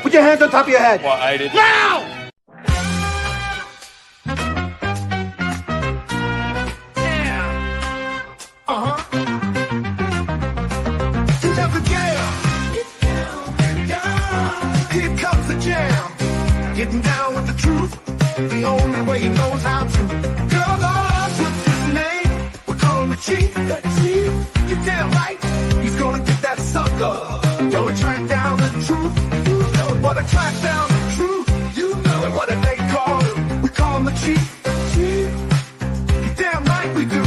Put your hands on top of your head. Well, I didn't. Now! Here comes the jam, getting down with the truth, the only way he knows how to. Girl, Lord, what's his name? We call him the Chief. You're damn right, he's gonna get that sucker. Yo, we track down the truth, you know what a track down the truth, you know what do they call him? We call him the Chief. You're damn right we do.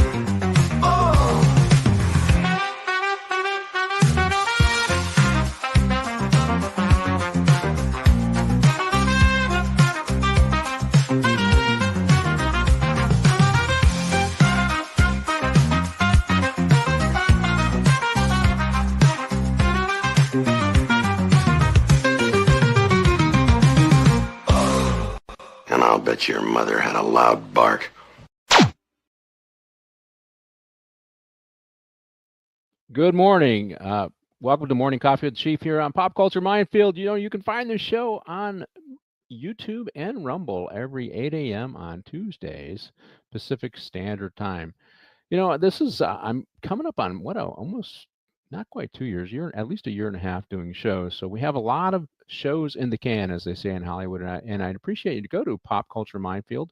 I'll bet your mother had a loud bark. Good morning. Welcome to Morning Coffee with the Chief here on Pop Culture Minefield. You know, you can find this show on YouTube and Rumble every 8 a.m. on Tuesdays, Pacific Standard Time. You know, this is, I'm coming up on almost not quite 2 years, at least a year and a half doing shows. So we have a lot of shows in the can, as they say in Hollywood, and I'd appreciate you to go to Pop Culture Minefield,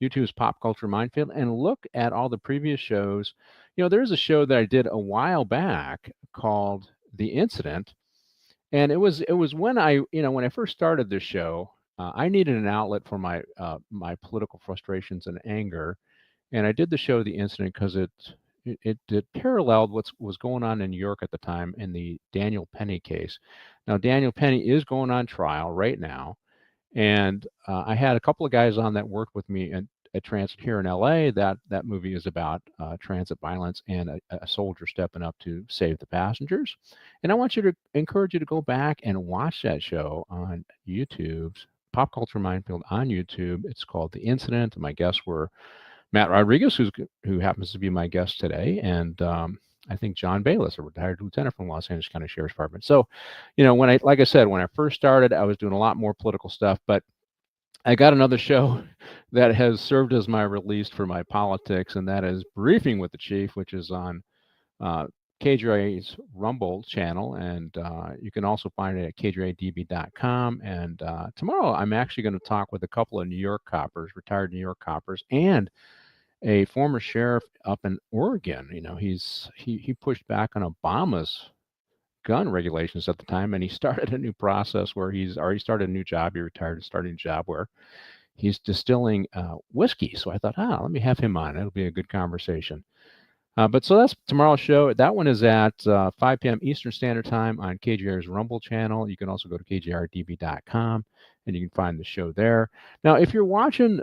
YouTube's Pop Culture Minefield, and look at all the previous shows. You know, there's a show that I did a while back called The Incident, and it was when when I first started this show, I needed an outlet for my my political frustrations and anger, and I did the show The Incident because it paralleled what was going on in New York at the time in the Daniel Penny case. Now, Daniel Penny is going on trial right now, and I had a couple of guys on that worked with me at Transit here in LA. That movie is about transit violence and a soldier stepping up to save the passengers. And I want you to encourage you to go back and watch that show on YouTube's Pop Culture Minefield on YouTube. It's called The Incident. My guests were Matt Rodriguez, who happens to be my guest today, and I think John Bayless, a retired lieutenant from Los Angeles County Sheriff's Department. So, you know, like I said, when I first started, I was doing a lot more political stuff, but I got another show that has served as my release for my politics, and that is Briefing with the Chief, which is on KGRA's Rumble channel, and you can also find it at kjradb.com. And tomorrow, I'm actually going to talk with a couple of New York coppers, retired New York coppers, and a former sheriff up in Oregon. You know, he pushed back on Obama's gun regulations at the time, and he started a new process where he's already started a new job. He retired and started a job where he's distilling whiskey. So I thought, let me have him on. It'll be a good conversation. But so that's tomorrow's show. That one is at 5 p.m. Eastern Standard Time on KGR's Rumble channel. You can also go to kjrdb.com and you can find the show there. Now, if you're watching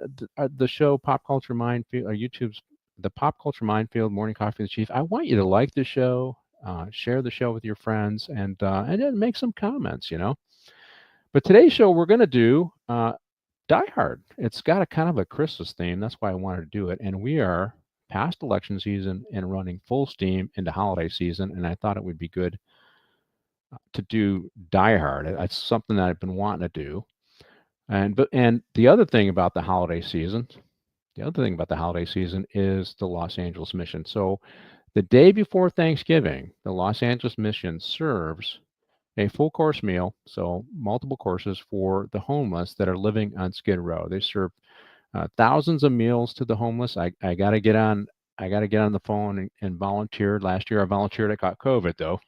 the show Pop Culture Minefield, or YouTube's the Pop Culture Minefield Morning Coffee with the Chief, I want you to like the show, share the show with your friends, and then make some comments, you know. But today's show, we're going to do Die Hard. It's got a kind of a Christmas theme. That's why I wanted to do it. And we are past election season and running full steam into holiday season, and I thought it would be good to do Die Hard. It's something that I've been wanting to do. And the other thing about the holiday season is the Los Angeles Mission. So the day before Thanksgiving, the Los Angeles Mission serves a full course meal, so multiple courses for the homeless that are living on Skid Row. They serve thousands of meals to the homeless. I got to get on the phone and volunteer. Last year I volunteered. I got COVID though.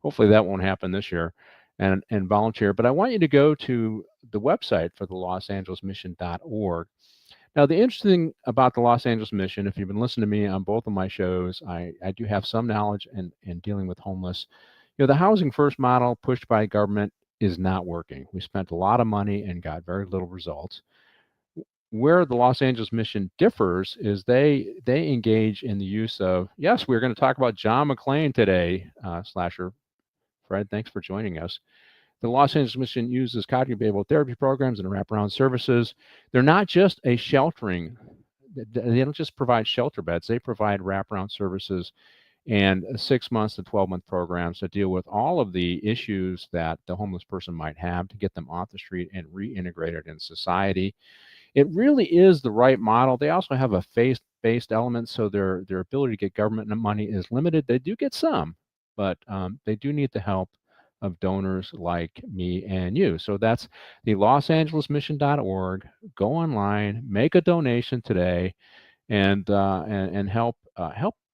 Hopefully that won't happen this year, and volunteer. But I want you to go to the website for the losangelesmission.org. Now, the interesting thing about the Los Angeles Mission, if you've been listening to me on both of my shows, I do have some knowledge in dealing with homeless. You know, the housing first model pushed by government is not working. We spent a lot of money and got very little results. Where the Los Angeles Mission differs is they engage in the use of, yes, we're going to talk about John McClane today, Slasher. Fred, thanks for joining us. The Los Angeles Mission uses cognitive behavioral therapy programs and wraparound services. They're not just a sheltering. They don't just provide shelter beds. They provide wraparound services and 6 months to 12-month programs to deal with all of the issues that the homeless person might have to get them off the street and reintegrated in society. It really is the right model. They also have a faith-based element, so their ability to get government money is limited. They do get some, but they do need the help of donors like me and you. So that's the losangelesmission.org. Go online, make a donation today, and help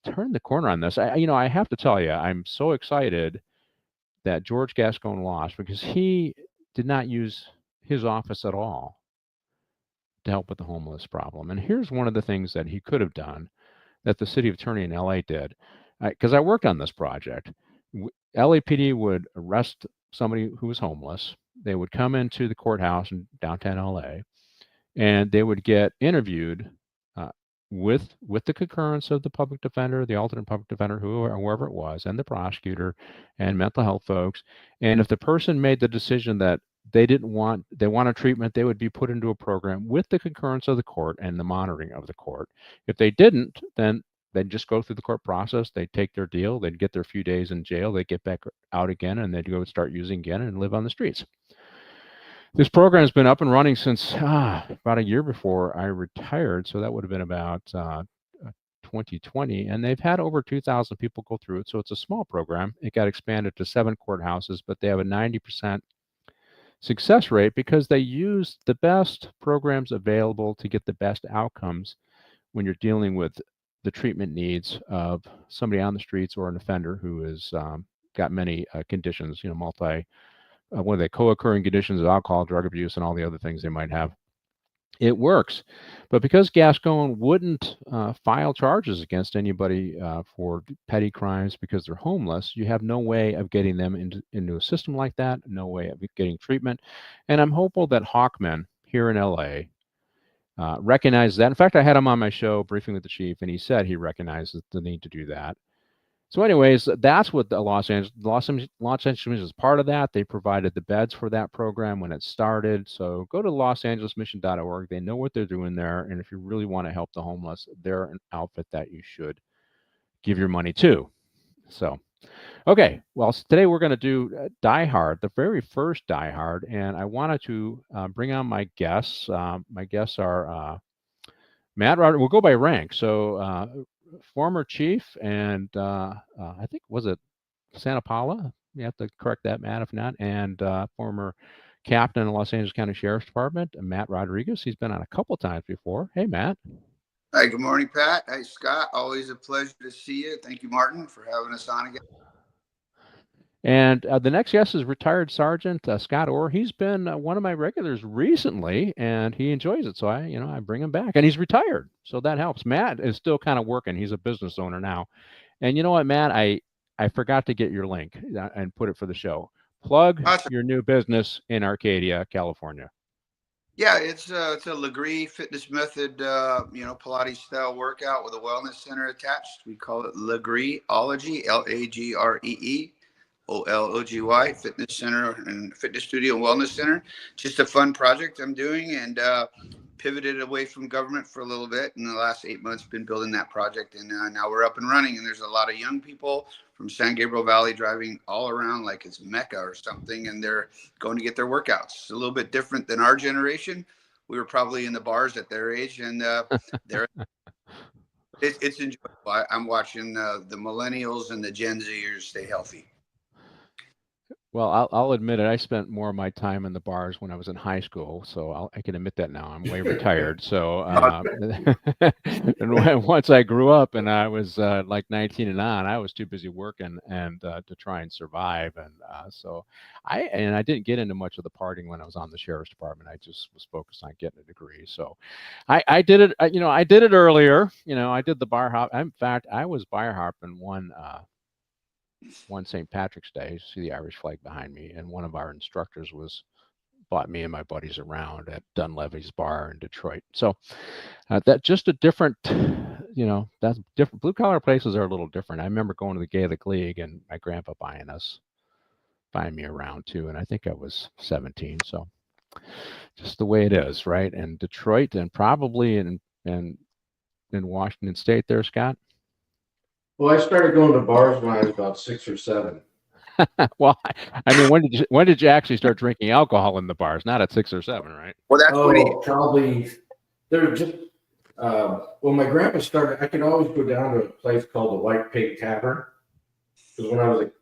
turn the corner on this. I have to tell you, I'm so excited that George Gascon lost, because he did not use his office at all to help with the homeless problem. And here's one of the things that he could have done that the city attorney in LA did, because I worked on this project. LAPD would arrest somebody who was homeless. They would come into the courthouse in downtown LA, and they would get interviewed with the concurrence of the public defender, the alternate public defender, whoever it was, and the prosecutor and mental health folks. And if the person made the decision that they wanted treatment, they would be put into a program with the concurrence of the court and the monitoring of the court. If they didn't, then they'd just go through the court process. They'd take their deal. They'd get their few days in jail. They'd get back out again, and they'd go start using again and live on the streets. This program has been up and running since about a year before I retired, so that would have been about 2020, and they've had over 2,000 people go through it, so it's a small program. It got expanded to 7 courthouses, but they have a 90% success rate because they use the best programs available to get the best outcomes when you're dealing with the treatment needs of somebody on the streets or an offender who has got many conditions, what are they, co-occurring conditions of alcohol, drug abuse, and all the other things they might have. It works. But because Gascon wouldn't file charges against anybody for petty crimes because they're homeless, you have no way of getting them into a system like that, no way of getting treatment. And I'm hopeful that Hawkman here in LA recognizes that. In fact, I had him on my show, Briefing with the Chief, and he said he recognizes the need to do that. So anyways, that's what the Los Angeles is part of that. They provided the beds for that program when it started. So go to losangelesmission.org. They know what they're doing there. And if you really want to help the homeless, they're an outfit that you should give your money to. So, okay. Well, today we're going to do Die Hard, the very first Die Hard. And I wanted to bring on my guests. My guests are Matt Rodriguez. We'll go by rank. So, former chief and I think, was it Santa Paula? You have to correct that, Matt, if not. And former captain in the Los Angeles County Sheriff's Department, Matt Rodriguez. He's been on a couple times before. Hey, Matt. Hi, good morning, Pat. Hey, Scott. Always a pleasure to see you. Thank you, Martin, for having us on again. And the next guest is retired Sergeant Scott Orr. He's been one of my regulars recently, and he enjoys it. So I bring him back, and he's retired, so that helps. Matt is still kind of working. He's a business owner now. And you know what, Matt? I forgot to get your link and put it for the show. Plug your new business in Arcadia, California. Yeah, it's a Legree fitness method, Pilates style workout with a wellness center attached. We call it Legreeology, Lagree. OLOGY fitness center and fitness studio and wellness center. Just a fun project I'm doing, and pivoted away from government for a little bit in the last 8 months. Been building that project, and now we're up and running. And there's a lot of young people from San Gabriel Valley driving all around like it's Mecca or something, and they're going to get their workouts. It's a little bit different than our generation. We were probably in the bars at their age, and it's enjoyable. I'm watching the millennials and the Gen Zers stay healthy. Well, I'll admit it. I spent more of my time in the bars when I was in high school, so I can admit that now. I'm way retired. So, and once I grew up and I was like 19 and on, I was too busy working and to try and survive. And so I didn't get into much of the partying when I was on the sheriff's department. I just was focused on getting a degree. So I did it. I did it earlier. I did the bar hop. In fact, I was bar hopping one St. Patrick's Day. See the Irish flag behind me, and one of our instructors bought me and my buddies around at Dunleavy's bar in Detroit. So that just a different, that's different. Blue collar places are a little different. I remember going to the Gaelic League and my grandpa buying me around too, and I think I was 17. So just the way it is, right? And Detroit, and probably in Washington State there, Scott. Well, I started going to bars when I was about 6 or 7. Well, I mean, when did you actually start drinking alcohol in the bars? Not at 6 or 7, right? Well, that's when he. Probably they're just. Well, my grandpa started. I could always go down to a place called the White Pig Tavern because when I was like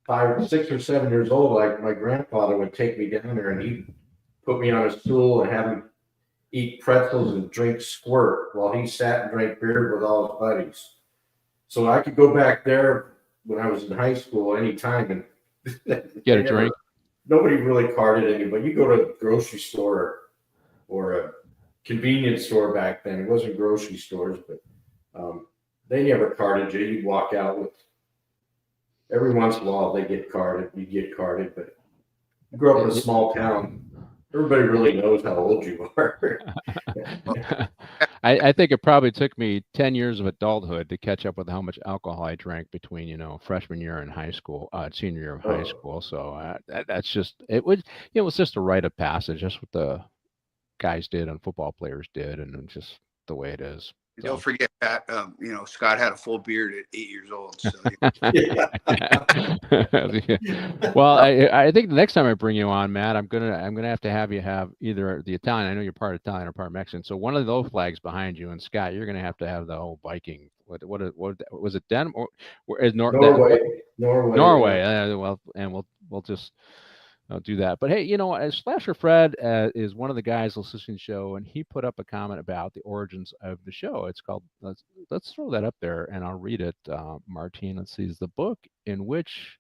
5, 6 or 7 years old, like my grandfather would take me down there and he'd put me on a stool and have me eat pretzels and drink squirt while he sat and drank beer with all his buddies. So I could go back there when I was in high school anytime and Get a drink. Nobody really carded anybody. You go to a grocery store or a convenience store back then. It wasn't grocery stores, but they never carded you. You'd walk out with. Every once in a while they get carded. You get carded, but you grow up in a small town. Everybody really knows how old you are. I think it probably took me 10 years of adulthood to catch up with how much alcohol I drank between, freshman year in high school, senior year of high school. So that's just, it was just a rite of passage, just what the guys did and football players did. And just the way it is. So. Don't forget that, Scott had a full beard at 8 years old. So, Well, I think the next time I bring you on, Matt, I'm gonna have you have either the Italian. I know you're part Italian or part Mexican, so one of those flags behind you, and Scott, you're gonna have the whole Viking. What was it? Denmark or is Norway? Norway. Well, and we'll just. I'll do that. But hey, Slasher Fred is one of the guys listening to the show, and he put up a comment about the origins of the show. It's called, let's throw that up there, and I'll read it, Martine. Let's see, it's the book in which,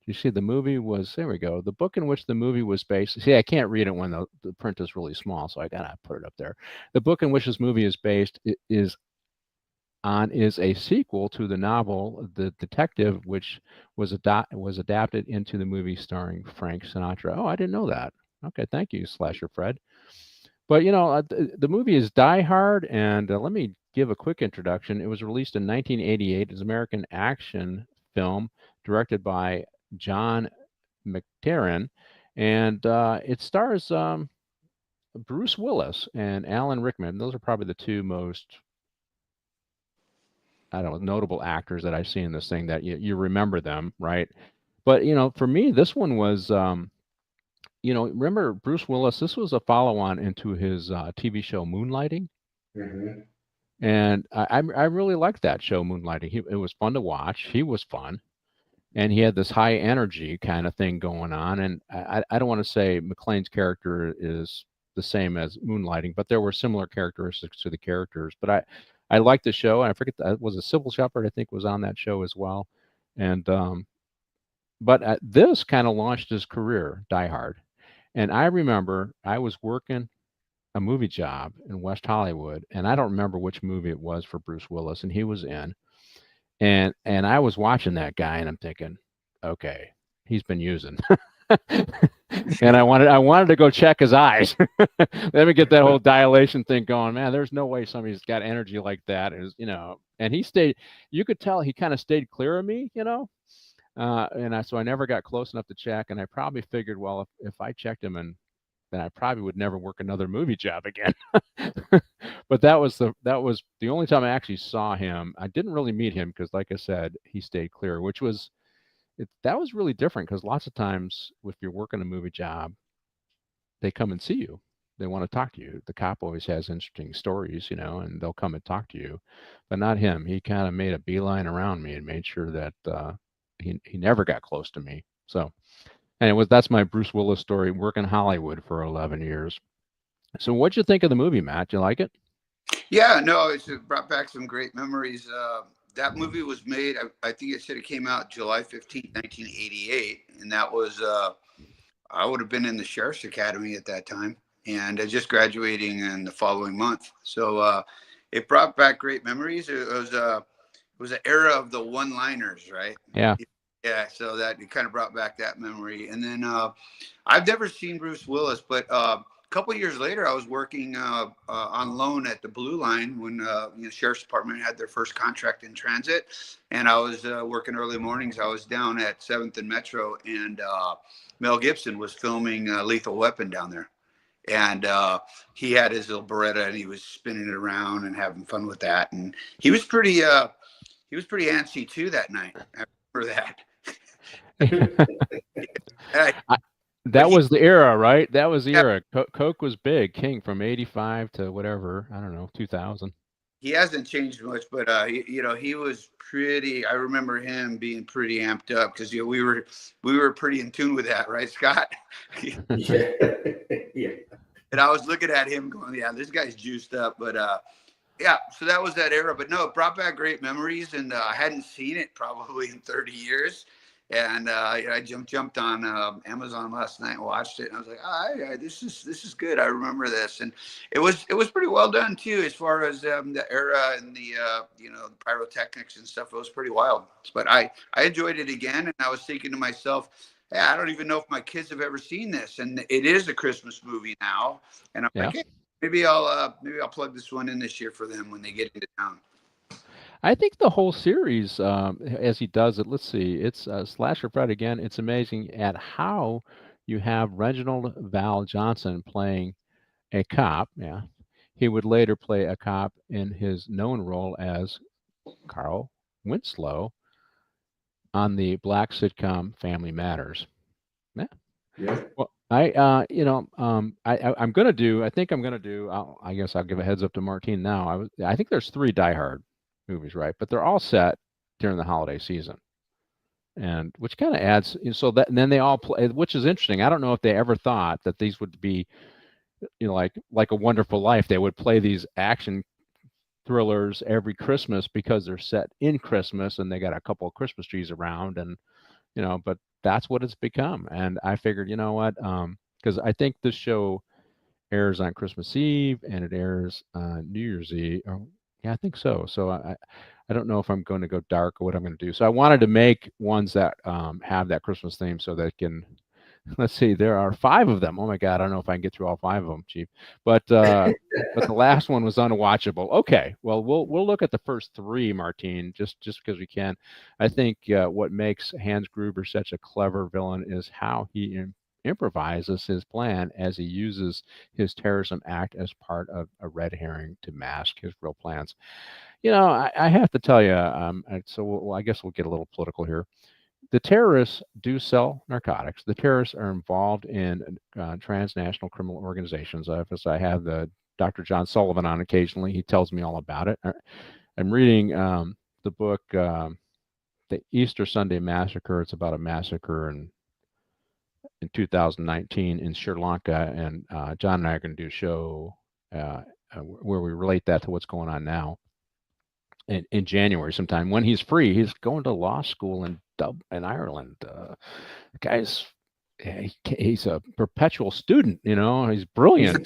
you see the movie was, there we go, the book in which the movie was based. See, I can't read it when the print is really small, so I got to put it up there. The book in which this movie is based is a sequel to the novel The Detective, which was adapted into the movie starring Frank Sinatra. Oh, I didn't know that. Okay, thank you, Slasher Fred. But the movie is Die Hard, and let me give a quick introduction. It was released in 1988. It's an American action film directed by John McTiernan, and it stars Bruce Willis and Alan Rickman. Those are probably the two most notable actors that I see in this thing that you remember them, right? But, for me, this one was, remember Bruce Willis, this was a follow-on into his TV show Moonlighting. Mm-hmm. And I really liked that show, Moonlighting. It was fun to watch. He was fun. And he had this high energy kind of thing going on. And I don't want to say McClane's character is the same as Moonlighting, but there were similar characteristics to the characters. But I liked the show. I forget, that was a Sybil Shepherd, I think, was on that show as well. And but this kind of launched his career, Die Hard. And I remember I was working a movie job in West Hollywood, and I don't remember which movie it was for Bruce Willis, and he was in. And I was watching that guy, and I'm thinking, okay, he's been using. And I wanted to go check his eyes. Let me get that whole dilation thing going. Man, there's no way somebody's got energy like that. Is and he stayed. You could tell he kind of stayed clear of me, so I never got close enough to check. And I probably figured, well, if I checked him, then I probably would never work another movie job again. But that was the only time I actually saw him. I didn't really meet him because, like I said, he stayed clear, which was. That was really different because lots of times if you're working a movie job, they come and see you. They want to talk to you. The cop always has interesting stories, and they'll come and talk to you, but not him. He kind of made a beeline around me and made sure that he never got close to me. So anyway, that's my Bruce Willis story, working Hollywood for 11 years. So what'd you think of the movie, Matt? Do you like it? Yeah, no, it brought back some great memories. That movie was made, I think it said it came out July 15th, 1988. And that was, I would have been in the Sheriff's Academy at that time and just graduating in the following month. So it brought back great memories. It was an era of the one-liners, right? Yeah. Yeah, so that it kind of brought back that memory. And then I've never seen Bruce Willis, but couple of years later, I was working on loan at the Blue Line when the Sheriff's Department had their first contract in transit, and I was working early mornings. I was down at 7th and Metro, and Mel Gibson was filming Lethal Weapon down there, and he had his little Beretta, and he was spinning it around and having fun with that, and he was pretty pretty antsy too that night. I remember that. Yeah, That he, was the era, right? That was the yeah, era. Coke was big, king from 85 to whatever, I don't know, 2000. he hasn't changed much, but he was pretty. I remember him being pretty amped up because we were pretty in tune with that, right, Scott? Yeah. Yeah. And I was looking at him going, yeah, this guy's juiced up. But yeah, so that was that era. But no, it brought back great memories, and I hadn't seen it probably in 30 years. And I jumped on Amazon last night and watched it, and I was like, yeah, this is good. I remember this, and it was pretty well done too, as far as the era and the the pyrotechnics and stuff. It was pretty wild. But I enjoyed it again, and I was thinking to myself, yeah, I don't even know if my kids have ever seen this, and it is a Christmas movie now, and I'm Yeah. like, hey, maybe I'll plug this one in this year for them when they get into town. I think the whole series, as he does it, let's see, it's Slasher Fred again. It's amazing at how you have Reginald Val Johnson playing a cop. Yeah. He would later play a cop in his known role as Carl Winslow on the black sitcom Family Matters. Yeah. Yeah. Well, I think I'm gonna do. I guess I'll give a heads up to Martine now. I think there's 3 Die Hard movies, right? But they're all set during the holiday season, and which kind of adds. So that and then they all play, which is interesting. I don't know if they ever thought that these would be, like A Wonderful Life. They would play these action thrillers every Christmas because they're set in Christmas and they got a couple of Christmas trees around, and but that's what it's become. And I figured, you know what, because I think this show airs on Christmas Eve and it airs on New Year's Eve. Yeah, I think so. So I don't know if I'm going to go dark or what I'm going to do. So I wanted to make ones that have that Christmas theme so that can. Let's see, there are 5 of them. Oh my God, I don't know if I can get through all 5 of them, Chief. But the last one was unwatchable. Okay, well we'll look at the first 3, Martine, just because we can. I think what makes Hans Gruber such a clever villain is how he improvises his plan as he uses his terrorism act as part of a red herring to mask his real plans. I have to tell you, I guess we'll get a little political here. The terrorists do sell narcotics. The terrorists are involved in transnational criminal organizations. I have the Dr. John Sullivan on occasionally. He tells me all about it. I'm reading the book, The Easter Sunday Massacre. It's about a massacre in 2019 in Sri Lanka, and John and I are going to do a show where we relate that to what's going on now. In January sometime when he's free. He's going to law school in Ireland. The guy's he's a perpetual student. He's brilliant.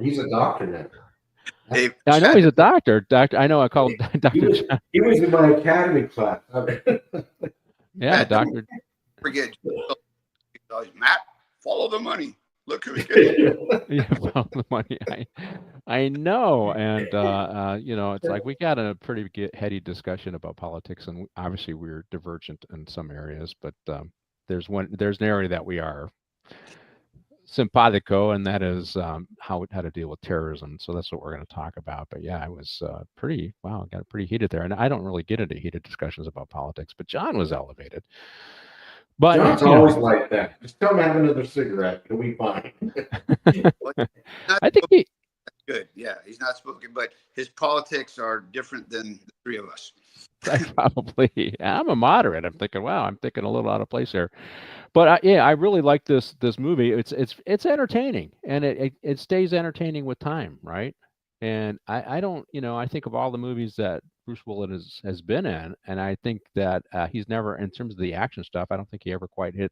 He's a doctor now. I know he's a doctor. I know I called Dr. He was in my academy class. Yeah, doctor. Forget Matt. Follow the money. Look who he gets. Yeah, follow the money. I know, and it's like we got a pretty heady discussion about politics, and obviously we're divergent in some areas, but there's an area that we are simpatico, and that is how to deal with terrorism. So that's what we're going to talk about. But yeah, it was got pretty heated there, and I don't really get into heated discussions about politics, but John was elevated. But John's always like that. Just come have another cigarette. It'll be fine. I think he's good. Yeah, he's not smoking, but his politics are different than the 3 of us. Probably. I'm a moderate. I'm thinking a little out of place here. But I really like this movie. It's entertaining, and it stays entertaining with time, right? And I don't, I think of all the movies that Bruce Willis has been in, and I think that he's never, in terms of the action stuff, I don't think he ever quite hit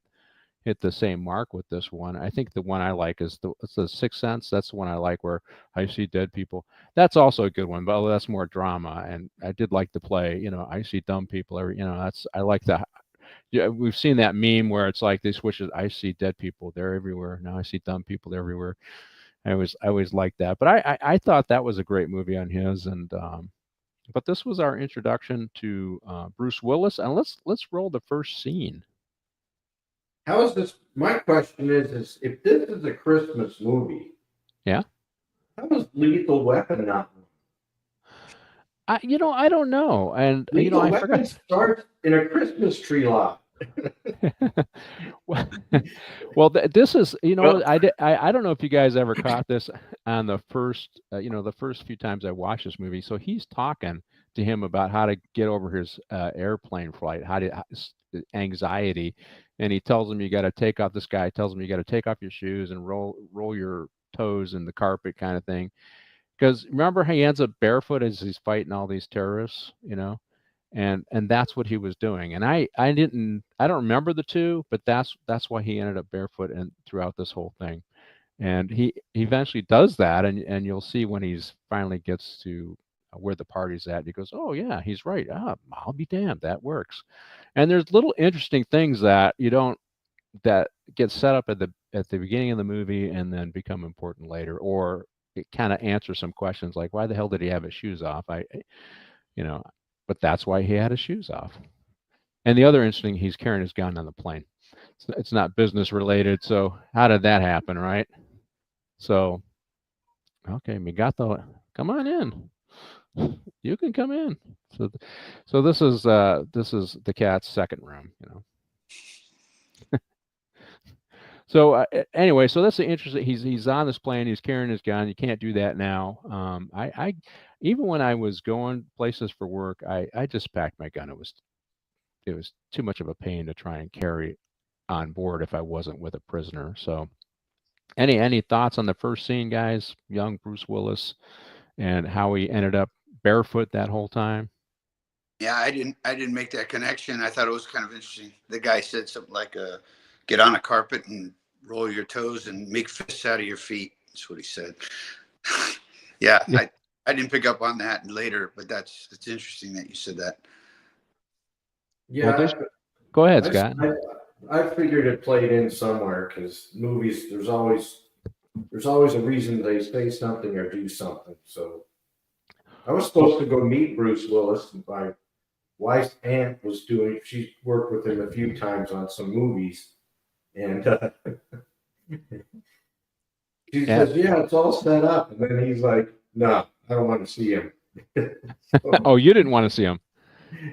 the same mark with this one. I think the one I like is the Sixth Sense. That's the one I like, where I see dead people. That's also a good one, but that's more drama. And I did like to play, I see dumb people. I like that. Yeah, we've seen that meme where it's like they switch it. I see dead people, they're everywhere. Now I see dumb people, they're everywhere. I always liked that, but I thought that was a great movie on his, and but this was our introduction to Bruce Willis, and let's roll the first scene. How is this? My question is if this is a Christmas movie, yeah, how is Lethal Weapon not? I don't know. And, Lethal I Weapon forgot. starts in a Christmas tree lot. Well, this is, Well, I don't know if you guys ever caught this on the first, the first few times I watched this movie. So he's talking to him about how to get over his airplane flight, anxiety, and he tells him you got to take off. This guy tells him you got to take off your shoes and roll your toes in the carpet, kind of thing. Because remember, he ends up barefoot as he's fighting all these terrorists. And that's what he was doing. And I don't remember the two, but that's why he ended up barefoot and throughout this whole thing. And he eventually does that, and you'll see when he's finally gets to where the party's at. He goes, "Oh yeah, he's right. I'll be damned, that works." And there's little interesting things that you don't that get set up at the beginning of the movie and then become important later, or it kind of answers some questions like, why the hell did he have his shoes off? You know, but that's why he had his shoes off. And the other interesting, he's carrying his gun on the plane. It's not business related. So how did that happen, right? So, okay, Migato, come on in. You can come in. So this is the cat's second room. So anyway, so that's the interesting. He's on this plane. He's carrying his gun. You can't do that now. I even when I was going places for work, I just packed my gun. It was too much of a pain to try and carry on board if I wasn't with a prisoner. So any thoughts on the first scene, guys? Young Bruce Willis and how he ended up barefoot that whole time. Yeah, I didn't make that connection. I thought it was kind of interesting. The guy said something like, "Get on a carpet and roll your toes and make fists out of your feet." That's what he said. Yeah, I didn't pick up on that later, but it's interesting that you said that. yeah, Well, go ahead, I, Scott. I figured it played in somewhere because movies, there's always a reason they say something or do something. So I was supposed to go meet Bruce Willis. My wife's aunt was she worked with him a few times on some movies. And she says, "Yeah, it's all set up." And then he's like, "No, I don't want to see him." Oh, you didn't want to see him.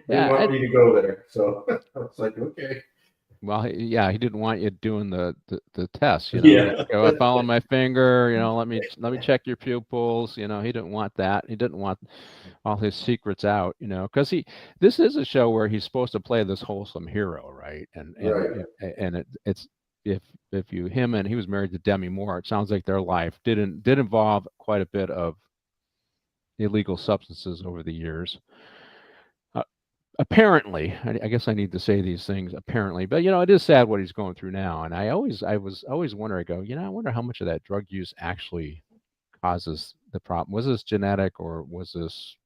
They want me to go there. So I was like, okay. Well, he didn't want you doing the test. Yeah. Go follow my finger. Let me check your pupils. He didn't want that. He didn't want all his secrets out. Because this is a show where he's supposed to play this wholesome hero, right? And Right. it's if him and he was married to Demi Moore. It sounds like their life did involve quite a bit of illegal substances over the years. Apparently, I guess I need to say these things apparently, but it is sad what he's going through now. And I was always wonder, I go, I wonder how much of that drug use actually causes the problem. Was this genetic or was this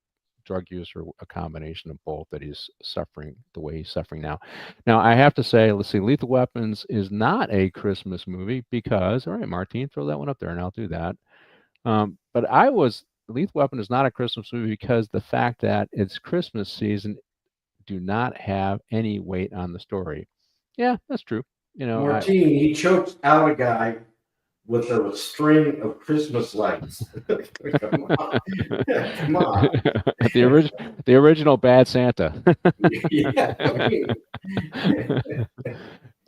drug use or a combination of both that he's suffering the way he's suffering now? Now, I have to say, let's see, Lethal Weapons is not a Christmas movie because, all right, Martine, throw that one up there and I'll do that. But Lethal Weapon is not a Christmas movie because the fact that it's Christmas season do not have any weight on the story. Yeah, that's true. Martine, he chokes out a guy with a string of Christmas lights. Come on. Come on. The original Bad Santa. Yeah,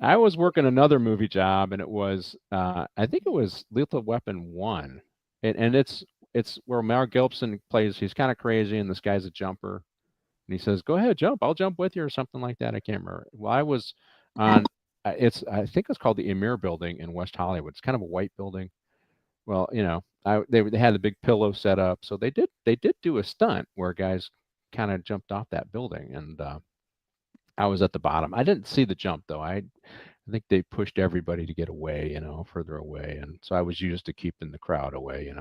I was working another movie job, and it was I think it was Lethal Weapon 1. And it's where Mel Gibson plays, he's kind of crazy, and this guy's a jumper. And he says, "Go ahead, jump. I'll jump with you," or something like that. I can't remember. Well, I was on. I think it's called the Emir Building in West Hollywood. It's kind of a white building. Well, they had the big pillow set up, so they did do a stunt where guys kind of jumped off that building, and I was at the bottom. I didn't see the jump though. I think they pushed everybody to get away, further away, and so I was used to keeping the crowd away,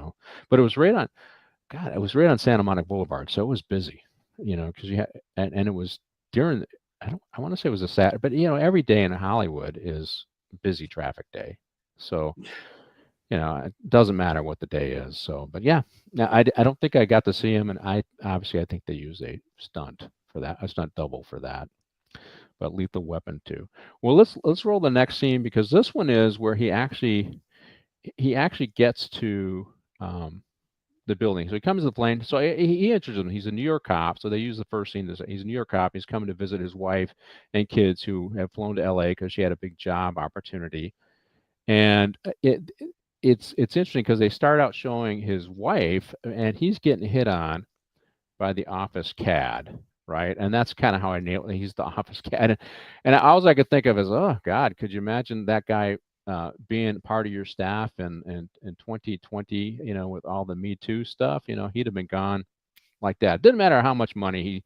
But it was right on Santa Monica Boulevard, so it was busy. Because you had, and it was during, I want to say it was a Saturday, but every day in Hollywood is busy traffic day. So, it doesn't matter what the day is. So, but yeah, now I don't think I got to see him. And I think they use a stunt for that, a stunt double for that, but Lethal Weapon 2. Well, let's roll the next scene because this one is where he actually gets to, the building. So he comes to the plane. So he enters him. He's a New York cop. So they use the first scene. He's a New York cop. He's coming to visit his wife and kids who have flown to LA because she had a big job opportunity. And it's interesting because they start out showing his wife, and he's getting hit on by the office cad, right? And that's kind of how I nailed it. He's the office cad, and all I could think of is, oh God, could you imagine that guy being part of your staff in 2020? You know, with all the Me Too stuff, you know, he'd have been gone like that. Didn't matter how much money he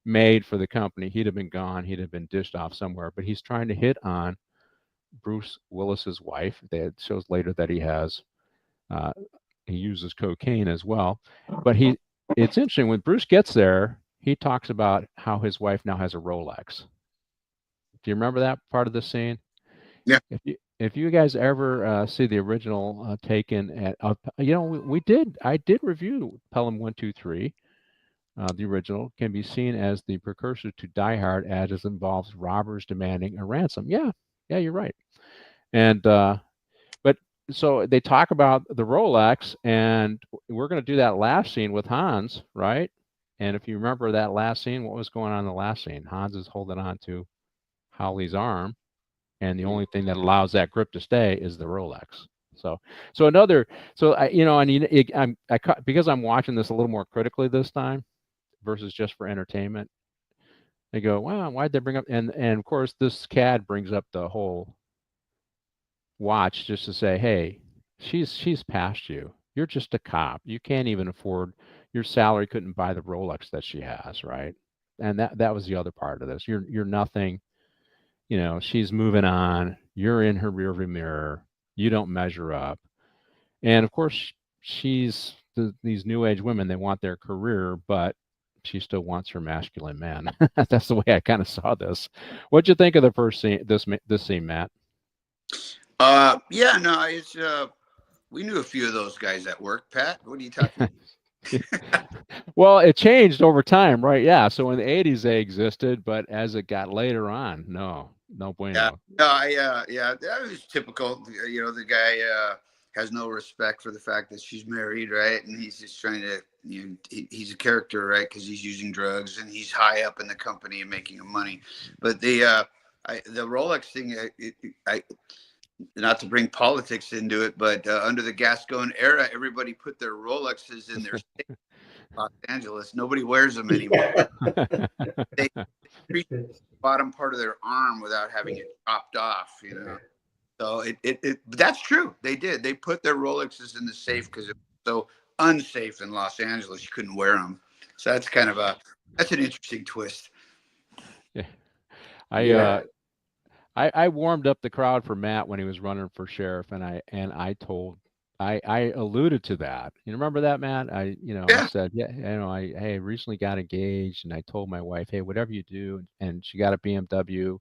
made for the company, he'd have been gone. He'd have been dished off somewhere. But he's trying to hit on Bruce Willis's wife. It shows later that he uses cocaine as well. But it's interesting when Bruce gets there, he talks about how his wife now has a Rolex. Do you remember that part of the scene? Yeah. If you guys ever see the original taken at, I did review Pelham 123. The original can be seen as the precursor to Die Hard, as it involves robbers demanding a ransom. Yeah, you're right. And but so they talk about the Rolex, and we're going to do that last scene with Hans, right? And if you remember that last scene, what was going on in the last scene? Hans is holding on to Holly's arm, and the only thing that allows that grip to stay is the Rolex. Because I'm watching this a little more critically this time versus just for entertainment. They go, wow, why'd they bring up? And of course, this CAD brings up the whole watch just to say, hey, she's past you. You're just a cop. You can't even afford, your salary couldn't buy the Rolex that she has, right? And that was the other part of this. You're nothing. You know, she's moving on. You're in her rearview mirror. You don't measure up. And of course, these new age women, they want their career, but she still wants her masculine man. That's the way I kind of saw this. What'd you think of the first scene, this scene, Matt? Yeah, no, it's we knew a few of those guys at work. Pat, what are you talking about? Well, it changed over time, right? Yeah. So in the 80s they existed, but as it got later on, no bueno. Yeah, that was typical. You know, the guy has no respect for the fact that she's married, right? And he's just trying to, you know, he's a character, right? Because he's using drugs and he's high up in the company and making money. But the Rolex thing, not to bring politics into it, but under the Gascon era, everybody put their Rolexes in their safe in Los Angeles. Nobody wears them anymore. They reach the bottom part of their arm without having it chopped off, you know. So that's true. They did. They put their Rolexes in the safe because it was so unsafe in Los Angeles. You couldn't wear them. So that's kind of that's an interesting twist. Yeah. I warmed up the crowd for Matt when he was running for sheriff, and I alluded to that. You remember that, Matt? I said, I recently got engaged, and I told my wife, hey, whatever you do, and she got a BMW,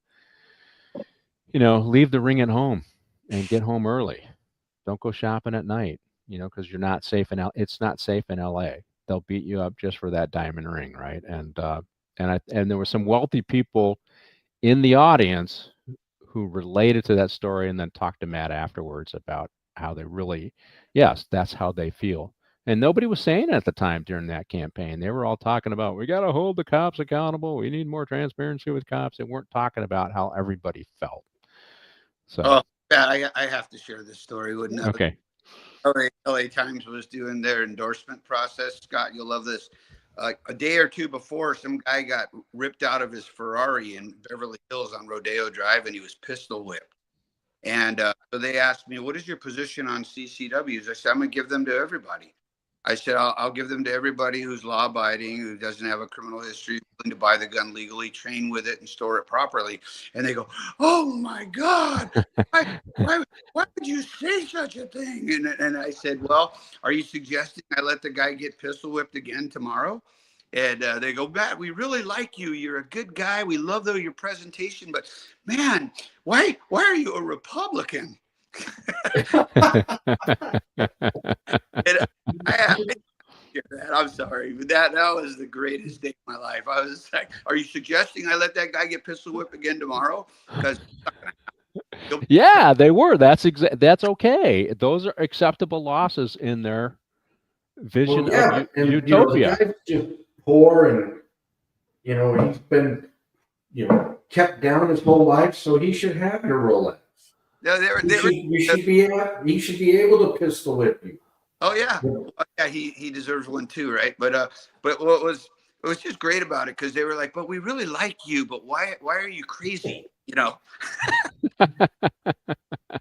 leave the ring at home and get home early. Don't go shopping at night, because you're not safe it's not safe in LA. They'll beat you up just for that diamond ring, right? And there were some wealthy people in the audience who related to that story and then talked to Matt afterwards about how they really, yes, that's how they feel. And nobody was saying it at the time during that campaign. They were all talking about, we got to hold the cops accountable. We need more transparency with cops. They weren't talking about how everybody felt. So, I have to share this story. Okay. LA Times was doing their endorsement process. Scott, you'll love this. A day or two before, some guy got ripped out of his Ferrari in Beverly Hills on Rodeo Drive, and he was pistol whipped. And so they asked me, what is your position on CCWs? I said, I'm going to give them to everybody. I said, I'll give them to everybody who's law-abiding, who doesn't have a criminal history, willing to buy the gun legally, train with it, and store it properly. And they go, oh, my God, why would you say such a thing? And I said, well, are you suggesting I let the guy get pistol whipped again tomorrow? And they go, Matt, we really like you. You're a good guy. We love your presentation. But, man, why are you a Republican? I'm sorry, but that was the greatest day of my life. I was like, are you suggesting I let that guy get pistol whipped again tomorrow? Because yeah, they were. That's okay. Those are acceptable losses in their vision Well, yeah, of and utopia. the guy's just poor, and he's been kept down his whole life, so he should have your Rolex. No, He should be able to pistol whip you. Oh yeah, yeah. He deserves one too, right? But what was just great about it, because they were like, but we really like you, but why are you crazy?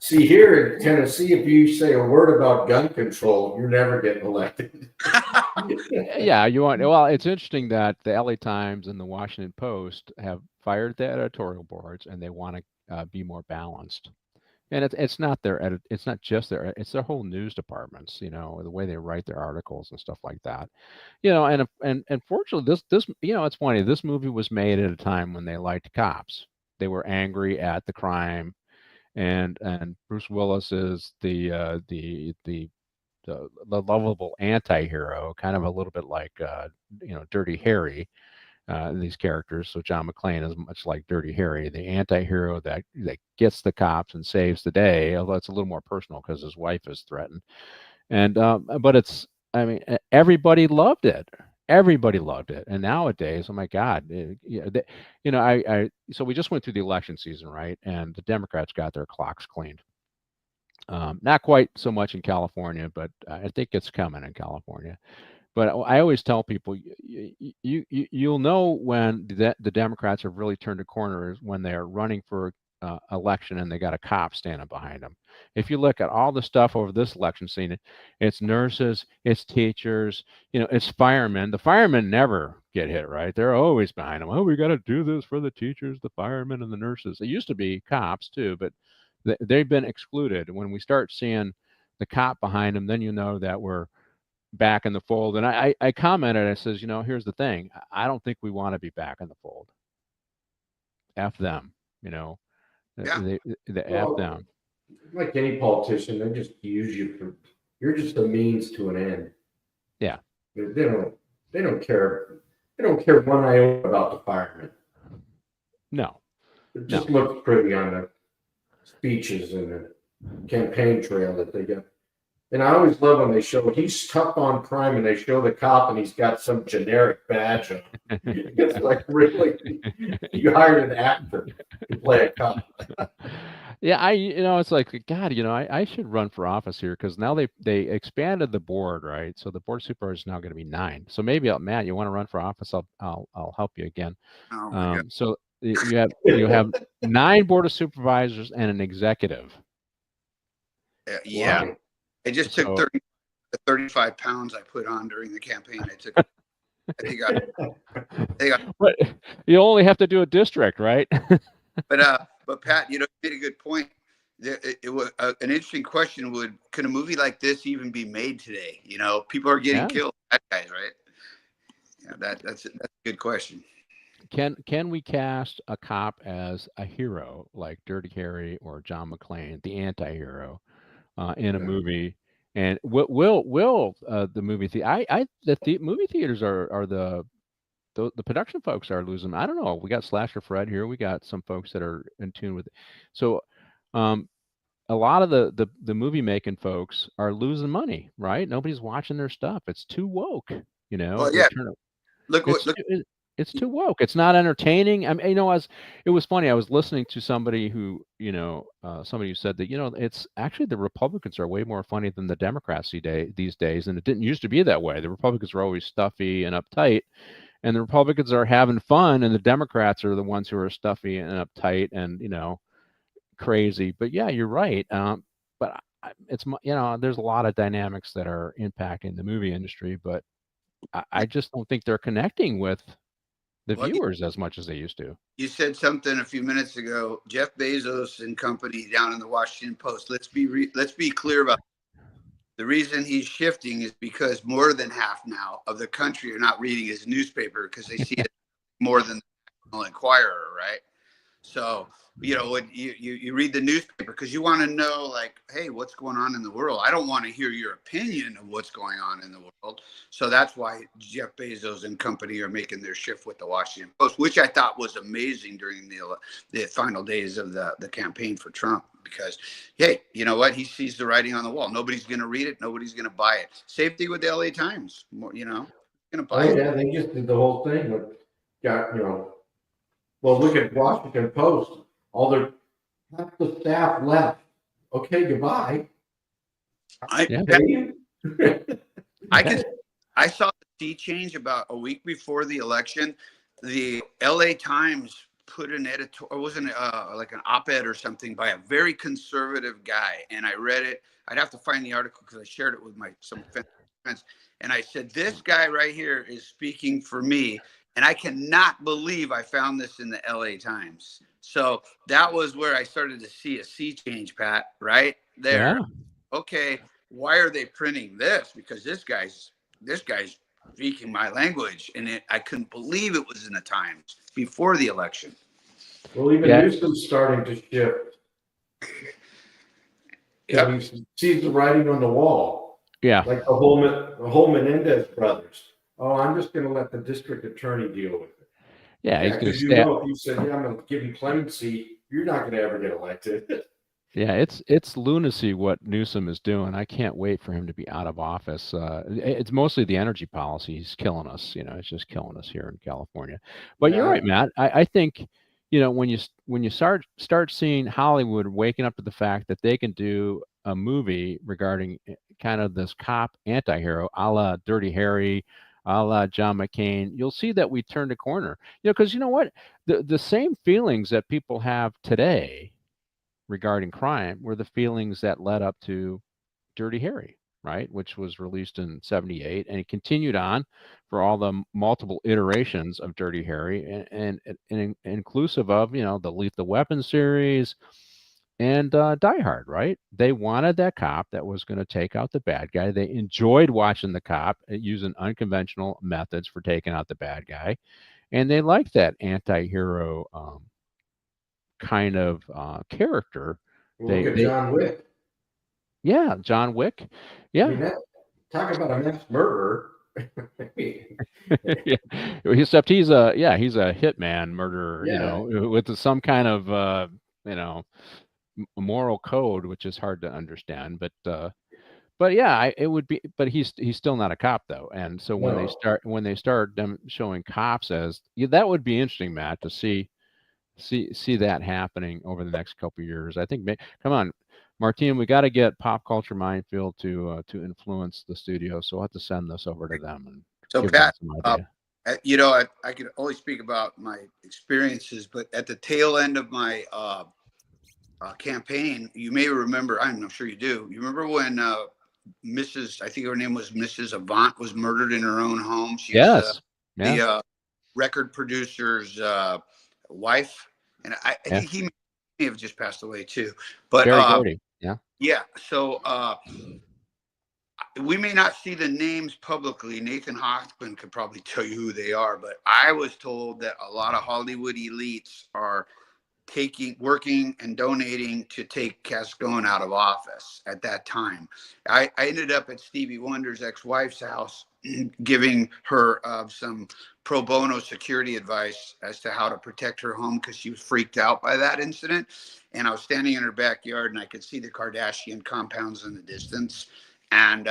See, here in Tennessee, if you say a word about gun control, you're never getting elected. Yeah, well, it's interesting that the LA Times and the Washington Post have fired the editorial boards, and they want to be more balanced. And it's not it's not just it's their whole news departments, the way they write their articles and stuff like that. And fortunately this it's funny, this movie was made at a time when they liked cops. They were angry at the crime, and Bruce Willis is the lovable anti-hero, kind of a little bit like Dirty Harry. These characters. So John McClane is much like Dirty Harry, the anti-hero that gets the cops and saves the day, although it's a little more personal because his wife is threatened. And but everybody loved it. Everybody loved it. And nowadays, oh my God, so we just went through the election season, right? And the Democrats got their clocks cleaned. Not quite so much in California, but I think it's coming in California. But I always tell people, you'll know when the Democrats have really turned a corner is when they're running for election and they got a cop standing behind them. If you look at all the stuff over this election scene, it's nurses, it's teachers, it's firemen. The firemen never get hit, right? They're always behind them. Oh, we got to do this for the teachers, the firemen, and the nurses. It used to be cops too, but they've been excluded. When we start seeing the cop behind them, then you know that we're back in the fold. And I commented, I says, here's the thing. I don't think we want to be back in the fold. F them, Yeah. F them. Like any politician, they just use you you're just a means to an end. Yeah. They don't care. They don't care one iota about the firemen. No. It just looks pretty on the speeches and the campaign trail that they get. And I always love when they show he's tough on crime and they show the cop and he's got some generic badge on. It's like, really? You hired an actor to play a cop. Yeah, it's like, God, I should run for office here, because now they expanded the board, right? So the board of supervisors is now going to be 9. So maybe, Matt, you want to run for office? I'll help you again. Oh my God. So you have 9 board of supervisors and an executive. Yeah. Wow. It just took 35 pounds I put on during the campaign. But you only have to do a district, right? But Pat, you made a good point. It was an interesting question. Could a movie like this even be made today? People are getting killed, bad guys, right? Yeah, that's a good question. Can we cast a cop as a hero like Dirty Harry or John McClane, the anti-hero, in a movie? And will the movie the movie theaters are the production folks are losing. I don't know. We got Slasher Fred here. We got some folks that are in tune with it. So a lot of the movie making folks are losing money, right? Nobody's watching their stuff. It's too woke, Well, yeah. It's too woke. It's not entertaining. I mean, it was funny. I was listening to somebody who, somebody who said that, it's actually the Republicans are way more funny than the Democrats these days. And it didn't used to be that way. The Republicans were always stuffy and uptight, and the Republicans are having fun, and the Democrats are the ones who are stuffy and uptight and, crazy. But yeah, you're right. But it's, there's a lot of dynamics that are impacting the movie industry, but I just don't think they're connecting with the viewers as much as they used to. You said something a few minutes ago, Jeff Bezos and company down in the Washington Post. Let's be clear about it. The reason he's shifting is because more than half now of the country are not reading his newspaper because they see it more than the National Enquirer, right? So, when you read the newspaper because you want to know, like, hey, what's going on in the world? I don't want to hear your opinion of what's going on in the world. So that's why Jeff Bezos and company are making their shift with the Washington Post, which I thought was amazing during the final days of the campaign for Trump. Because, hey, you know what? He sees the writing on the wall. Nobody's going to read it. Nobody's going to buy it. Same thing with the LA Times. Going to buy it. Yeah, they just did the whole thing with well, look at Washington Post. Half the staff left. Okay, goodbye. I saw the sea change about a week before the election. The LA Times put an editor, or wasn't like an op-ed or something by a very conservative guy, and I read it. I'd have to find the article because I shared it with some friends, and I said, this guy right here is speaking for me, and I cannot believe I found this in the LA Times. So that was where I started to see a sea change, Pat, right there. Yeah. Okay, why are they printing this? Because this guy's speaking my language, and I couldn't believe it was in the Times before the election. Well, even Newsom's starting to shift. Yep. He sees the writing on the wall. Yeah. Like the whole Menendez brothers. Oh, I'm just going to let the district attorney deal with it. Yeah, he's going to if you said, I'm going to give him clemency, you're not going to ever get elected. Yeah, it's lunacy what Newsom is doing. I can't wait for him to be out of office. It's mostly the energy policy. He's killing us. It's just killing us here in California. But you're right, Matt. I think when you start seeing Hollywood waking up to the fact that they can do a movie regarding kind of this cop anti-hero, a la Dirty Harry, a la John McCain, you'll see that we turned a corner. Because you know what, the same feelings that people have today regarding crime were the feelings that led up to Dirty Harry, right? Which was released in '78, and it continued on for all the multiple iterations of Dirty Harry, and inclusive of the Lethal Weapon series and Die Hard, right? They wanted that cop that was going to take out the bad guy. They enjoyed watching the cop using unconventional methods for taking out the bad guy, and they liked that anti-hero kind of character. Look at John Wick. Yeah, John Wick. Yeah. I mean, talk about a mass murderer. Yeah. Except he's a hitman murderer, with some kind of moral code, which is hard to understand. But yeah, it would be. But he's still not a cop though, and so when they start them showing cops as that would be interesting, Matt, to see that happening over the next couple of years. I think. Come on, Martin, we got to get Pop Culture Minefield to influence the studio. So we'll have to send this over to them. And so Pat, I can only speak about my experiences, but at the tail end of my campaign, you may remember. I'm not sure you do. You remember when I think her name was Mrs. Avant, was murdered in her own home. She was the record producer's wife, and I think he may have just passed away too. But so we may not see the names publicly. Nathan Hochman could probably tell you who they are, but I was told that a lot of Hollywood elites are working and donating to take Gascon out of office at that time. I ended up at Stevie Wonder's ex-wife's house giving her some pro bono security advice as to how to protect her home because she was freaked out by that incident. And I was standing in her backyard and I could see the Kardashian compounds in the distance. And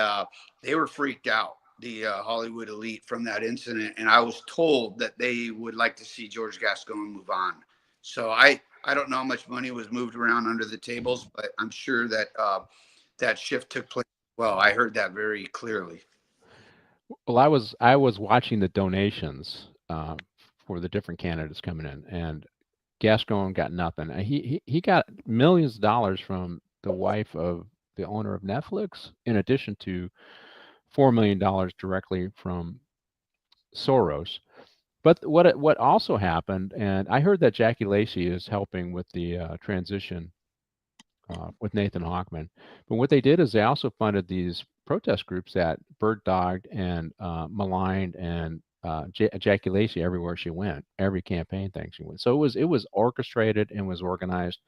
they were freaked out, the Hollywood elite, from that incident. And I was told that they would like to see George Gascon move on. So I don't know how much money was moved around under the tables, but I'm sure that that shift took place. Well, I heard that very clearly. Well, I was watching the donations for the different candidates coming in, and Gascon got nothing. He got millions of dollars from the wife of the owner of Netflix, in addition to $4 million directly from Soros. But what also happened, and I heard that Jackie Lacey is helping with the transition with Nathan Hochman. But what they did is they also funded these protest groups that bird dogged and maligned and ejaculation everywhere she went, every campaign thing she went. So it was orchestrated and was organized.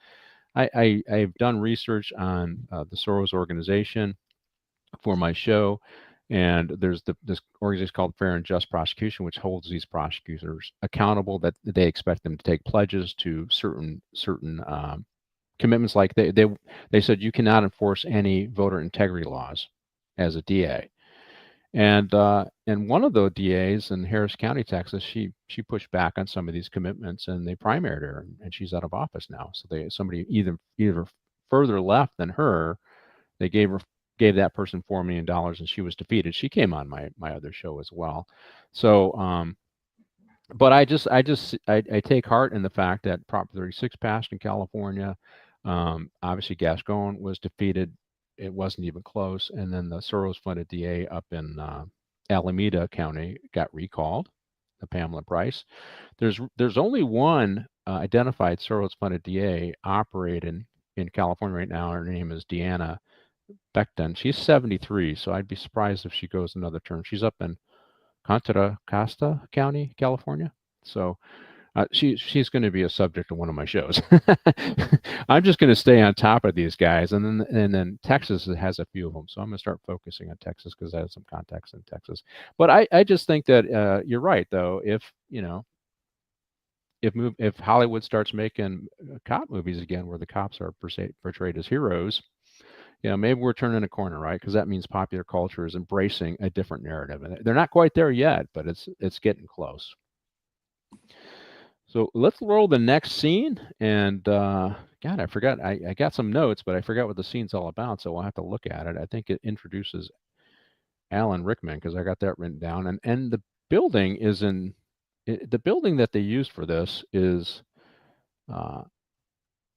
I've done research on the Soros organization for my show, and there's this organization called Fair and Just Prosecution, which holds these prosecutors accountable, that they expect them to take pledges to certain commitments. Like they said you cannot enforce any voter integrity laws as a DA. And one of the DAs in Harris County, Texas, she pushed back on some of these commitments, and they primaried her, and she's out of office now. So somebody either further left than her, they gave that person $4 million, and she was defeated. She came on my other show as well. So but I take heart in the fact that Prop 36 passed in California. Obviously Gascon was defeated. It wasn't even close. And then the Soros-funded DA up in Alameda County got recalled, the Pamela Price. There's only one identified Soros-funded DA operating in California right now. Her name is Deanna Becton. She's 73, so I'd be surprised if she goes another term. She's up in Contra Costa County, California. So she's going to be a subject of one of my shows. I'm just going to stay on top of these guys, and then Texas has a few of them, so I'm going to start focusing on Texas because I have some contacts in Texas. But I just think that you're right, though. If Hollywood starts making cop movies again, where the cops are portrayed as heroes, maybe we're turning a corner, right? Because that means popular culture is embracing a different narrative, and they're not quite there yet, but it's getting close. So let's roll the next scene. And God, I forgot. I got some notes, but I forgot what the scene's all about. So we'll have to look at it. I think it introduces Alan Rickman, because I got that written down. And the building is the building that they used for this is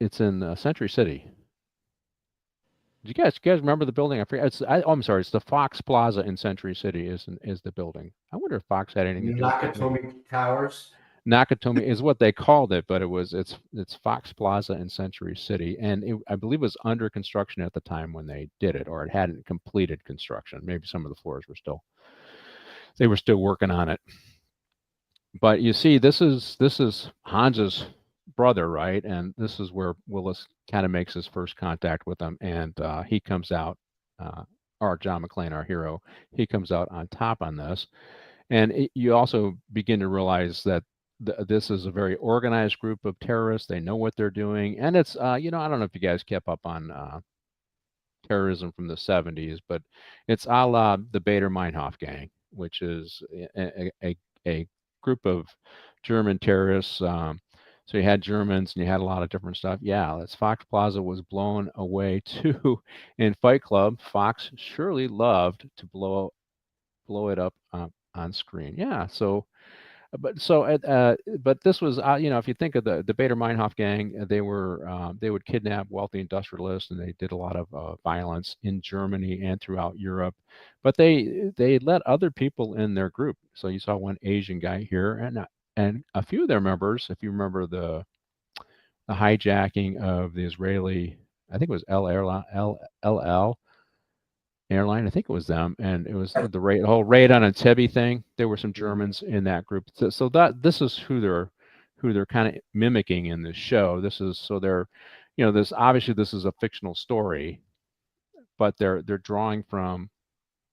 it's in Century City. Do you guys remember the building? I forget. I'm sorry. It's the Fox Plaza in Century City is the building. I wonder if Fox had anything to do with it. Nakatomi Towers. Nakatomi is what they called it, but it's Fox Plaza in Century City, and I believe it was under construction at the time when they did it, or it hadn't completed construction. Maybe some of the floors were still working on it. But you see, this is Hans's brother, right? And this is where Willis kind of makes his first contact with him, and he comes out, or John McClane, our hero, he comes out on top on this. And you also begin to realize that this is a very organized group of terrorists. They know what they're doing. And it's, I don't know if you guys kept up on terrorism from the 70s, but it's a la the Bader-Meinhof gang, which is a group of German terrorists. So you had Germans and you had a lot of different stuff. Yeah, that's Fox Plaza was blown away too in Fight Club. Fox surely loved to blow it up on screen. Yeah. But this was, if you think of the Bader-Meinhof gang, they would kidnap wealthy industrialists, and they did a lot of violence in Germany and throughout Europe. But they let other people in their group. So you saw one Asian guy here, and a few of their members, if you remember the hijacking of the Israeli, I think it was El Airline, I think it was them, and it was the whole raid on Entebbe thing. There were some Germans in that group, so that this is who they're kind of mimicking in this show. This is this obviously this is a fictional story, but they're drawing from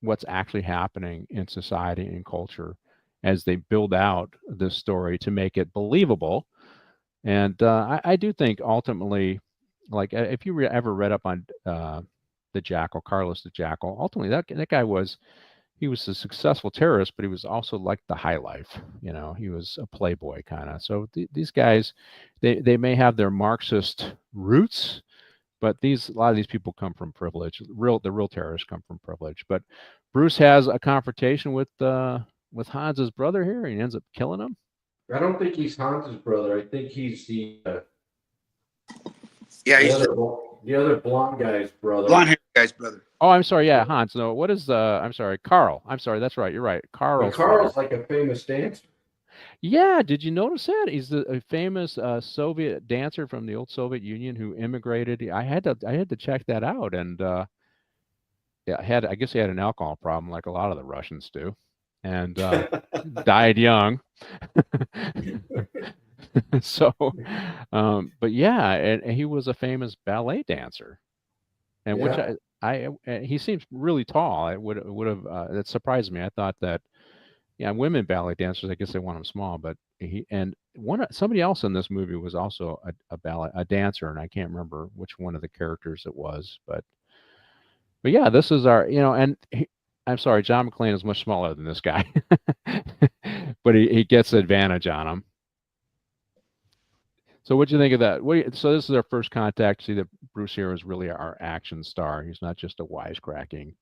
what's actually happening in society and culture as they build out this story to make it believable. And I do think ultimately, like if you ever read up on the Jackal, Carlos the Jackal. Ultimately, that guy was a successful terrorist, but he was also like the high life. He was a playboy kind of. So these guys, they may have their Marxist roots, but a lot of these people come from privilege. The real terrorists come from privilege. But Bruce has a confrontation with Hans's brother here, and he ends up killing him. I don't think he's Hans's brother. I think he's the the other blonde guy's brother. Blonde-haired guy's brother. Oh, I'm sorry. Yeah, Hans. No, what is I'm sorry, Carl. I'm sorry. That's right. You're right. Carl's like a famous dancer. Yeah. Did you notice that? He's a famous Soviet dancer from the old Soviet Union who immigrated. I had to check that out, and I guess he had an alcohol problem, like a lot of the Russians do. and died young. So, but yeah, and he was a famous ballet dancer, and which Yeah. he seems really tall. It would have that surprised me. I thought that yeah, women ballet dancers, I guess they want them small, but somebody else in this movie was also a dancer, and I can't remember which one of the characters it was, but yeah, this is our and I'm sorry, John McClane is much smaller than this guy, but he gets the advantage on him. So what do you think of that? So this is our first contact. See that Bruce here is really our action star. He's not just a wisecracking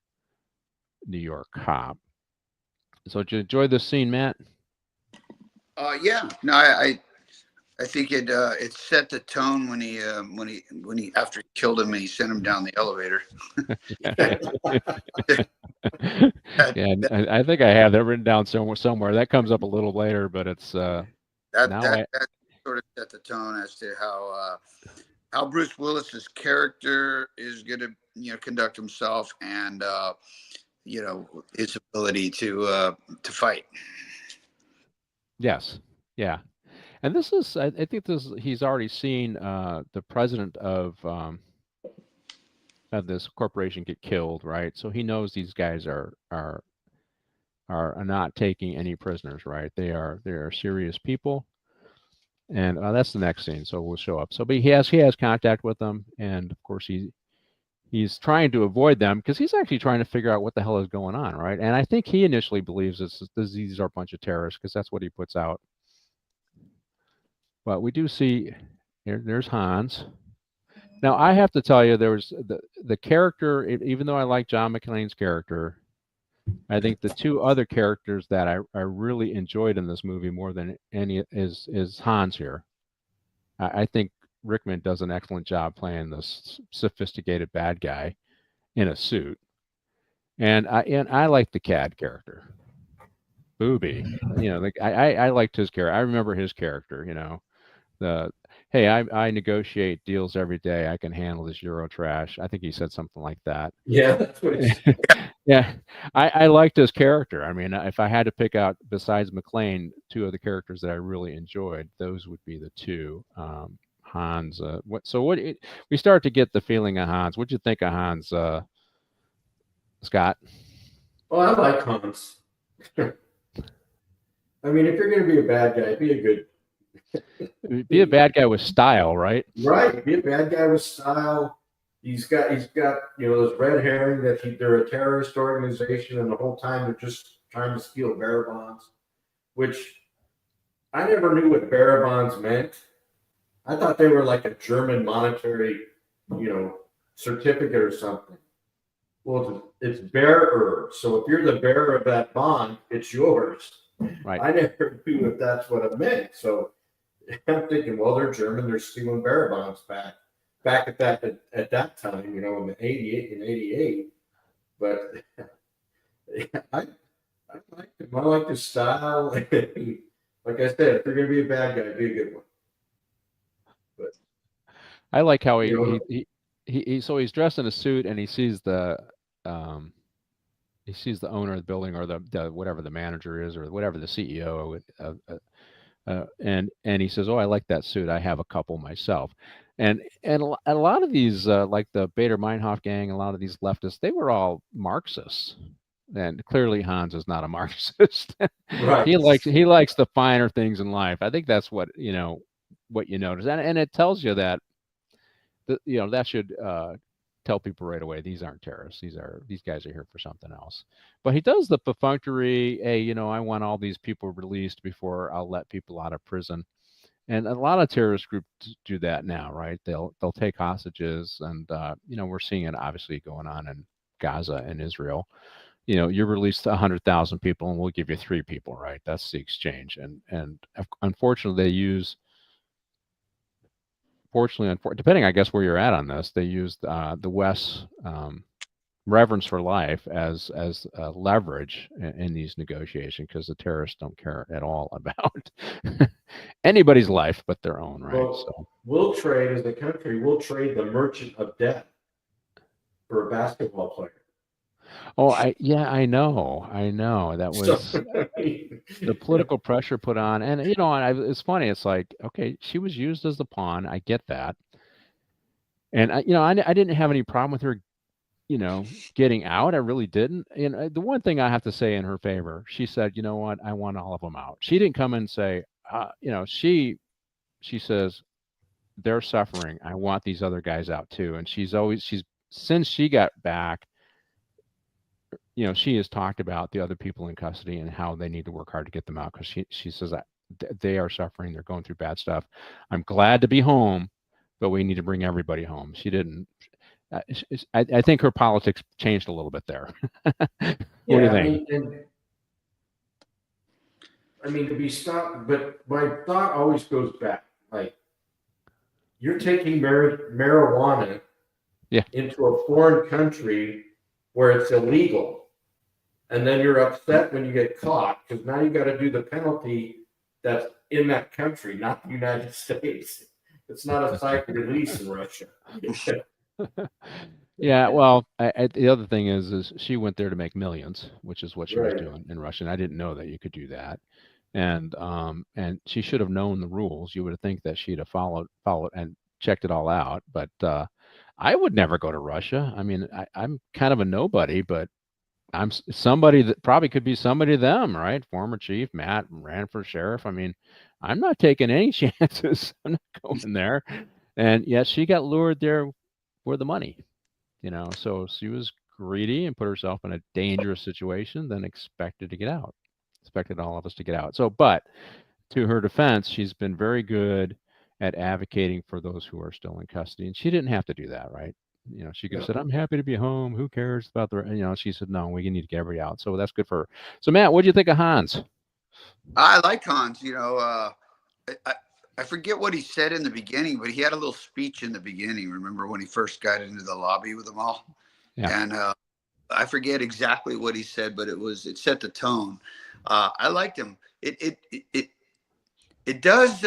New York cop. So did you enjoy this scene, Matt? Yeah, no, I think it set the tone when he after he killed him and he sent him down the elevator. Yeah, and I think I have that written down somewhere. That comes up a little later, but it's that sort of set the tone as to how Bruce Willis's character is going to conduct himself, and his ability to fight. Yes, yeah, and this is I think he's already seen the president of this corporation get killed, right? So he knows these guys are not taking any prisoners, right? They are serious people. And that's the next scene, so we'll show up. So, but he has contact with them, and of course he's trying to avoid them because he's actually trying to figure out what the hell is going on, right? And I think he initially believes these are a bunch of terrorists because that's what he puts out. But we do see there's Hans. Now I have to tell you, there was the character. Even though I like John McClane's character, I think the two other characters that I really enjoyed in this movie more than any is Hans here. I think Rickman does an excellent job playing this sophisticated bad guy in a suit, and I like the Cad character, Booby. I liked his character. I remember his character. Hey, I negotiate deals every day. I can handle this Euro trash. I think he said something like that. Yeah, that's what he said. Yeah, I liked his character. I mean, if I had to pick out besides McClane, two of the characters that I really enjoyed, those would be the two. Hans. We start to get the feeling of Hans. What'd you think of Hans, Scott? Well, I like Hans. I mean, if you're going to be a bad guy, be a bad guy with style, right? Right, be a bad guy with style. He's got this red herring that they're a terrorist organization, and the whole time they're just trying to steal bearer bonds, which I never knew what bearer bonds meant. I thought they were like a German monetary, certificate or something. Well, it's bearer. So if you're the bearer of that bond, it's yours. Right. I never knew if that's what it meant. So I'm thinking, well, they're German. They're stealing bearer bonds back at that time, in the 88. But I like him. I like his style. Like I said, if you're going to be a bad guy, be a good one. But I like how so he's dressed in a suit and he sees the owner of the building, or the whatever the manager is, or whatever the CEO, and he says, "Oh, I like that suit. I have a couple myself." And a lot of these, like the Bader Meinhof gang, a lot of these leftists, they were all Marxists. And clearly Hans is not a Marxist. Right. He likes the finer things in life. I think that's what you notice, and it tells you that that should tell people right away, these aren't terrorists. These guys are here for something else. But he does the perfunctory, hey, I want all these people released before I'll let people out of prison. And a lot of terrorist groups do that now, right? They'll take hostages, and we're seeing it obviously going on in Gaza and Israel. You release 100,000 people, and we'll give you 3 people, right? That's the exchange. And unfortunately, they use. Fortunately, depending, I guess, where you're at on this, they use the West's reverence for life as leverage in these negotiations, because the terrorists don't care at all about anybody's life but their own, right? Well, so we'll trade, as a country, the merchant of death for a basketball player. Oh, I know. That So, was I mean, the political pressure put on, and it's funny. It's like, okay, she was used as the pawn. I get that, and I didn't have any problem with her, getting out. I really didn't. And the one thing I have to say in her favor, she said, you know what, I want all of them out. She didn't come and say, she says they're suffering. I want these other guys out too. And she's since she got back, she has talked about the other people in custody and how they need to work hard to get them out because she says that they are suffering. They're going through bad stuff. I'm glad to be home, but we need to bring everybody home. She didn't. I think her politics changed a little bit there. What do you think? I mean, to be stopped, but my thought always goes back, like, you're taking marijuana Yeah. into a foreign country where it's illegal, and then you're upset when you get caught because now you got to do the penalty that's in that country, not the United States. It's not a site release in Russia. Yeah, well, the other thing is she went there to make millions, which is what she was Right. doing in Russia. And I didn't know that you could do that, and she should have known the rules. You would have think that she'd have followed and checked it all out. But I would never go to Russia. I mean, I'm kind of a nobody, but I'm somebody that probably could be somebody to them, right? Former chief Matt ran for sheriff. I mean, I'm not taking any chances. I'm not going there. And yet she got lured there for the money. So she was greedy and put herself in a dangerous situation, then expected to get out, expected all of us to get out. So, but to her defense, she's been very good at advocating for those who are still in custody. And she didn't have to do that, right? She could have said, I'm happy to be home. Who cares about she said, no, we need to get everybody out. So that's good for her. So, Matt, what do you think of Hans? I like Hans. I forget what he said in the beginning, but he had a little speech in the beginning. Remember when he first got into the lobby with them all? Yeah. And I forget exactly what he said, but it set the tone. I liked him. It does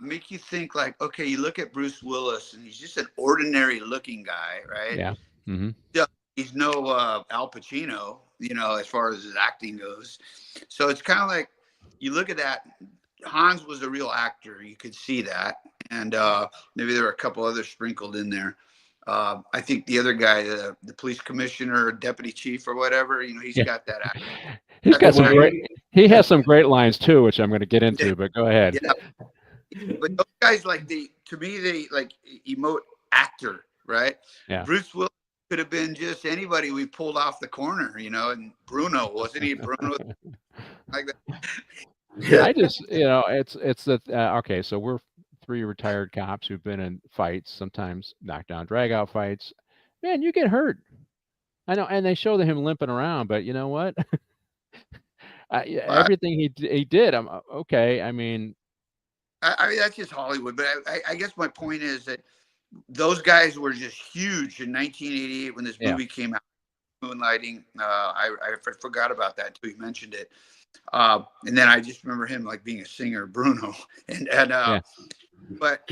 make you think, like, okay, you look at Bruce Willis and he's just an ordinary looking guy, right? Yeah. Mm-hmm. He's no Al Pacino, as far as his acting goes. So it's kind of like you look at that. Hans was a real actor. You could see that. And maybe there were a couple others sprinkled in there. I think the other guy, the police commissioner, deputy chief or whatever, he's got that actor. He's got some he has some great lines too, which I'm going to get into, but go ahead. Yeah. But those guys, to me, they like emote actor, right? Yeah. Bruce Willis could have been just anybody we pulled off the corner, and Bruno, wasn't he? Bruno, like that. Yeah. I just, it's that, okay, so we're three retired cops who've been in fights, sometimes knockdown, drag out fights. Man, you get hurt. I know. And they show him limping around, but you know what? Everything he did, I'm okay. I mean, that's just Hollywood. But I guess my point is that those guys were just huge in 1988 when this movie came out, Moonlighting. I forgot about that too. You mentioned it. And then I just remember him like being a singer, Bruno. But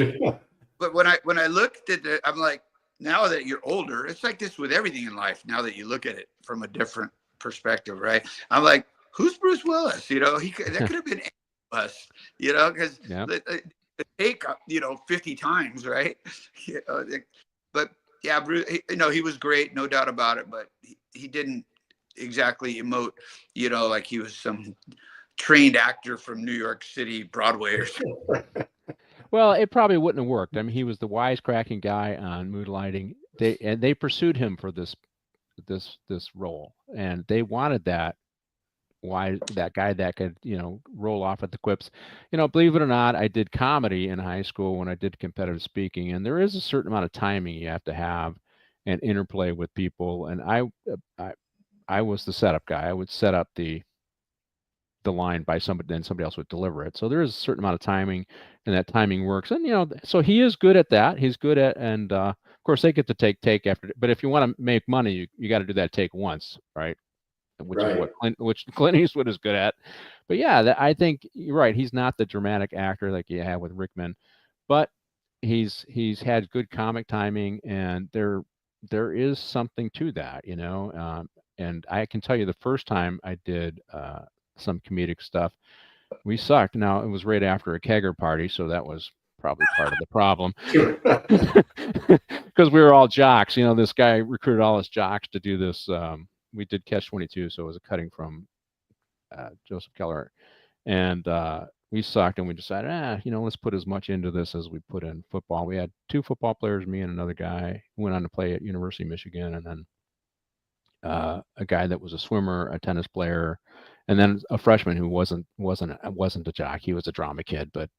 when I looked at it, I'm like, now that you're older, it's like this with everything in life. Now that you look at it from a different perspective, right? I'm like, who's Bruce Willis? That could have been us, because the take, 50 times, right? But yeah, Bruce, he was great, no doubt about it. But he didn't exactly emote, like he was some trained actor from New York City, Broadway or something. Well, it probably wouldn't have worked. I mean, he was the wisecracking guy on Moonlighting. They pursued him for this role, and they wanted that guy that could, roll off at the quips. Believe it or not, I did comedy in high school when I did competitive speaking, and there is a certain amount of timing you have to have and interplay with people. And I was the setup guy. I would set up the line by somebody, then somebody else would deliver it. So there is a certain amount of timing, and that timing works. And so he is good at that. He's good at, and of course they get to take after. But if you want to make money, you got to do that take once, right? Which is what Clint Eastwood is good at. But yeah, I think you're right. He's not the dramatic actor like you have with Rickman, but he's had good comic timing, and there is something to that, and I can tell you the first time I did some comedic stuff, we sucked. Now it was right after a kegger party, so that was probably part of the problem because we were all jocks. This guy recruited all his jocks to do this. We did Catch 22, so it was a cutting from Joseph Keller, and we sucked, and we decided, let's put as much into this as we put in football. We had 2 football players, me and another guy, who went on to play at University of Michigan, and then a guy that was a swimmer, a tennis player, and then a freshman who wasn't a jock. He was a drama kid, but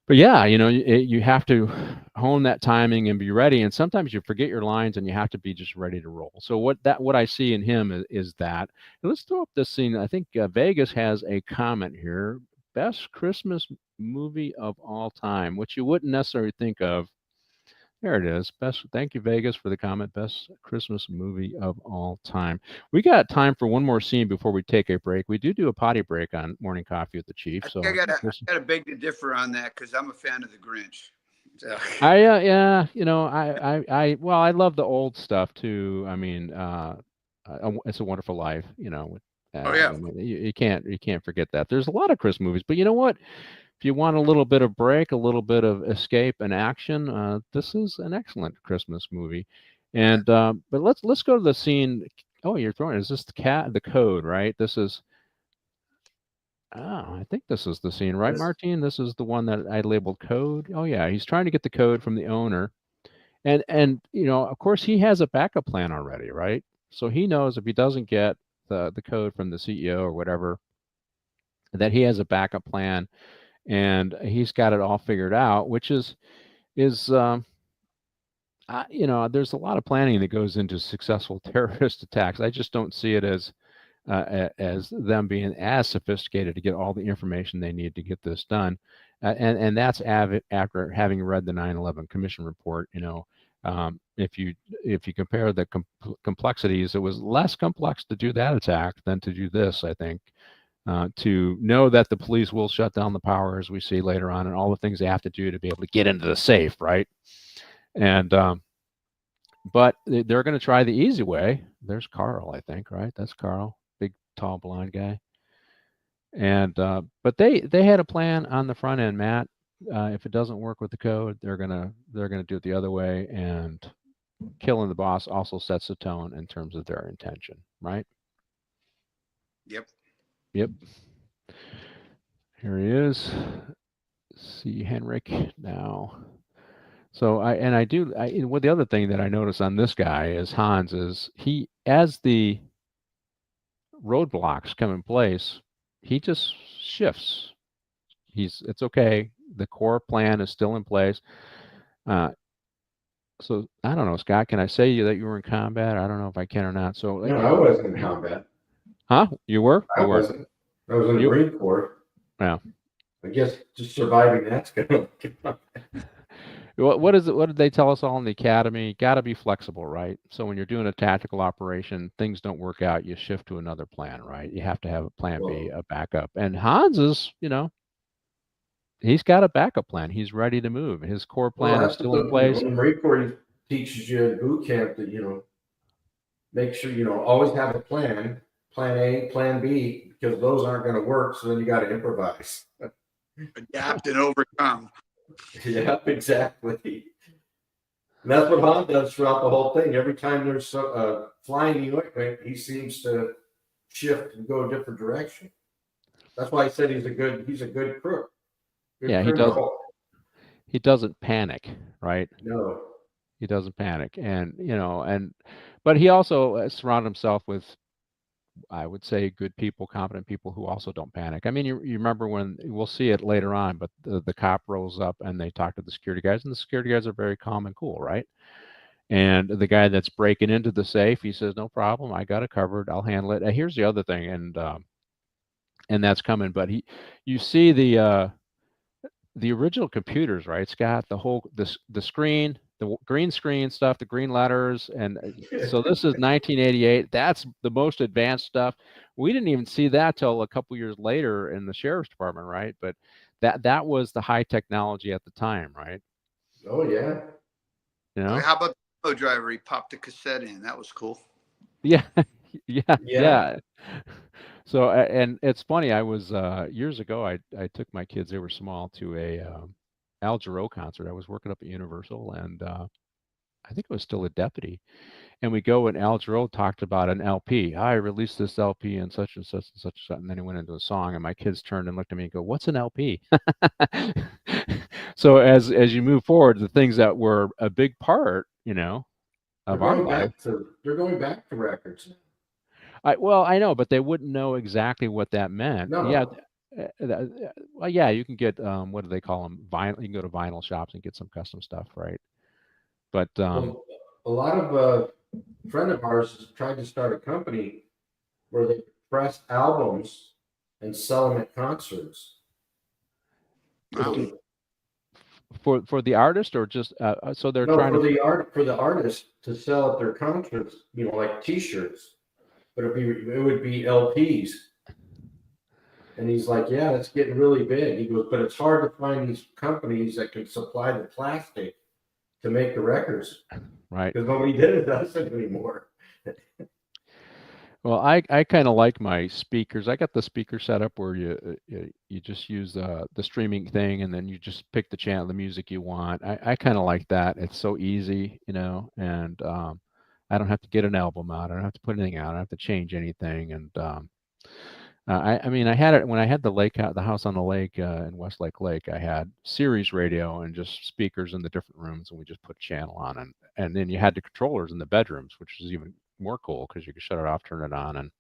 yeah, you have to hone that timing and be ready. And sometimes you forget your lines, and you have to be just ready to roll. So what I see in him is that. And let's throw up this scene. I think Vegas has a comment here. Best Christmas movie of all time, which you wouldn't necessarily think of. There it is. Thank you, Vegas, for the comment. Best Christmas movie of all time. We got time for one more scene before we take a break. We do a potty break on Morning Coffee with the Chief. So I gotta beg to differ on that because I'm a fan of the Grinch. So. Well, I love the old stuff too. I mean, It's a Wonderful Life. Oh yeah. You can't forget that. There's a lot of Christmas movies, but you know what? If you want a little bit of break, a little bit of escape and action, this is an excellent Christmas movie. And but let's go to the scene. Oh, you're throwing. Is this the code, right? This is. Oh, I think this is the scene, right, Martine? This is the one that I labeled code. Oh yeah, he's trying to get the code from the owner, and of course he has a backup plan already, right? So he knows if he doesn't get the code from the CEO or whatever, that he has a backup plan. And he's got it all figured out, which is there's a lot of planning that goes into successful terrorist attacks. I just don't see it as them being as sophisticated to get all the information they need to get this done. And that's after having read the 9/11 Commission report. If you compare the complexities, it was less complex to do that attack than to do this, I think. To know that the police will shut down the power, as we see later on, and all the things they have to do to be able to get into the safe, right? And but they're going to try the easy way. There's Carl, I think, right? That's Carl, big, tall, blonde guy. And but they had a plan on the front end, Matt. If it doesn't work with the code, they're gonna do it the other way, and killing the boss also sets the tone in terms of their intention, right? Yep. Here he is. See Henrik now. So the other thing that I notice on this guy is Hans is as the roadblocks come in place, he just shifts. It's okay. The core plan is still in place. So I don't know, Scott, can I say that you were in combat? I don't know if I can or not. So no, I wasn't in combat. Huh? You were? I wasn't. I was in the Marine Corps. Yeah. I guess just surviving that's gonna. What is it? What did they tell us all in the academy? Got to be flexible, right? So when you're doing a tactical operation, things don't work out, you shift to another plan, right? You have to have a plan B, a backup. And Hans is, he's got a backup plan. He's ready to move. His core plan is still in place. The Marine Corps teaches you in boot camp that make sure always have a plan A, plan B, because those aren't going to work. So then you got to improvise, adapt, and overcome. Yeah, exactly. And that's what Han does throughout the whole thing. Every time there's flying equipment, he seems to shift and go a different direction. That's why I said he's a good crook. He doesn't panic, right? No, he doesn't panic, but he also surrounded himself with, I would say, good people, competent people who also don't panic. I mean, you remember when, we'll see it later on, but the cop rolls up and they talk to the security guys, and the security guys are very calm and cool, right? And the guy that's breaking into the safe, he says, "No problem, I got it covered. I'll handle it." And here's the other thing, and that's coming. But you see the original computers, right, Scott? The screen, the green screen stuff, the green letters, and so this is 1988. That's the most advanced stuff. We didn't even see that till a couple years later in the sheriff's department, right? But that was the high technology at the time, right? Oh yeah. How about the driver? He popped the cassette in. That was cool. Yeah, yeah, Yeah. yeah. So, and it's funny. I was years ago. I took my kids. They were small to a Al Jarreau concert. I was working up at Universal, and I think I was still a deputy. And we go and Al Jarreau talked about an LP. I released this LP and such and such and such and such. And then he went into a song, and my kids turned and looked at me and go, "What's an LP?" So as you move forward, the things that were a big part, They're of our going life. back to they're going back to records. I know, but they wouldn't know exactly what that meant. Yeah. No. Well, yeah, you can get what do they call them? Vinyl. You can go to vinyl shops and get some custom stuff, right? But Well, a lot of friend of ours has tried to start a company where they press albums and sell them at concerts. Wow. for the artist, or just so they're No, trying for to. the artist to sell at their concerts, like T-shirts, but it would be LPs. And he's like, yeah, that's getting really big. He goes, but it's hard to find these companies that can supply the plastic to make the records Right. because nobody does it anymore. Well, I kind of like my speakers. I got the speaker set up where you just use the streaming thing, and then you just pick the channel, the music you want. I kind of like that. It's so easy, and I don't have to get an album out. I don't have to put anything out. I don't have to change anything. And I mean, I had it when I had the house on the lake in Westlake Lake. I had Sirius radio and just speakers in the different rooms, and we just put a channel on, and then you had the controllers in the bedrooms, which was even more cool because you could shut it off, turn it on,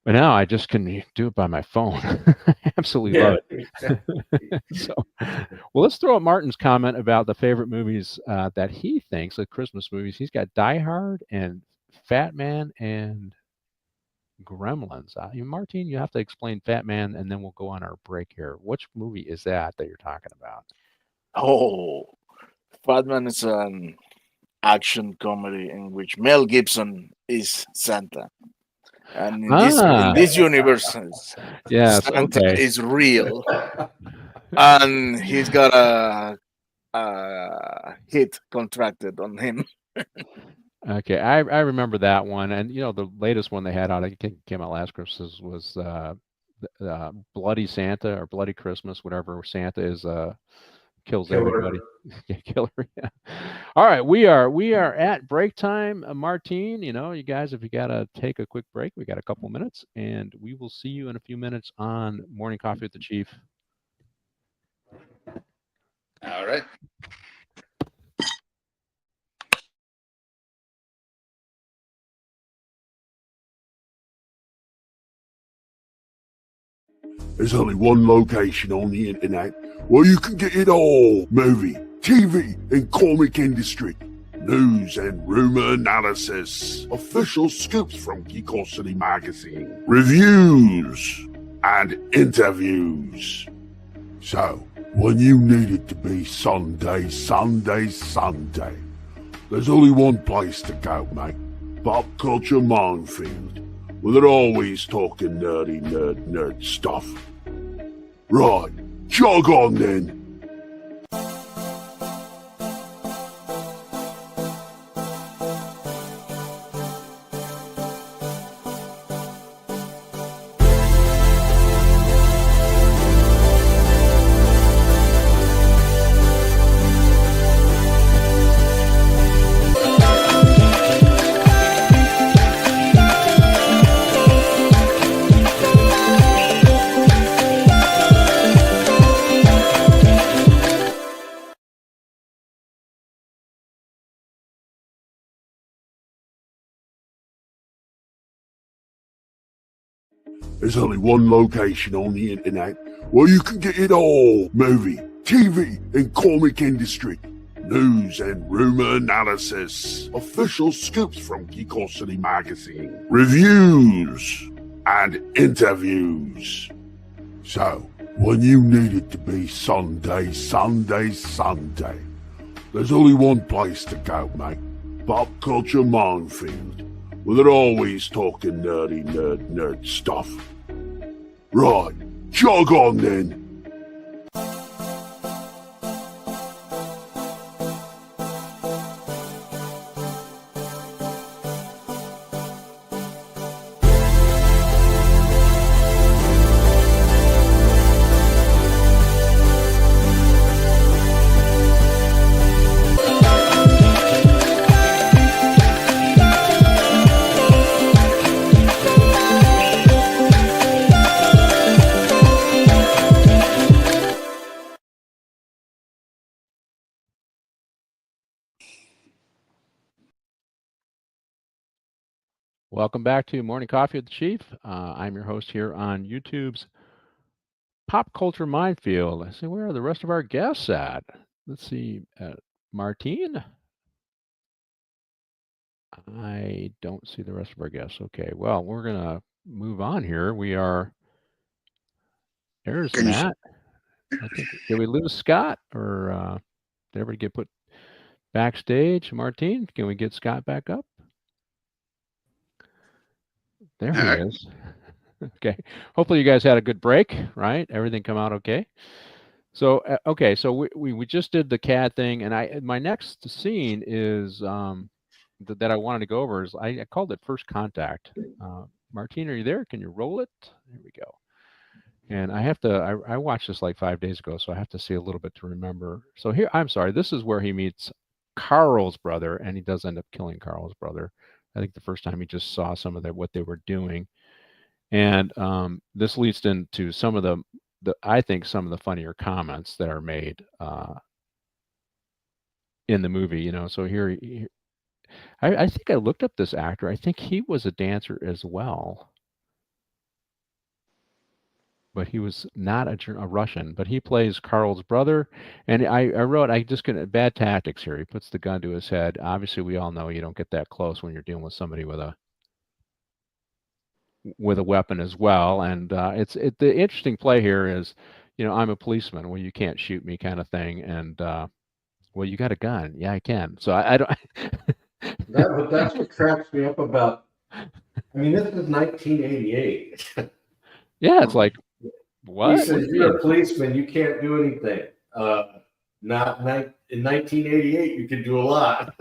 but now I just can do it by my phone. I absolutely love it. So, well, let's throw out Martin's comment about the favorite movies that he thinks are Christmas movies. He's got Die Hard and Fat Man and Gremlins. Martin, you have to explain Fat Man, and then we'll go on our break here. Which movie is that you're talking about? Oh, Batman is an action comedy in which Mel Gibson is Santa, and in this universe, yes, Santa okay, is real, and he's got a hit contracted on him. okay. I remember that one, and the latest one they had out, I think it came out last Christmas, was Bloody Santa or Bloody Christmas, whatever. Santa is kills everybody. Killer. Yeah. All right, we are at break time, Martine. You guys, if you gotta take a quick break, we got a couple minutes, and we will see you in a few minutes on Morning Coffee with the Chief. All right. There's only one location on the internet where you can get it all: movie, TV, and comic industry. News and rumor analysis, official scoops from Geekosity magazine, reviews, and interviews. So, when you need it to be Sunday, there's only one place to go, mate. Pop Culture Minefield. Well, they're always talking nerd stuff. Right, jog on then. There's only one location on the internet where you can get it all: movie, TV, and comic industry. News and rumor analysis, official scoops from Geekosity magazine, reviews, and interviews. So, when you need it to be Sunday, there's only one place to go, mate. Pop Culture Minefield. Well, they're always talking nerd stuff. Right, jog on then. Welcome back to Morning Coffee with the Chief. I'm your host here on YouTube's Pop Culture Minefield. I say, where are the rest of our guests at? Let's see. Martine? I don't see the rest of our guests. Okay, well, we're going to move on here. There's Can you Matt. I think, did we lose Scott, or did everybody get put backstage? Martine, can we get Scott back up? There he is. Okay. Hopefully you guys had a good break, right? Everything come out okay? So, okay, so we just did the CAD thing, and my next scene is that I wanted to go over is I called it First Contact. Martine, are you there? Can you roll it? There we go. And I have to, I watched this like 5 days ago, so I have to see a little bit to remember. So here, I'm sorry, this is where he meets Carl's brother, and he does end up killing Carl's brother. I think the first time he just saw some of what they were doing. And this leads into some of the I think some of the funnier comments that are made in the movie, you know. So here I think I looked up this actor. I think he was a dancer as well. But he was not a Russian, but he plays Carl's brother. And I wrote, I just couldn't, bad tactics here. He puts the gun to his head. Obviously, we all know you don't get that close when you're dealing with somebody with a weapon as well. And the interesting play here is, you know, I'm a policeman. Well, you can't shoot me, kind of thing. And well, you got a gun. Yeah, I can. So I don't. But that's what cracks me up about. I mean, this is 1988. Yeah, it's like, what? He says, you're a policeman, you can't do anything. Not in 1988, you could do a lot.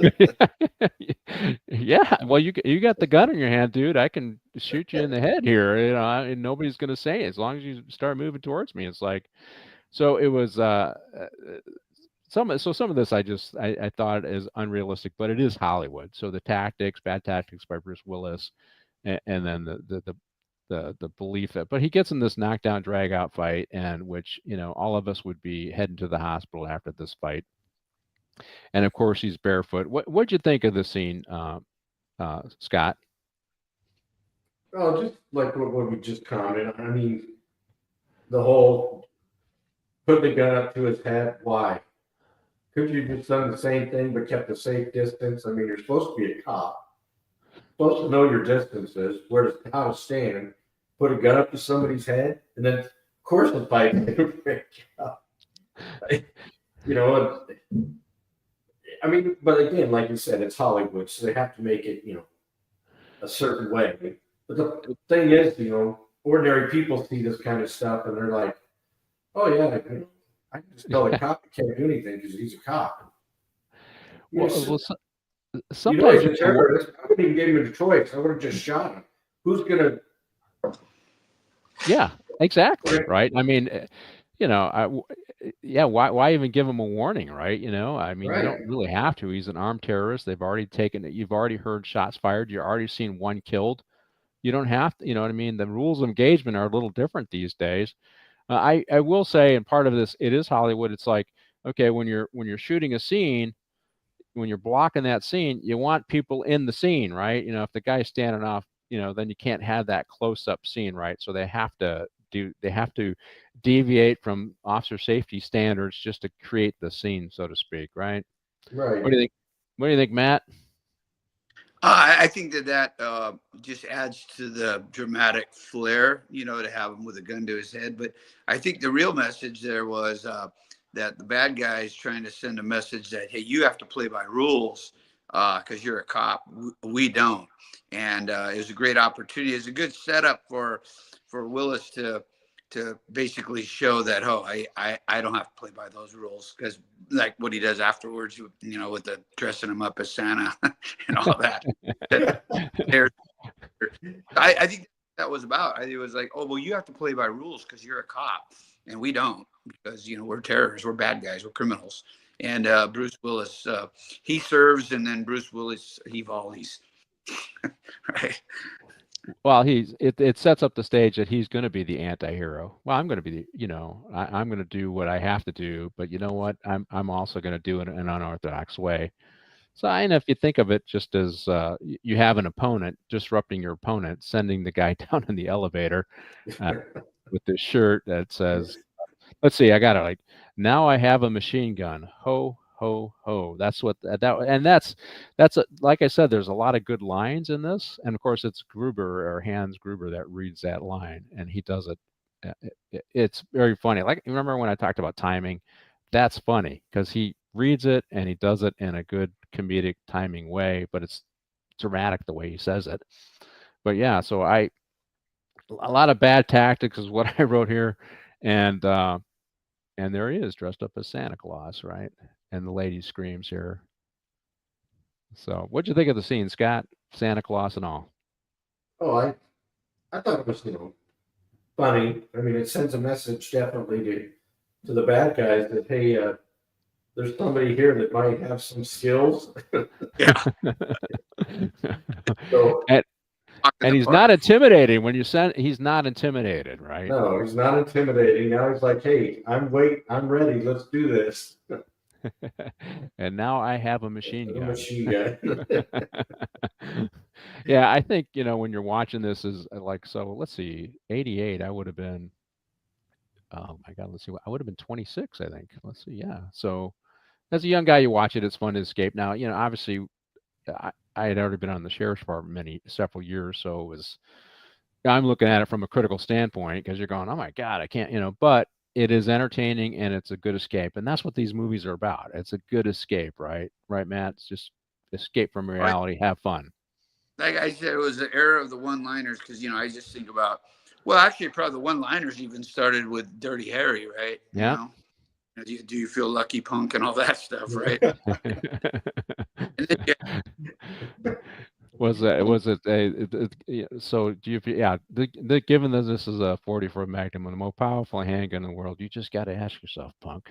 Yeah, well, you got the gun in your hand, dude. I can shoot you in the head here, you know, and nobody's gonna say it as long as you start moving towards me. It's like, so it was some of this I thought is unrealistic, but it is Hollywood. So the tactics, bad tactics by Bruce Willis, and then the belief that, but he gets in this knockdown drag out fight, and which, you know, all of us would be heading to the hospital after this fight. And of course he's barefoot. What'd you think of the scene, Scott? Oh, just like what we just commented. I mean, the whole put the gun up to his head. Why? Could you just done the same thing but kept a safe distance? I mean, you're supposed to be a cop. Supposed to know your distances, how to stand, put a gun up to somebody's head, and then of course the fight would break out. You know, I mean, but again, like you said, it's Hollywood, so they have to make it, you know, a certain way. But the thing is, you know, ordinary people see this kind of stuff and they're like, oh yeah, I can just tell a cop he can't do anything because he's a cop. Sometimes he's a terrorist. I wouldn't even give him a choice. I would have just shot him. Who's gonna? Yeah, exactly. Right. I mean, you know, why even give him a warning, right? You know, I mean, you don't really have to. He's an armed terrorist. They've already taken it. You've already heard shots fired. You've already seen one killed. You don't have to. You know what I mean? The rules of engagement are a little different these days. I will say, and part of this, it is Hollywood. It's like, okay, when you're shooting a scene, when you're blocking that scene, you want people in the scene, right? You know, if the guy's standing off, you know, then you can't have that close-up scene, right? So they have to deviate from officer safety standards just to create the scene, so to speak, right? Right. What do you think? What do you think, Matt? I think that just adds to the dramatic flair, you know, to have him with a gun to his head. But I think the real message there was that the bad guy is trying to send a message that, hey, you have to play by rules because you're a cop. We don't. And it was a great opportunity. It's a good setup for Willis to basically show that, oh, I don't have to play by those rules, because like what he does afterwards, you know, with the dressing him up as Santa and all that. I think that was about. It was like, oh, well, you have to play by rules because you're a cop and we don't, because, you know, we're terrorists, we're bad guys, we're criminals. And Bruce Willis, he serves, and then Bruce Willis, he volleys. Right. Well, it sets up the stage that he's going to be the anti-hero. Well, I'm going to be the, you know, I'm going to do what I have to do, but you know what? I'm also going to do it in an unorthodox way. So, and if you think of it just as you have an opponent, disrupting your opponent, sending the guy down in the elevator uh, with this shirt that says, let's see, I got it. Like, now I have a machine gun. Ho, ho, ho. That's what and that's like I said, there's a lot of good lines in this. And of course, it's Gruber or Hans Gruber that reads that line, and he does it. It's very funny. Like, remember when I talked about timing? That's funny because he reads it and he does it in a good comedic timing way, but it's dramatic the way he says it. But yeah, so a lot of bad tactics is what I wrote here, and there he is dressed up as Santa Claus, right? And the lady screams here. So, what'd you think of the scene, Scott? Santa Claus and all. Oh, I thought it was, funny. I mean, it sends a message definitely to the bad guys that, hey, there's somebody here that might have some skills. Yeah. So, and he's not intimidating when you send. He's not intimidated, right? no, he's not intimidating. Now he's like, hey, I'm ready. Let's do this. And now I have a machine gun. Machine gun. Yeah, I think, when you're watching this is like, so let's see, 88, I would have been, oh my God, let's see, I would have been 26, I think. Let's see, yeah. So as a young guy, you watch it, it's fun to escape. Now, obviously, I had already been on the sheriff's department several years, so it was, I'm looking at it from a critical standpoint because you're going, oh my God, I can't, but it is entertaining and it's a good escape. And that's what these movies are about. It's a good escape, right? Right, Matt? It's just escape from reality, have fun. Like I said, it was the era of the one-liners because, I just think about, well, actually, probably the one-liners even started with Dirty Harry, right? Yeah. Do you feel lucky, punk, and all that stuff, right? And then, so do you feel, given that this is a 44 Magnum, the most powerful handgun in the world, you just got to ask yourself, punk,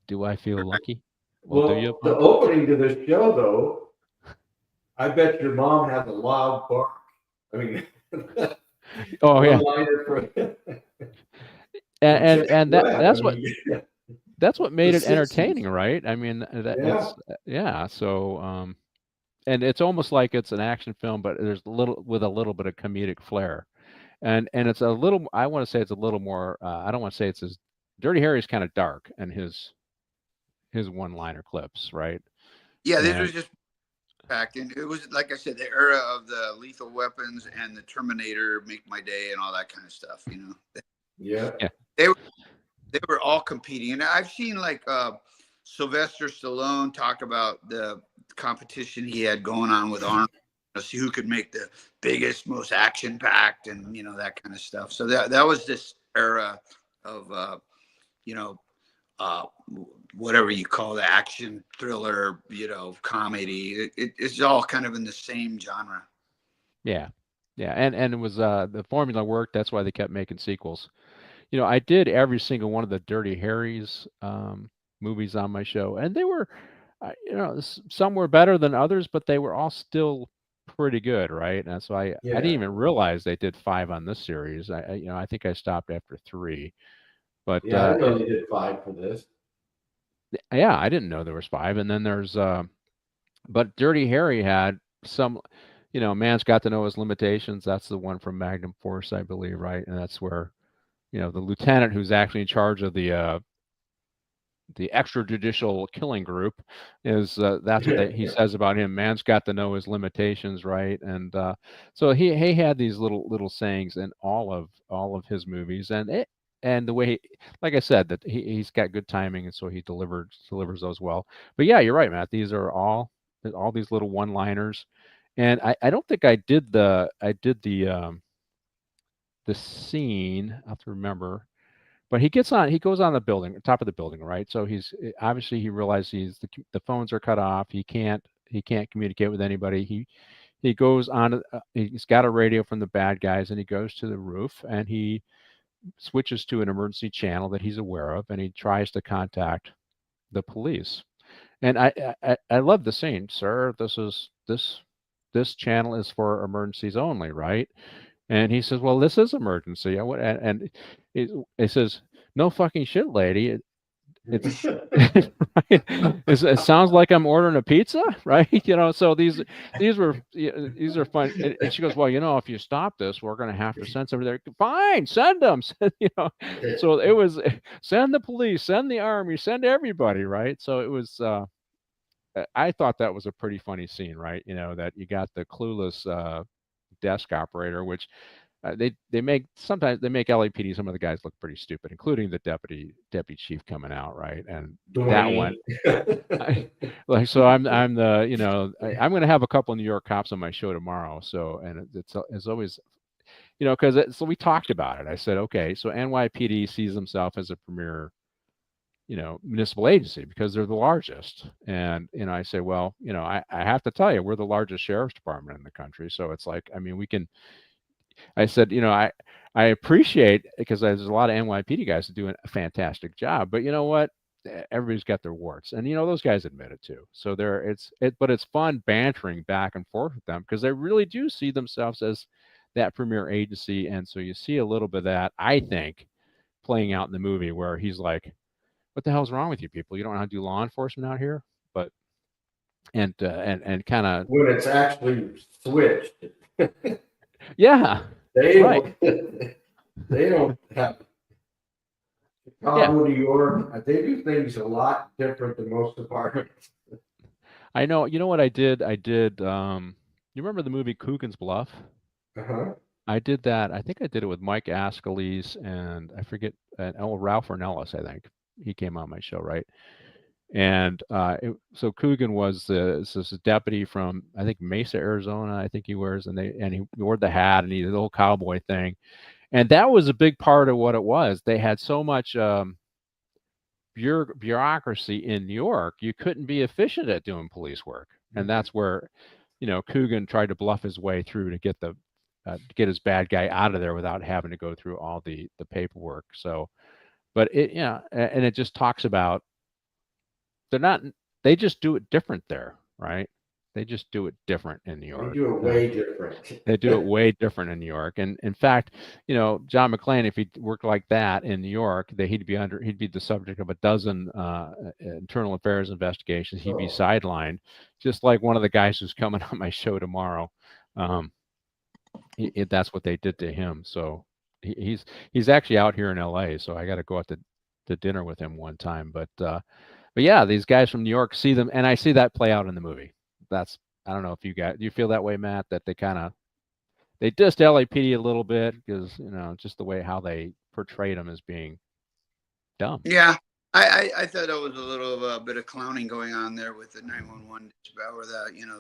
do I feel lucky? Well, do you, the opening to this show, though, I bet your mom has a loud bark. I mean, oh yeah, that's what made it entertaining, right? I mean, So, and it's almost like it's an action film, but there's a little bit of comedic flair, and it's a little. I want to say it's a little more. I don't want to say it's as Dirty Harry's kind of dark, and his one-liner clips, right? Yeah, this was just back in. It was like I said, the era of the Lethal Weapons and the Terminator, Make My Day, and all that kind of stuff. Yeah. They were all competing, and I've seen like Sylvester Stallone talk about the competition he had going on with Arnold, see who could make the biggest, most action-packed, and that kind of stuff. So that was this era of whatever you call the action thriller, comedy. It's all kind of in the same genre. Yeah, and it was the formula worked. That's why they kept making sequels. I did every single one of the Dirty Harry's movies on my show, and they were, some were better than others, but they were all still pretty good, right? And so I didn't even realize they did 5 on this series. I think I stopped after 3, but I didn't know they did 5 for this. Yeah, I didn't know there was 5, and then there's but Dirty Harry had some, man's got to know his limitations. That's the one from Magnum Force, I believe, right? And that's where, the lieutenant who's actually in charge of the extrajudicial killing group is that's what he says about him. Man's got to know his limitations, right? And so he had these little sayings in all of his movies, and the way, like I said, that he's got good timing, and so he delivers those well. But yeah, you're right, Matt. These are all these little one-liners, and I don't think I did the scene. I have to remember, but he goes on the top of the building, right? So he's obviously he realizes the phones are cut off. He can't communicate with anybody. He goes on. He's got a radio from the bad guys, and he goes to the roof, and he switches to an emergency channel that he's aware of, and he tries to contact the police. And I love the scene, sir. This channel is for emergencies only, right? And he says, well, this is emergency. And he says, no fucking shit, lady. It's right? It sounds like I'm ordering a pizza, right? So these are fun. And she goes, well, if you stop this, we're going to have to send somebody there. Fine, send them. So it was send the police, send the army, send everybody, right? So it was. I thought that was a pretty funny scene, right? That you got the clueless desk operator, which sometimes they make LAPD, some of the guys look pretty stupid, including the deputy chief coming out, right? And that one, so I'm the I'm going to have a couple of New York cops on my show tomorrow. So and it's always because so we talked about it. I said, okay, so NYPD sees themselves as a premier municipal agency because they're the largest. And, I say, well, I have to tell you, we're the largest sheriff's department in the country. So it's like, I mean, I said, I appreciate because there's a lot of NYPD guys that do a fantastic job, but you know what? Everybody's got their warts, and those guys admit it too. So but it's fun bantering back and forth with them because they really do see themselves as that premier agency. And so you see a little bit of that, I think, playing out in the movie where he's like, what the hell's wrong with you people? You don't know how to do law enforcement out here? But and kind of when it's actually switched. Yeah. They don't have Chicago, New York. They do things a lot different than most departments. I know. You know what I did? You remember the movie Coogan's Bluff? Uh-huh. I did that. I think I did it with Mike Ascalise and I forget, Ralph Ornelas, I think. He came on my show, right? And so Coogan was this deputy from, I think, Mesa, Arizona. I think he wears, and he wore the hat and he did the little cowboy thing, and that was a big part of what it was. They had so much bureaucracy in New York, you couldn't be efficient at doing police work, and that's where Coogan tried to bluff his way through to get his bad guy out of there without having to go through all the paperwork. So, but and it just talks about. They just do it different there, right? They just do it different in New York. They do it way different. They do it way different in New York. And in fact, John McClane, if he worked like that in New York, he'd be the subject of a dozen internal affairs investigations. He'd be sidelined, just like one of the guys who's coming on my show tomorrow. That's what they did to him. So he's actually out here in LA. So I got to go out to dinner with him one time. But yeah, these guys from New York see them, and I see that play out in the movie. I don't know if do you feel that way, Matt, that they dissed LAPD a little bit because, just the way how they portrayed them as being dumb. Yeah, I thought there was a little bit of clowning going on there with the 911 dispatch or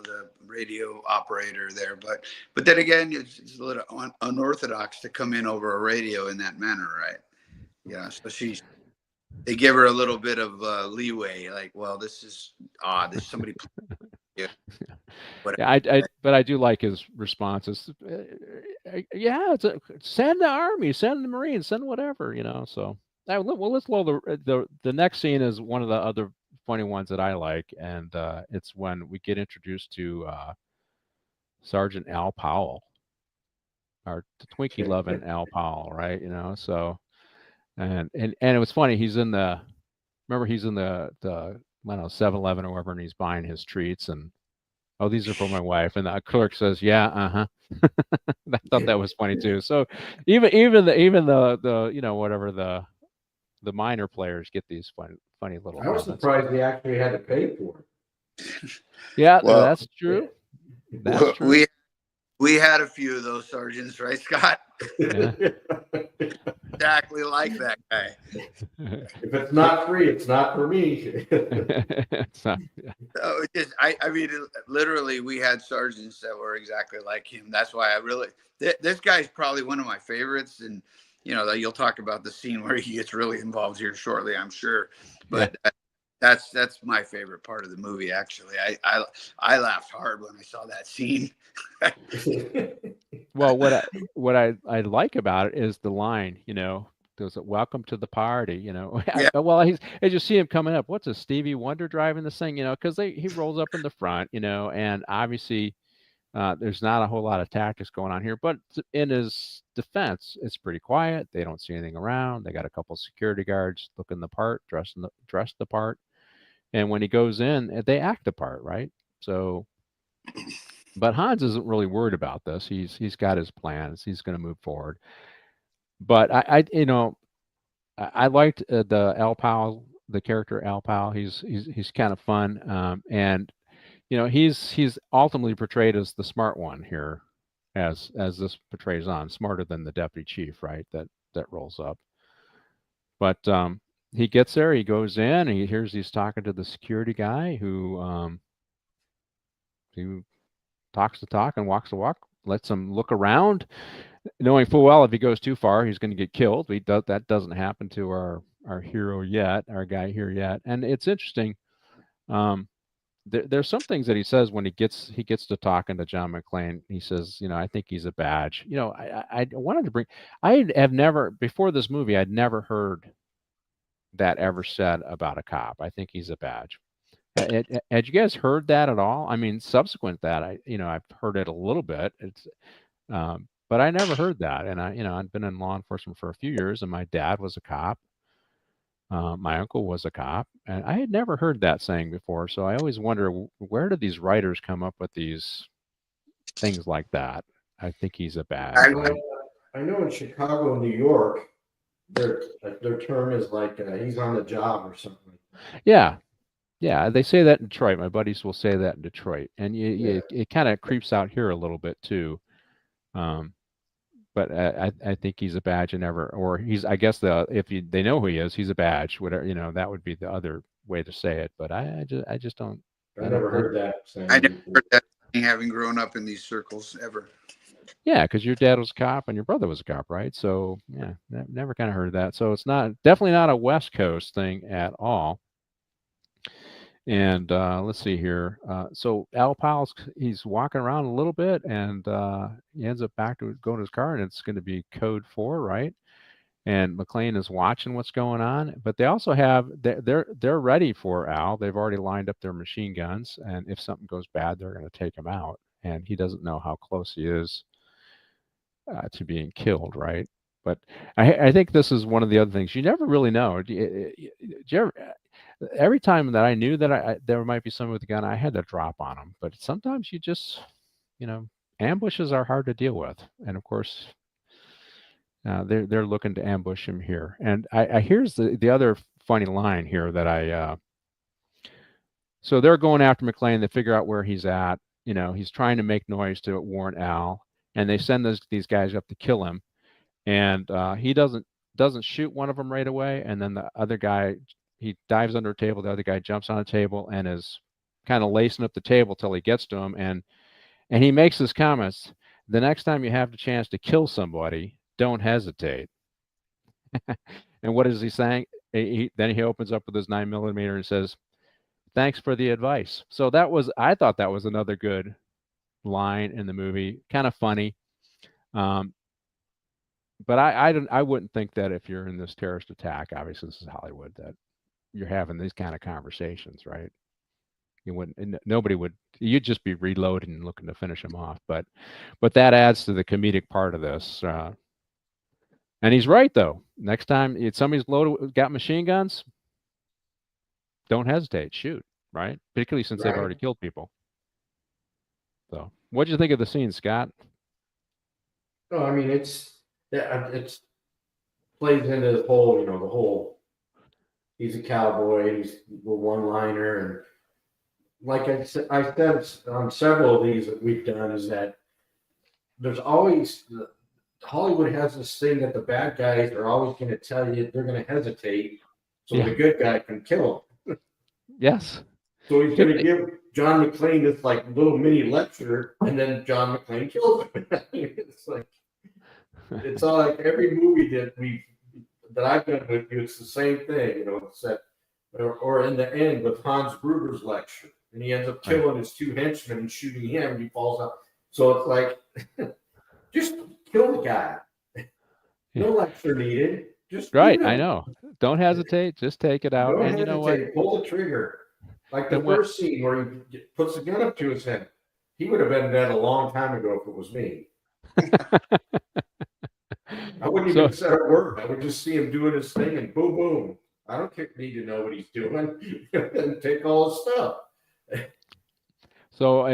the radio operator there. But then again, it's a little unorthodox to come in over a radio in that manner, right? Yeah, so they give her a little bit of leeway, like, well, this is odd. There's somebody. Yeah. But I do like his responses. Send the army, send the Marines, send whatever, So let's load the next scene is one of the other funny ones that I like, and it's when we get introduced to Sergeant Al Powell, our Twinkie loving Al Powell, right? So. And it was funny. He's in the I don't know, 7-Eleven or wherever, and he's buying his treats, and these are for my wife, and the clerk says, yeah, I thought that was funny too. So even the whatever the minor players get these funny little. I was surprised they actually had to pay for it. Yeah, well, that's true. That's true. We had a few of those sergeants, right, Scott? Yeah. Exactly like that guy. If it's not free, it's not for me. I mean, literally, we had sergeants that were exactly like him. That's why this guy's probably one of my favorites. And, you'll talk about the scene where he gets really involved here shortly, I'm sure. But that's my favorite part of the movie, actually. I laughed hard when I saw that scene. Well, what I like about it is the line, goes, welcome to the party, Yeah. Well, as you see him coming up, what's a Stevie Wonder driving this thing, because he rolls up in the front, and obviously there's not a whole lot of tactics going on here, but in his defense, it's pretty quiet. They don't see anything around. They got a couple security guards looking the part, dressed the part. And when he goes in, they act the part, right? So, but Hans isn't really worried about this. He's got his plans. He's going to move forward. But I liked the Al Powell, the character Al Powell. He's kind of fun, and he's ultimately portrayed as the smart one here, as this portrays on, smarter than the deputy chief, right? That rolls up. But he gets there, he goes in, and he's talking to the security guy who talks the talk and walks the walk, lets him look around, knowing full well if he goes too far, he's going to get killed. That doesn't happen to our hero yet, our guy here yet. And it's interesting. There's some things that he says when he gets to talking to John McClane. He says, I think he's a badge. I wanted to bring. I have never before this movie. I'd never heard that ever said about a cop. I think he's a badge. Had you guys heard that at all? I mean, subsequent that I've heard it a little bit. It's, but I never heard that. And I'd been in law enforcement for a few years, and my dad was a cop. My uncle was a cop, and I had never heard that saying before. So I always wonder, where did these writers come up with these things like that? I think he's a badge. I know in Chicago and New York, their term is like he's on the job or something. Yeah. Yeah, they say that in Detroit. My buddies will say that in Detroit, and it kind of creeps out here a little bit too. But I think he's a badge, or he's. I guess they know who he is, he's a badge. Whatever, that would be the other way to say it. But I just don't. I never heard that saying. I never heard that, having grown up in these circles ever. Yeah, because your dad was a cop and your brother was a cop, right? So yeah, never kind of heard that. So it's definitely not a West Coast thing at all. And let's see here. So Al Powell's, he's walking around a little bit, and he ends up back to going to his car, and it's going to be code 4, right? And McClane is watching what's going on, but they also have they're ready for Al. They've already lined up their machine guns, and if something goes bad, they're going to take him out. And he doesn't know how close he is to being killed, right? But I think this is one of the other things you never really know. Every time that I knew that there might be someone with a gun, I had to drop on them. But sometimes you just, ambushes are hard to deal with. And of course, they're looking to ambush him here. And here's the other funny line here that so they're going after McClane. They figure out where he's at. He's trying to make noise to warn Al, and they send these guys up to kill him. And he doesn't shoot one of them right away. And then the other guy, he dives under a table. The other guy jumps on a table and is kind of lacing up the table till he gets to him. And he makes his comments: the next time you have the chance to kill somebody, don't hesitate. And what is he saying? Then he opens up with his 9mm and says, "Thanks for the advice." So I thought that was another good line in the movie. Kind of funny. But I wouldn't think that if you're in this terrorist attack, obviously this is Hollywood, that you're having these kind of conversations, right? You wouldn't. Nobody would. You'd just be reloading and looking to finish them off. But that adds to the comedic part of this. And he's right though. Next time somebody's got machine guns, don't hesitate, shoot, right? Particularly since they've already killed people. So, what did you think of the scene, Scott? No, I mean it's plays into the whole, the whole. He's a cowboy. He's a one-liner, and like I said on several of these that we've done, is that there's always Hollywood has this thing that the bad guys are always going to tell you they're going to hesitate, so the good guy can kill him. Yes. So he's going to give John McClane this like little mini lecture, and then John McClane kills him. It's all like every movie that I've done with you, it's the same thing, it's that, or in the end with Hans Gruber's lecture, and he ends up killing his 2 henchmen and shooting him, and he falls out. So it's like, just kill the guy. No lecture needed. Just I know. Don't hesitate. Just take it out. And you know what? Pull the trigger. Like the first scene where he puts the gun up to his head. He would have been dead a long time ago if it was me. wouldn't even say a word. I would just see him doing his thing and boom, boom. I don't need to know what he's doing and take all his stuff. So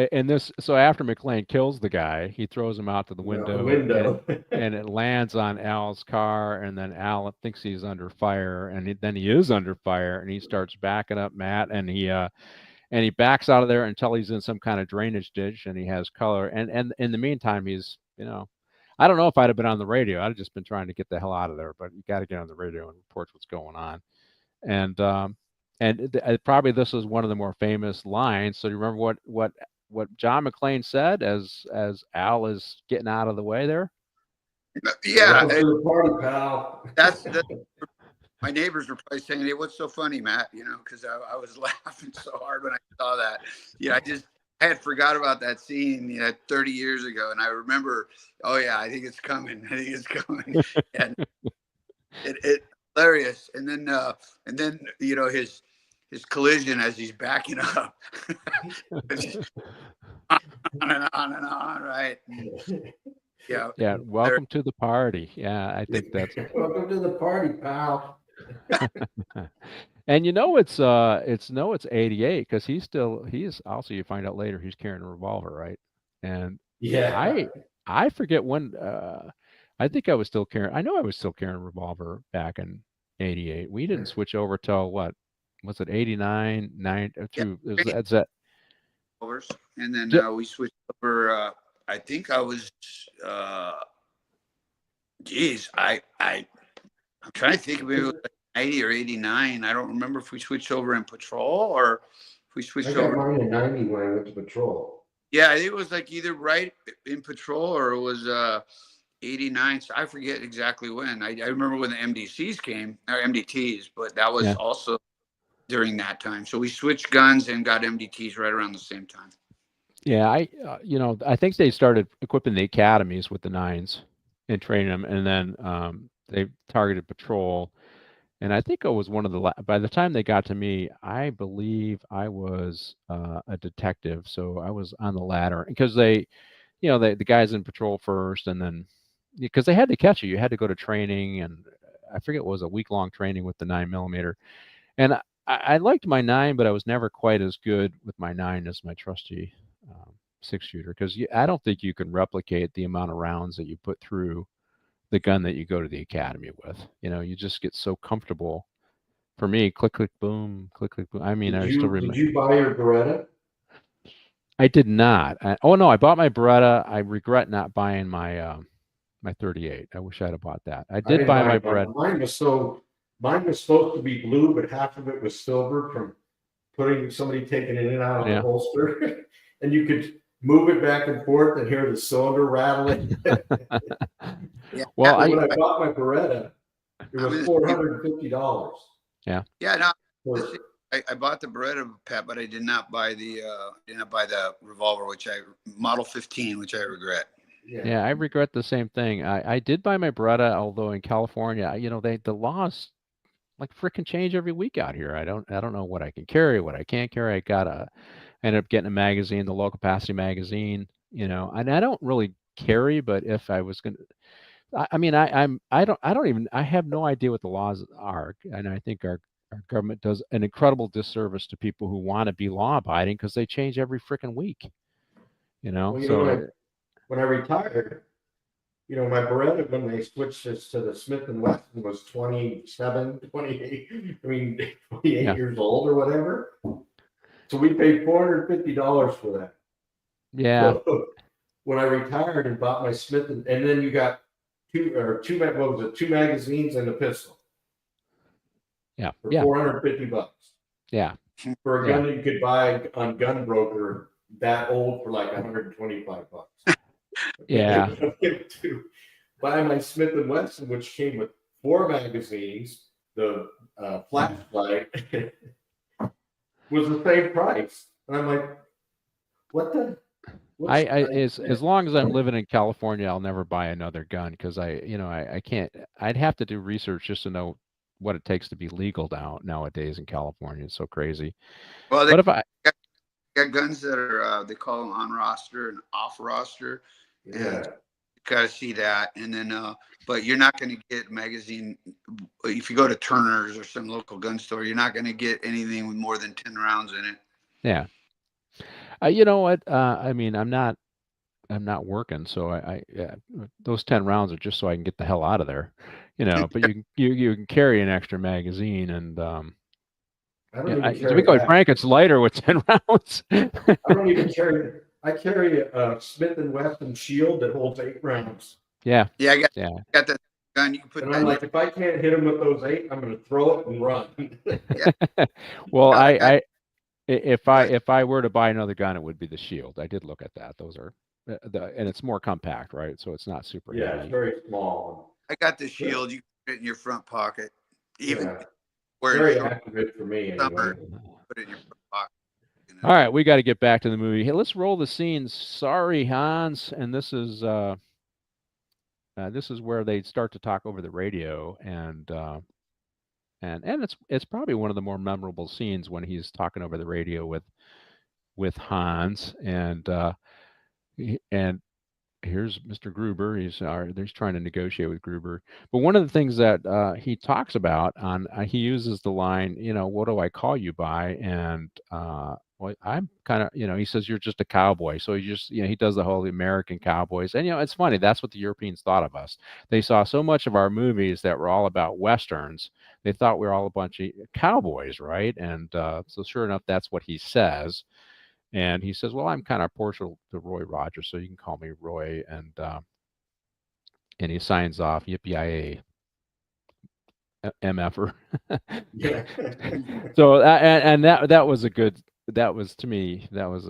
after McLean kills the guy, he throws him out to the window, and it lands on Al's car, and then Al thinks he's under fire, and then he is under fire, and he starts backing up Matt, and he backs out of there until he's in some kind of drainage ditch, and he has color, and in the meantime he's, I don't know if I'd have been on the radio. I'd have just been trying to get the hell out of there, but you got to get on the radio and report what's going on. And probably this is one of the more famous lines. So you remember what John McClane said as Al is getting out of the way there? Yeah, the party, pal. That's my neighbors were probably saying, "Hey, what's so funny, Matt?" Because I was laughing so hard when I saw that. I had forgot about that scene 30 years ago, and I remember, oh yeah, I think it's coming. And it hilarious. And then his collision as he's backing up. on and on, right? Yeah. Yeah. Welcome to the party. Yeah, I think that's welcome to the party, pal. And it's 88 because he's also, you find out later, he's carrying a revolver, right? And yeah, I forget when. I think I was still carrying. I know I was still carrying a revolver back in 88. We didn't switch over till what was it? 89, 9 through. That's that. And then we switched over. I think I was. I'm trying to think of it. It was like 90 or 89. I don't remember if we switched over in patrol or if we switched over. I got mine in 90 when I went to patrol. Yeah, I think it was like either right in patrol or it was 89. So I forget exactly when. I remember when the MDCs came, or MDTs, but that was also during that time. So we switched guns and got MDTs right around the same time. Yeah, I think they started equipping the academies with the 9s and training them, and then they targeted patrol. And I think it was one of the, by the time they got to me, I believe I was a detective. So I was on the ladder because the guys in patrol first, and then because they had to catch you had to go to training, and I forget, it was a week-long training with the 9mm. And I liked my 9, but I was never quite as good with my 9 as my trusty 6-shooter, because I don't think you can replicate the amount of rounds that you put through the gun that you go to the academy with. You just get so comfortable. For me, click, click, boom, click, click, boom. I mean, I still remember. Did you buy your Beretta? I did not. I bought my Beretta. I regret not buying my my 38. I wish I'd have bought that. I did buy my Beretta. Mine was supposed to be blue, but half of it was silver from somebody taking it in and out of the holster. And you could move it back and forth and hear the cylinder rattling. Well, when I bought my Beretta, it was $450. Yeah. Yeah. No, I bought the Beretta, Pat, but I did not buy the revolver, Model 15, which I regret. Yeah, I regret the same thing. I did buy my Beretta, although in California, the laws like freaking change every week out here. I don't know what I can carry, what I can't carry. I ended up getting a magazine, the low capacity magazine, and I don't really carry, but if I was going to, I have no idea what the laws are. And I think our government does an incredible disservice to people who want to be law abiding, because they change every freaking week, When I retired, my Beretta, when they switched this to the Smith & Wesson, was 27, 28, 28 years old or whatever. So we paid $450 for that. Yeah. So when I retired and bought my Smith, and then you got two magazines and a pistol. Yeah. For $450. Yeah. For a gun that you could buy on Gun Broker that old for like $125. Yeah. To buy my Smith & Wesson, which came with 4 magazines, the flashlight, was the same price. And I'm like, what the? As long as I'm living in California, I'll never buy another gun, because I can't. I'd have to do research just to know what it takes to be legal nowadays in California. It's so crazy. Well, what if I got guns that are they call them on roster and off roster. Yeah. got to see that. And then, but you're not going to get magazine. If you go to Turner's or some local gun store, you're not going to get anything with more than 10 rounds in it. Yeah. You know what? I mean, I'm not working, so those 10 rounds are just so I can get the hell out of there, but you can carry an extra magazine, and I don't to even be carry quite that. frank, it's lighter with 10 rounds. I don't even carry. I carry a Smith and Wesson Shield that holds 8 rounds. Yeah. Yeah, I got Yeah. that gun. You can put And that I'm in like, if I can't hit him with those 8, I'm going to throw it and run. Well, Yeah, if I were to buy another gun, it would be the Shield. I did look at that. Those are and it's more compact, right? So it's not super Yeah, heavy. it's very small. I got the Shield. You can put it in your front pocket. Even Yeah. where Very it's accurate for me summer, anyway. put it in your front pocket. All right, we got to get back to the movie. Hey, let's roll the scenes. Sorry, Hans, and this is where they start to talk over the radio, and it's probably one of the more memorable scenes when he's talking over the radio with Hans, and here's Mr. Gruber. He's trying to negotiate with Gruber. But one of the things that he talks about he uses the line, what do I call you by? And well, I'm kind of, he says, you're just a cowboy. So he just, he does the whole American cowboys. And, it's funny. That's what the Europeans thought of us. They saw so much of our movies that were all about Westerns. They thought we were all a bunch of cowboys, right? And so sure enough, that's what he says. And he says, well, I'm kind of partial to Roy Rogers, so you can call me Roy. And he signs off, yippee-yi-yay, MFer. Yeah. So, and that was a good, that was, to me, that was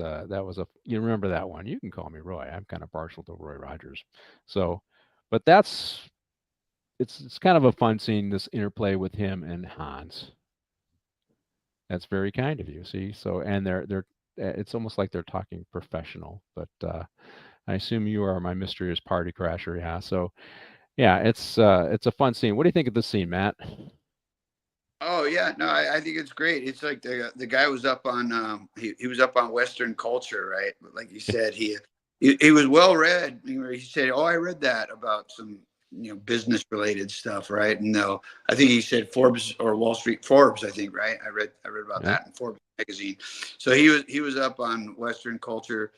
you remember that one. You can call me Roy. I'm kind of partial to Roy Rogers. So, but it's kind of a fun scene, this interplay with him and Hans. That's very kind of you, see? So, and they're it's almost like they're talking professional, but I assume you are my mysterious party crasher. Yeah. So yeah, it's a fun scene. What do you think of this scene, Matt? Oh yeah, no, I think it's great. It's like the guy was up on he was up on Western culture, right? But like you said, he was well read. He said, "Oh, I read that about some business related stuff, right?" And I think he said Forbes or Wall Street Forbes. I think, right? I read about that in Forbes magazine. So he was up on Western culture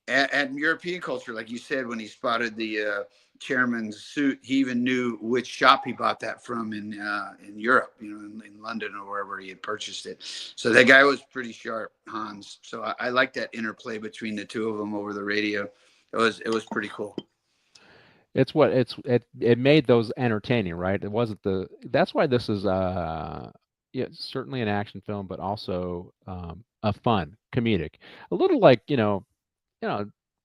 and European culture, like you said, when he spotted the chairman's suit. He even knew which shop he bought that from in Europe, in London or wherever he had purchased it. So that guy was pretty sharp, Hans. So I like that interplay between the two of them over the radio. It was pretty cool. It made those entertaining, right? It wasn't that's why this is certainly an action film, but also a fun comedic, a little like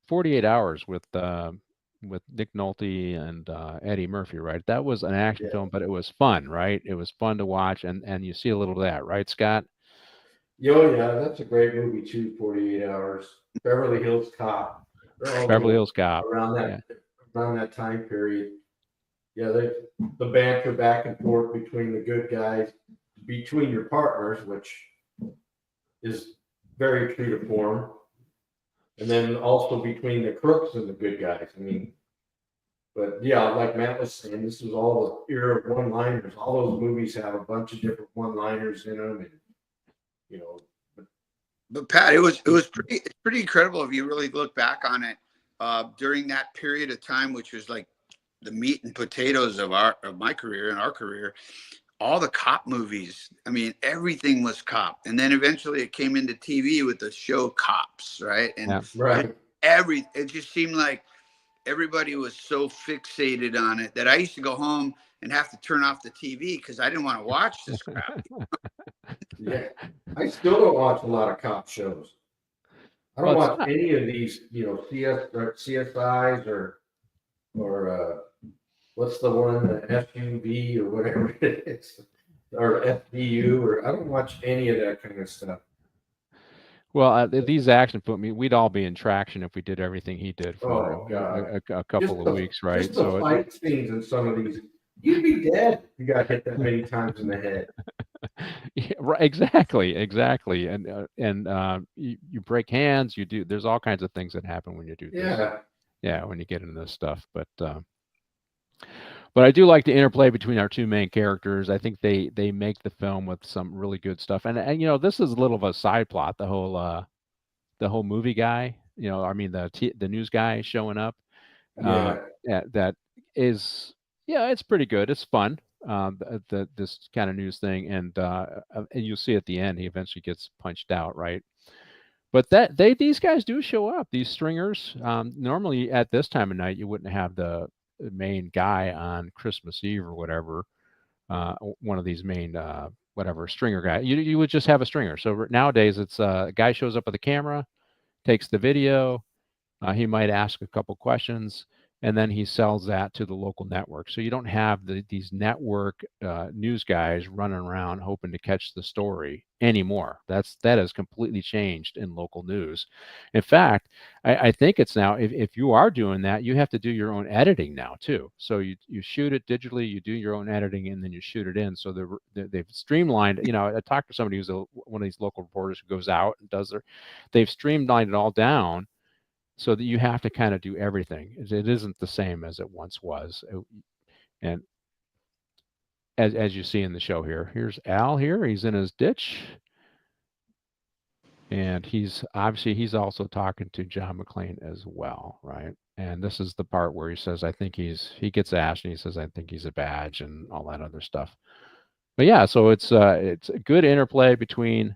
48 Hours with Nick Nolte and Eddie Murphy, right? That was an action film, but it was fun, right? It was fun to watch, and you see a little of that, right, Scott? Oh yeah, that's a great movie too. 48 Hours, Beverly Hills Cop. Beverly Hills Cop. Around that time period. Yeah, the banter back and forth between the good guys, between your partners, which is very true to form, and then also between the crooks and the good guys. I mean, but yeah, like Matt was saying, this was all the era of one-liners. All those movies have a bunch of different one-liners in them, and But Pat, it's pretty incredible if you really look back on it. During that period of time, which was like the meat and potatoes of my career and our career, all the cop movies. I mean, everything was cop, and then eventually it came into TV with the show Cops, right? And it just seemed like everybody was so fixated on it that I used to go home and have to turn off the TV because I didn't want to watch this crap. Yeah, I still don't watch a lot of cop shows. I don't watch any of these, CSIs or what's the one, the SUV or whatever it is, or FBU, or I don't watch any of that kind of stuff. Well, these action films, we'd all be in traction if we did everything he did for a couple of weeks, right? Just the fight scenes in some of these, you'd be dead. You got hit that many times in the head. Yeah, right, exactly, and you break hands. There's all kinds of things that happen when you do this. Yeah, Yeah, when you get into this stuff, but I do like the interplay between our two main characters. I think they make the film with some really good stuff, and this is a little of a side plot. The whole movie guy, I mean the news guy showing up. Yeah. That is, yeah, it's pretty good. It's fun. This kind of news thing, and you'll see at the end he eventually gets punched out, right? But these guys do show up. These stringers. Normally at this time of night you wouldn't have the main guy on Christmas Eve or whatever. One of these main whatever stringer guy. You would just have a stringer. So nowadays it's a guy shows up with a camera, takes the video. He might ask a couple questions, and then he sells that to the local network. So you don't have these network news guys running around hoping to catch the story anymore. That has completely changed in local news. In fact, I think it's now, if you are doing that, you have to do your own editing now too. So you shoot it digitally, you do your own editing, and then you shoot it in. So they've streamlined. I talked to somebody who's one of these local reporters who goes out and they've streamlined it all down, so that you have to kind of do everything. It isn't the same as it once was. And as you see in the show here, here's Al here. He's in his ditch. And he's also talking to John McClane as well, right? And this is the part where he says, he gets asked and he says, I think he's a badge and all that other stuff. But yeah, so it's a good interplay between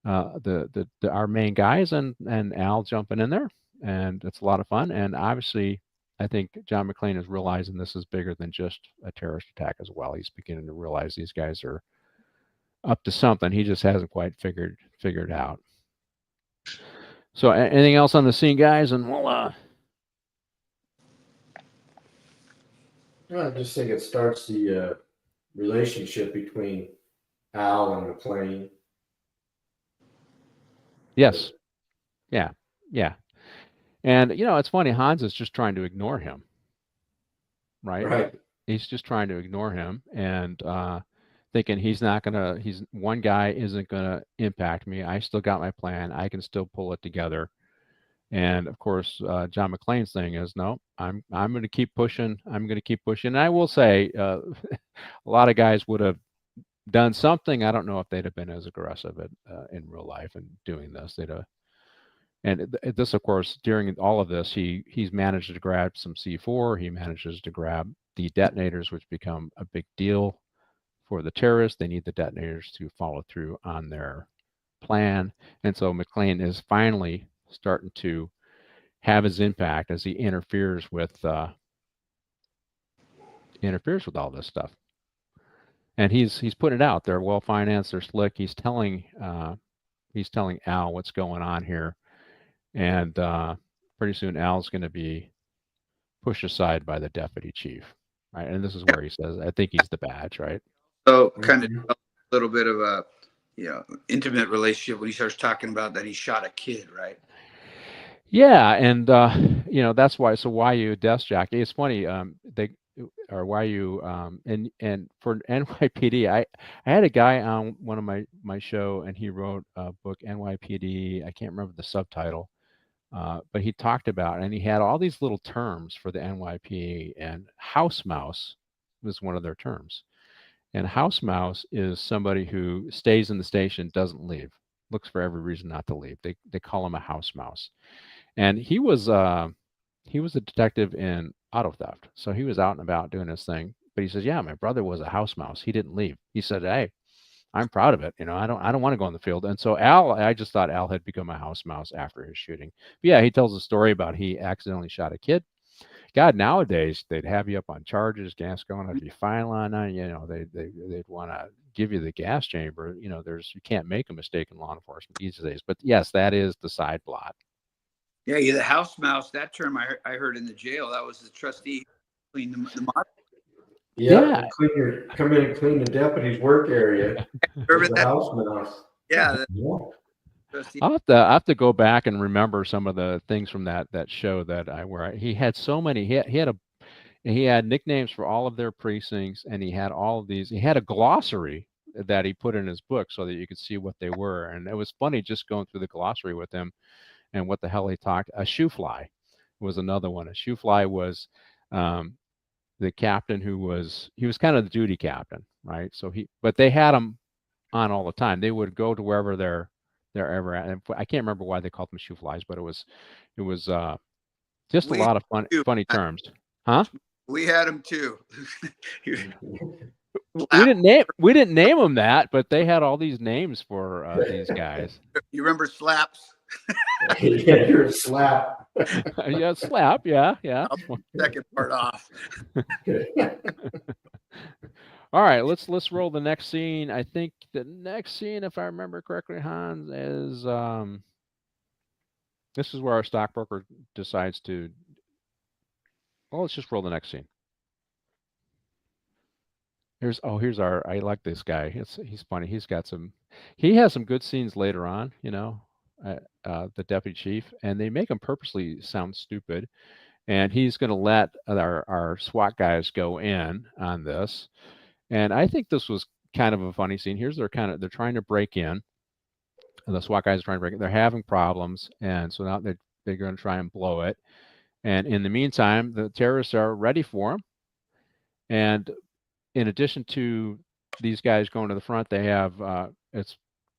our main guys and Al jumping in there. And it's a lot of fun. And obviously, I think John McClane is realizing this is bigger than just a terrorist attack as well. He's beginning to realize these guys are up to something. He just hasn't quite figured out. So anything else on the scene, guys? And we'll I just think it starts the relationship between Al and McClane. Yes. Yeah. And it's funny, Hans is just trying to ignore him. Right. He's just trying to ignore him and thinking one guy isn't gonna impact me. I still got my plan. I can still pull it together. And of course, John McClane's thing is, no, I'm going to keep pushing. I'm going to keep pushing. And I will say, a lot of guys would have done something. I don't know if they'd have been as aggressive in real life and doing this. And this, of course, during all of this, he's managed to grab some C4. He manages to grab the detonators, which become a big deal for the terrorists. They need the detonators to follow through on their plan. And so McClane is finally starting to have his impact as he interferes with all this stuff. And he's putting it out. They're well financed. They're slick. He's telling Al what's going on here. And pretty soon Al's going to be pushed aside by the deputy chief, right? And this is where he says, I think he's the badge, right? So kind of a little bit of a intimate relationship when he starts talking about that he shot a kid, right? Yeah, and that's why. So why you desk jockey? It's funny. Why you and for NYPD, I had a guy on one of my show, and he wrote a book, NYPD. I can't remember the subtitle. But he talked about, and he had all these little terms for the NYPD, and house mouse was one of their terms. And house mouse is somebody who stays in the station, doesn't leave, looks for every reason not to leave. They call him a house mouse. And he was a detective in auto theft. So he was out and about doing his thing. But he says, yeah, my brother was a house mouse. He didn't leave. He said, hey, I'm proud of it. I don't want to go in the field. And so I just thought Al had become a house mouse after his shooting. But yeah, he tells a story about he accidentally shot a kid. God, nowadays they'd have you up on charges, gas going up, you file on, they'd want to give you the gas chamber. You can't make a mistake in law enforcement these days. But yes, that is the side plot. Yeah, the house mouse. That term I heard in the jail. That was the trustee clean the mod. Yeah. Come in and clean the deputy's work area. Remember the that? House mouse. Yeah. I'll have to go back and remember some of the things from that show he had so many. He had nicknames for all of their precincts, and he had all of these. He had a glossary that he put in his book so that you could see what they were. And it was funny just going through the glossary with him and what the hell he talked. A shoe fly was another one. A shoe fly was the captain he was kind of the duty captain, right? So but they had him on all the time. They would go to wherever they're ever at. And I can't remember why they called them shoe flies, but it was just a We lot of too. funny terms. Huh? We had them too. We didn't name them that, but they had all these names for these guys. You remember slaps? Yeah, you're a slap. Yeah, slap. Yeah. Second part off. All right, let's roll the next scene. I think the next scene, if I remember correctly, Hans, is this is where our stockbroker decides to. Well, let's just roll the next scene. Here's our. I like this guy. He's funny. He has some good scenes later on. The deputy chief, and they make him purposely sound stupid. And he's going to let our SWAT guys go in on this. And I think this was kind of a funny scene. They're trying to break in. And the SWAT guys are trying to break in. They're having problems, and so now they're going to try and blow it. And in the meantime, the terrorists are ready for them. And in addition to these guys going to the front, they have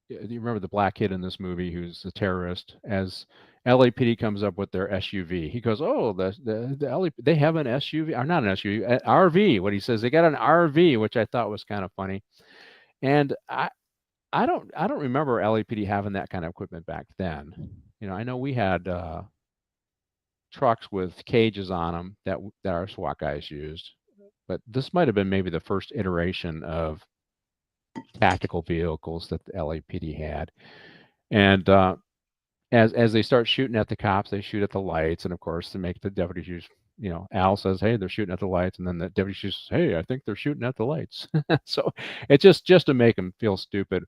you remember the black kid in this movie who's a terrorist. As LAPD comes up with their SUV, he goes, "Oh, they have an SUV, or not an SUV, an RV." What he says, they got an RV, which I thought was kind of funny. And I don't remember LAPD having that kind of equipment back then. I know we had trucks with cages on them that our SWAT guys used, but this might have been maybe the first iteration of tactical vehicles that the LAPD had. And as they start shooting at the cops, they shoot at the lights, and of course, to make the deputy chief, Al says, "Hey, they're shooting at the lights," and then the deputy chief says, "Hey, I think they're shooting at the lights." So it's just to make them feel stupid.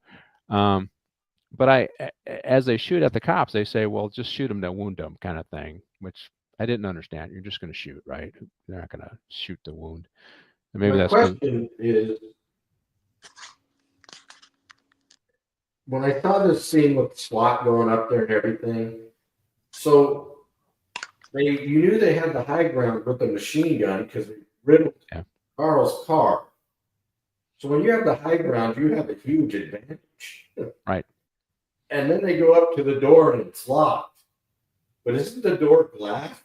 But as they shoot at the cops, they say, "Well, just shoot them to wound them," kind of thing, which I didn't understand. You're just going to shoot, right? They're not going to shoot to wound. And maybe My that's question is, when I saw this scene with SWAT going up there and everything, so you knew they had the high ground with the machine gun because they riddled Carl's car. So when you have the high ground, you have a huge advantage. Right. And then they go up to the door and it's locked. But isn't the door glass?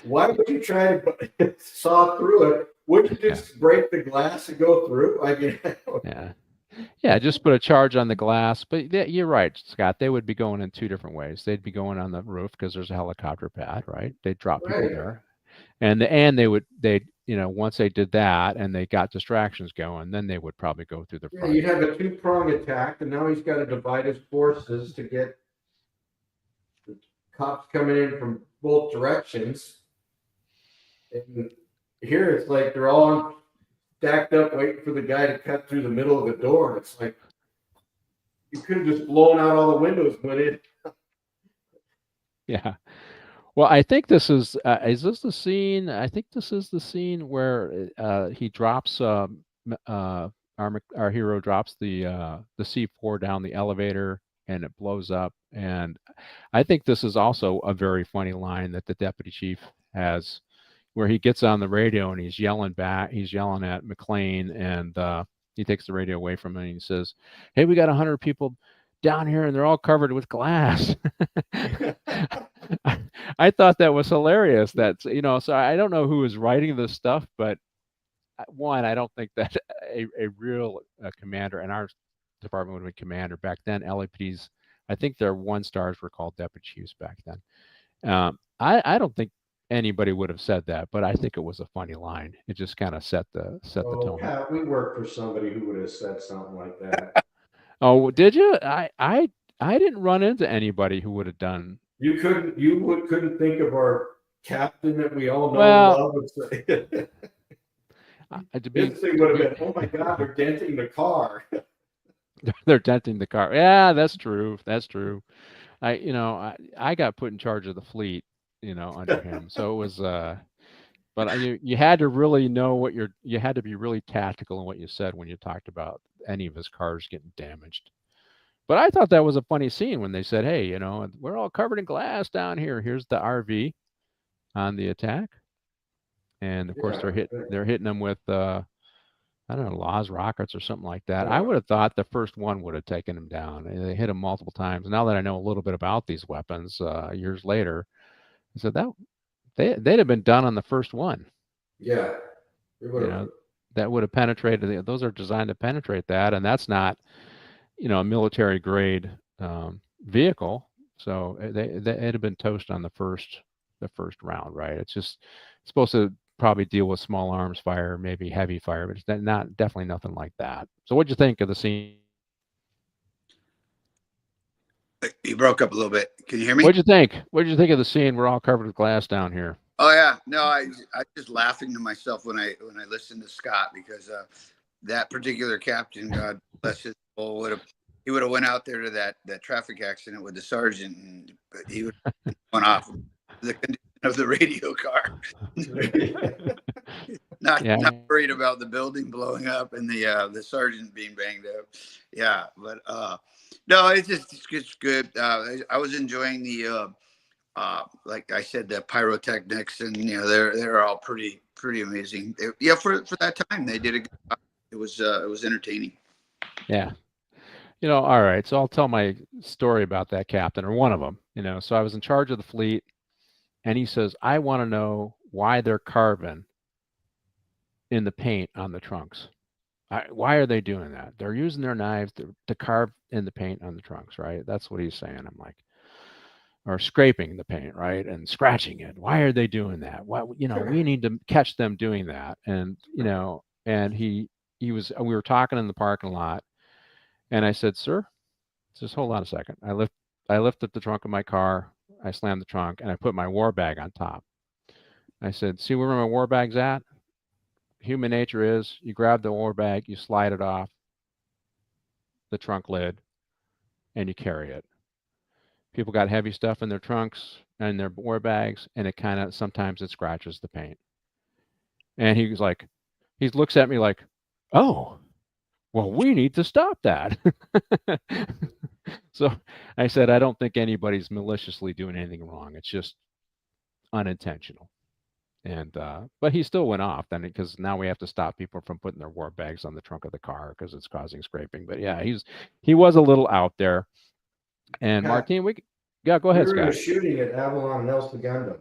Why would you try to saw through it? Wouldn't you just break the glass and go through? Yeah, just put a charge on the glass. But you're right, Scott. They would be going in two different ways. They'd be going on the roof because there's a helicopter pad, right? They'd drop people there, and once they did that and they got distractions going, then they would probably go through the front. You'd have a two-prong attack, and now he's got to divide his forces to get the cops coming in from both directions. And here it's like they're all stacked up waiting for the guy to cut through the middle of the door. And it's like you could have just blown out all the windows, but Yeah. Well, I think this is this the scene? I think this is the scene where he drops our hero drops the C4 down the elevator and it blows up. And I think this is also a very funny line that the deputy chief has, where he gets on the radio and he's yelling at McLean, and he takes the radio away from him and he says, "Hey, we got 100 people down here and they're all covered with glass." I thought that was hilarious. So I don't know who is writing this stuff, but one, I don't think that a real commander in our department would have been commander back then. LAPD's, I think their 1-stars were called deputy chiefs back then. I don't think anybody would have said that, but I think it was a funny line. It just kind of set the tone. Yeah, we worked for somebody who would have said something like that. Oh, did you? I didn't run into anybody who would have done. You couldn't think of our captain that we all know and love would say. This thing would have been, "Oh my God, they're denting the car." They're denting the car. Yeah, that's true. I got put in charge of the fleet, under him. So it was, but you had to really know you had to be really tactical in what you said when you talked about any of his cars getting damaged. But I thought that was a funny scene when they said, "Hey, we're all covered in glass down here. Here's the RV on the attack." And of course, Yeah. they're hitting them with I don't know, Laws rockets or something like that. I Yeah. would have thought the first one would have taken him down. And they hit him multiple times. Now that I know a little bit about these weapons, years later, I said that they'd have been done on the first one. Yeah. It would You have. know, that would have penetrated. Those are designed to penetrate that, and that's not, a military grade vehicle. So it'd have been toast on the first round, right? It's supposed to probably deal with small arms fire, maybe heavy fire, but it's definitely nothing like that. So what'd you think of the scene? You broke up a little bit. Can you hear me? What'd you think? What'd you think of the scene? We're all covered with glass down here. Oh yeah, no, I just laughing to myself when I listened to Scott, because that particular captain, God bless his soul, he would have went out there to that traffic accident with the sergeant, but he would have gone off the condition of the radio car. Not worried about the building blowing up and the sergeant being banged up. Yeah, but no, it's good. I was enjoying the like I said, the pyrotechnics, and they're all pretty amazing. For that time they did a good job. It was entertaining. Yeah. All right. So I'll tell my story about that captain, or one of them. So I was in charge of the fleet, and he says, "I want to know why they're carving in the paint on the trunks. Why are they doing that? They're using their knives to carve in the paint on the trunks, right?" That's what he's saying. I'm like, or scraping the paint, right, and scratching it. Why are they doing that? Why, we need to catch them doing that. And and we were talking in the parking lot, and I said, "Sir, just hold on a second." I lifted the trunk of my car. I slammed the trunk, and I put my war bag on top. I said, "See where my war bag's at? Human nature is you grab the war bag, you slide it off the trunk lid, and you carry it. People got heavy stuff in their trunks and their war bags, and sometimes it scratches the paint." And he looks at me like, "Oh, well, we need to stop that." So I said, "I don't think anybody's maliciously doing anything wrong. It's just unintentional." And but he still went off then, because now we have to stop people from putting their war bags on the trunk of the car because it's causing scraping. But yeah, he was a little out there. And Yeah. Martin, go ahead, We were in a Scott. shooting at Avalon and El Segundo.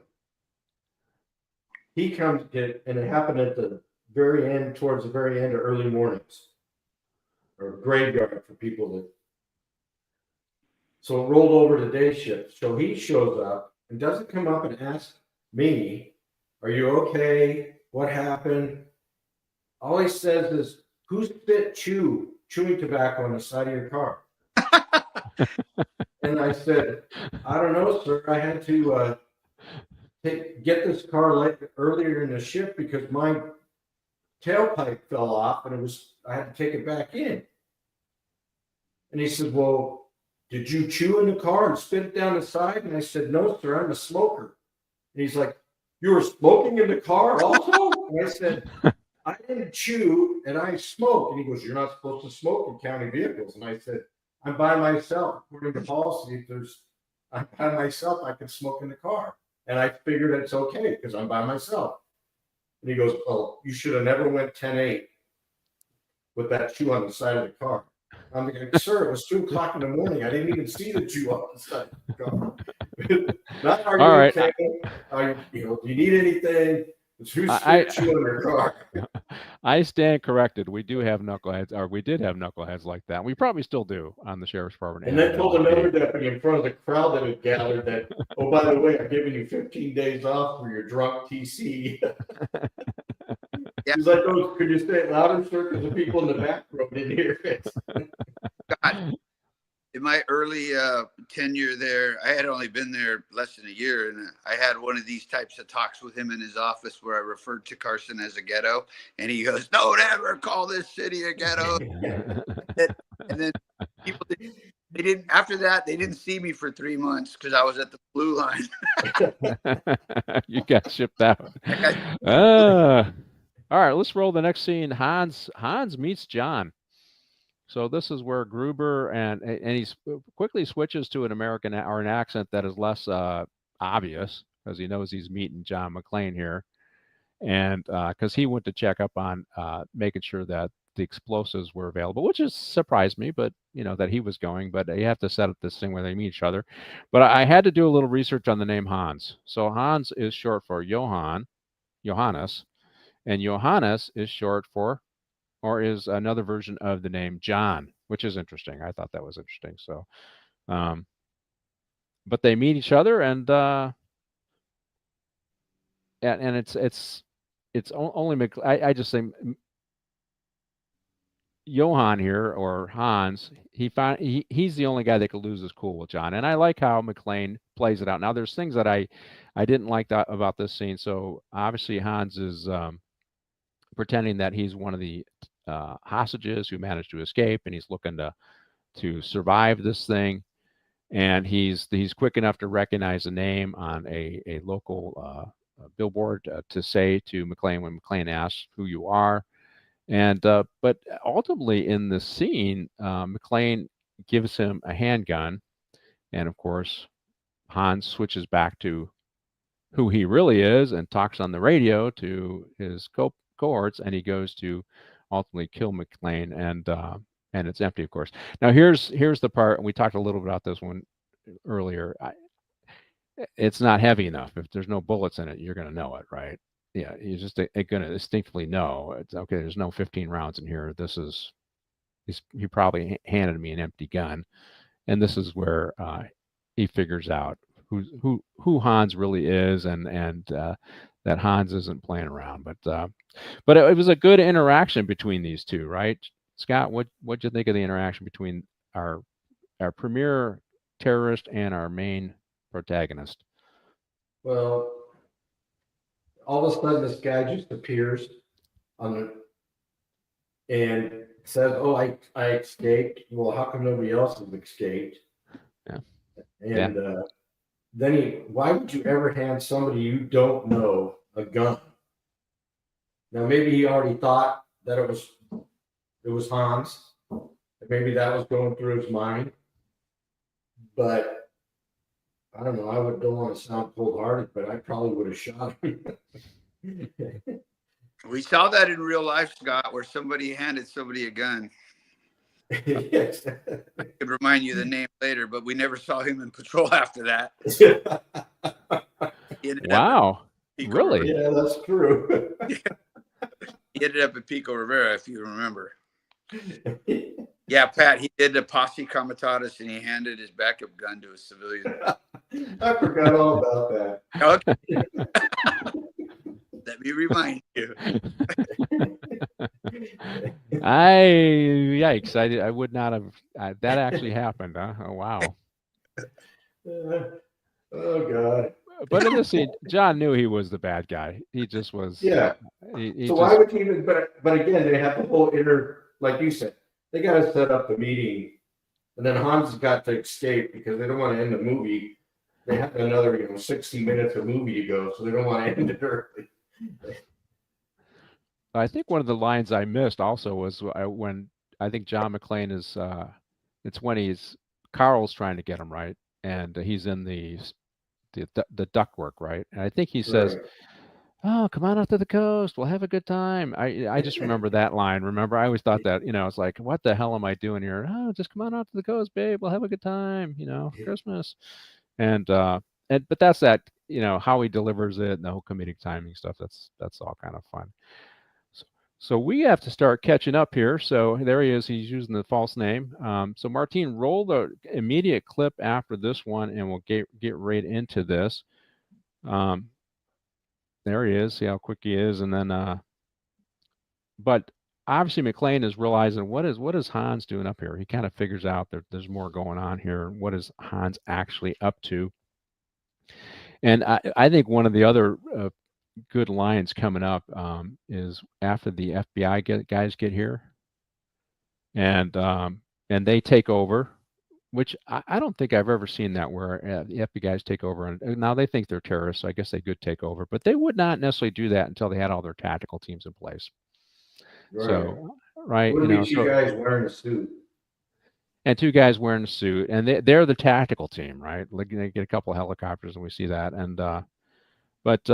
He comes and it happened at the very end, towards the very end of early mornings, or graveyard for people that. So it rolled over to day shift. So he shows up and doesn't come up and ask me, "Are you okay? What happened?" All he says is, "Who spit chewing tobacco on the side of your car?" And I said, "I don't know, sir. I had to get this car earlier in the shift because my tailpipe fell off, and I had to take it back in." And he said, "Well, did you chew in the car and spit it down the side?" And I said, "No, sir. I'm a smoker." And he's like, "You were smoking in the car also?" And I said, "I didn't chew and I smoke." And he goes, "You're not supposed to smoke in county vehicles." And I said, "I'm by myself. According to policy, I'm by myself, I can smoke in the car." And I figured it's okay because I'm by myself. And he goes, "Oh, you should have never went 10-8 with that chew on the side of the car." I'm like, "Sir, it was 2:00 in the morning. I didn't even see the chew on the side of the car." Not arguing. All right. Do you need anything? Who's chew on your car? I stand corrected. We do have knuckleheads, or we did have knuckleheads like that. We probably still do on the sheriff's department. And then told another deputy in front of the crowd that had gathered that, "Oh, by the way, I'm giving you 15 days off for your drunk TC." He's like, "Oh, could you say it louder, sir? Because the people in the back row didn't hear it." God, in my early tenure there, I had only been there less than a year, and I had one of these types of talks with him in his office where I referred to Carson as a ghetto, and he goes, "Don't ever call this city a ghetto." And then people didn't. After that, they didn't see me for 3 months because I was at the blue line. You got shipped out. All right, let's roll the next scene. Hans meets John. So this is where Gruber and he quickly switches to an American or an accent that is less obvious because he knows he's meeting John McClane here, and because he went to check up on making sure that the explosives were available, which has surprised me, but that he was going. But you have to set up this thing where they meet each other. But I had to do a little research on the name Hans. So Hans is short for Johannes, and Johannes is short for, or is another version of the name John, which is interesting. I thought that was interesting. So, but they meet each other, and it's only I just say Johann here, or Hans. He's the only guy that could lose his cool with John, and I like how McClane plays it out. Now, there's things that I didn't like about this scene. So obviously Hans is pretending that he's one of the hostages who managed to escape, and he's looking to survive this thing. And he's quick enough to recognize the name on a local billboard to say to McClane when McClane asks who you are. And but ultimately in the scene, McClane gives him a handgun, and of course Hans switches back to who he really is and talks on the radio to his cohorts, and he goes to ultimately kill McClane, and it's empty, of course. Now here's the part, and we talked a little bit about this one earlier. It's not heavy enough. If there's no bullets in it, you're going to know it, right? Yeah, you're just going to instinctively know. It's okay. There's no 15 rounds in here. He probably handed me an empty gun, and this is where he figures out who Hans really is, and that Hans isn't playing around. But it was a good interaction between these two, right? Scott, what'd you think of the interaction between our premier terrorist and our main protagonist? Well, all of a sudden this guy just appears and says, "Oh, I escaped." Well, how come nobody else has escaped? Yeah. And then why would you ever hand somebody you don't know a gun? Now maybe he already thought that it was Hans. Maybe that was going through his mind. But I don't know. I don't want to sound cold-hearted, but I probably would have shot him. We saw that in real life, Scott, where somebody handed somebody a gun. Yes. I could remind you the name later, but we never saw him in patrol after that. Wow. Really? Yeah, that's true. He ended up at Pico Rivera, if you remember. Yeah, Pat, he did the posse comitatus, and he handed his backup gun to a civilian. I forgot all about that. Okay. Let me remind you. Yikes! I would not have. That actually happened, huh? Oh wow. Oh God. But in this scene, John knew he was the bad guy. He just was. Yeah. Why would he even? But again, they have the whole like you said, they got to set up the meeting, and then Hans has got to escape because they don't want to end the movie. They have another 60 minutes of movie to go, so they don't want to end it early. I think one of the lines I missed also was when I think John McClane is. It's when Carl's trying to get him right, and he's in the ductwork, right? And I think he says, Right. "Oh, come on out to the coast. We'll have a good time." I just remember that line. Remember, I always thought that it's like, what the hell am I doing here? Oh, just come on out to the coast, babe. We'll have a good time. Yeah. Christmas, and but that's that. How he delivers it and the whole comedic timing stuff. That's all kind of fun. So we have to start catching up here. So there he is. He's using the false name. So Martine, roll the immediate clip after this one, and we'll get right into this. There he is. See how quick he is, and then. But obviously McClane is realizing what is Hans doing up here. He kind of figures out that there's more going on here. What is Hans actually up to? And I think one of the other good lines coming up is after the FBI guys get here, and they take over, which I don't think I've ever seen that where the FBI guys take over. And now they think they're terrorists, so I guess they could take over, but they would not necessarily do that until they had all their tactical teams in place. Right. So, right, Would you be know, two guys wearing a suit. and two guys wearing a suit, and they're the tactical team, right? Like they get a couple of helicopters, and we see that, and but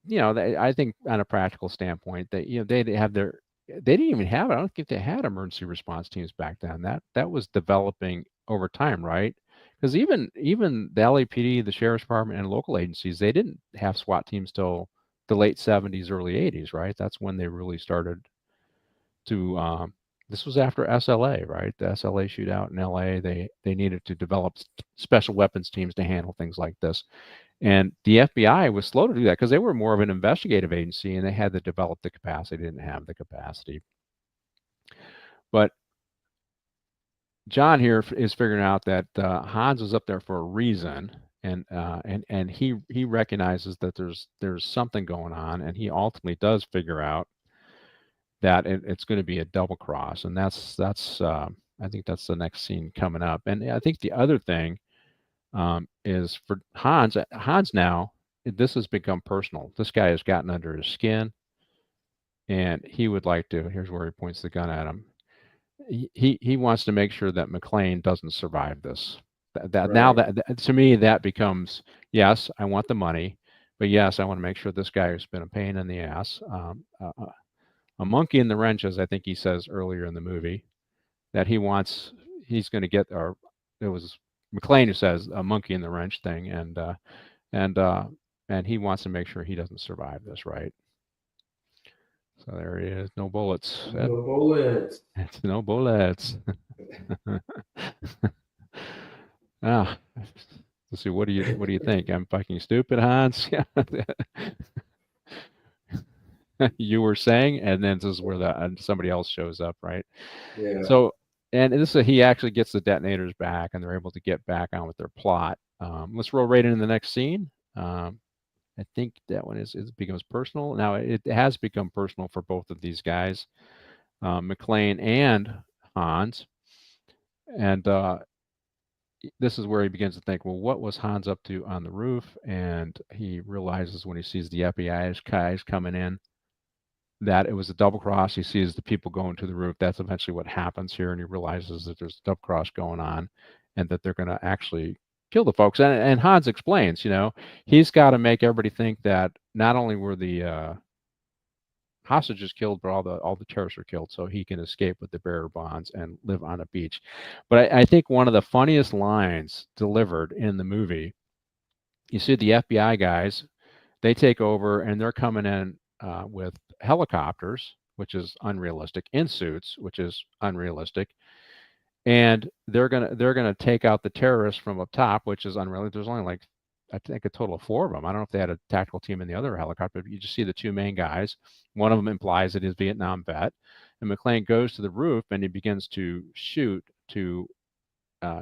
you know, I think on a practical standpoint, that they have they didn't even have it. I don't think they had emergency response teams back then. That was developing over time, right? Because even the LAPD, the sheriff's department, and local agencies, they didn't have SWAT teams till the late 70s, early 80s, right? That's when they really started to. This was after SLA, right? The SLA shootout in LA. They needed to develop special weapons teams to handle things like this. And the FBI was slow to do that because they were more of an investigative agency and they had to develop the capacity. They didn't have the capacity. But John here is figuring out that Hans was up there for a reason, and he recognizes that there's something going on, and he ultimately does figure out that it's going to be a double cross, and that's I think that's the next scene coming up. And I think the other thing is for Hans now, this has become personal. This guy has gotten under his skin, and he would like to. Here's where he points the gun at him. He wants to make sure that McClane doesn't survive this. That right. Now that to me that becomes, yes, I want the money, but yes, I want to make sure this guy has been a pain in the ass, a monkey in the wrench, as I think he says earlier in the movie, that he's going to get, or it was McClane who says a monkey in the wrench thing, and he wants to make sure he doesn't survive this, right? So there he is. No bullets. No bullets. It's no bullets. Ah, let's see. What do you think? I'm fucking stupid, Hans. You were saying, and then this is where somebody else shows up, right? Yeah. So, and this is he actually gets the detonators back, and they're able to get back on with their plot. Let's roll right into the next scene. I think that one it becomes personal. Now it has become personal for both of these guys, McClane and Hans. And this is where he begins to think, well, what was Hans up to on the roof? And he realizes when he sees the FBI guys coming in that it was a double cross. He sees the people going to the roof. That's eventually what happens here. And he realizes that there's a double cross going on and that they're going to actually kill the folks. And Hans explains, he's got to make everybody think that not only were the hostages killed, but all the terrorists were killed, so he can escape with the bearer bonds and live on a beach. But I think one of the funniest lines delivered in the movie, you see the FBI guys, they take over and they're coming in with helicopters, which is unrealistic, in suits, which is unrealistic. And they're gonna take out the terrorists from up top, which is unrealistic. There's only like, I think, a total of 4 of them. I don't know if they had a tactical team in the other helicopter, but you just see the 2 main guys. One of them implies that he's a Vietnam vet. And McClane goes to the roof and he begins to shoot to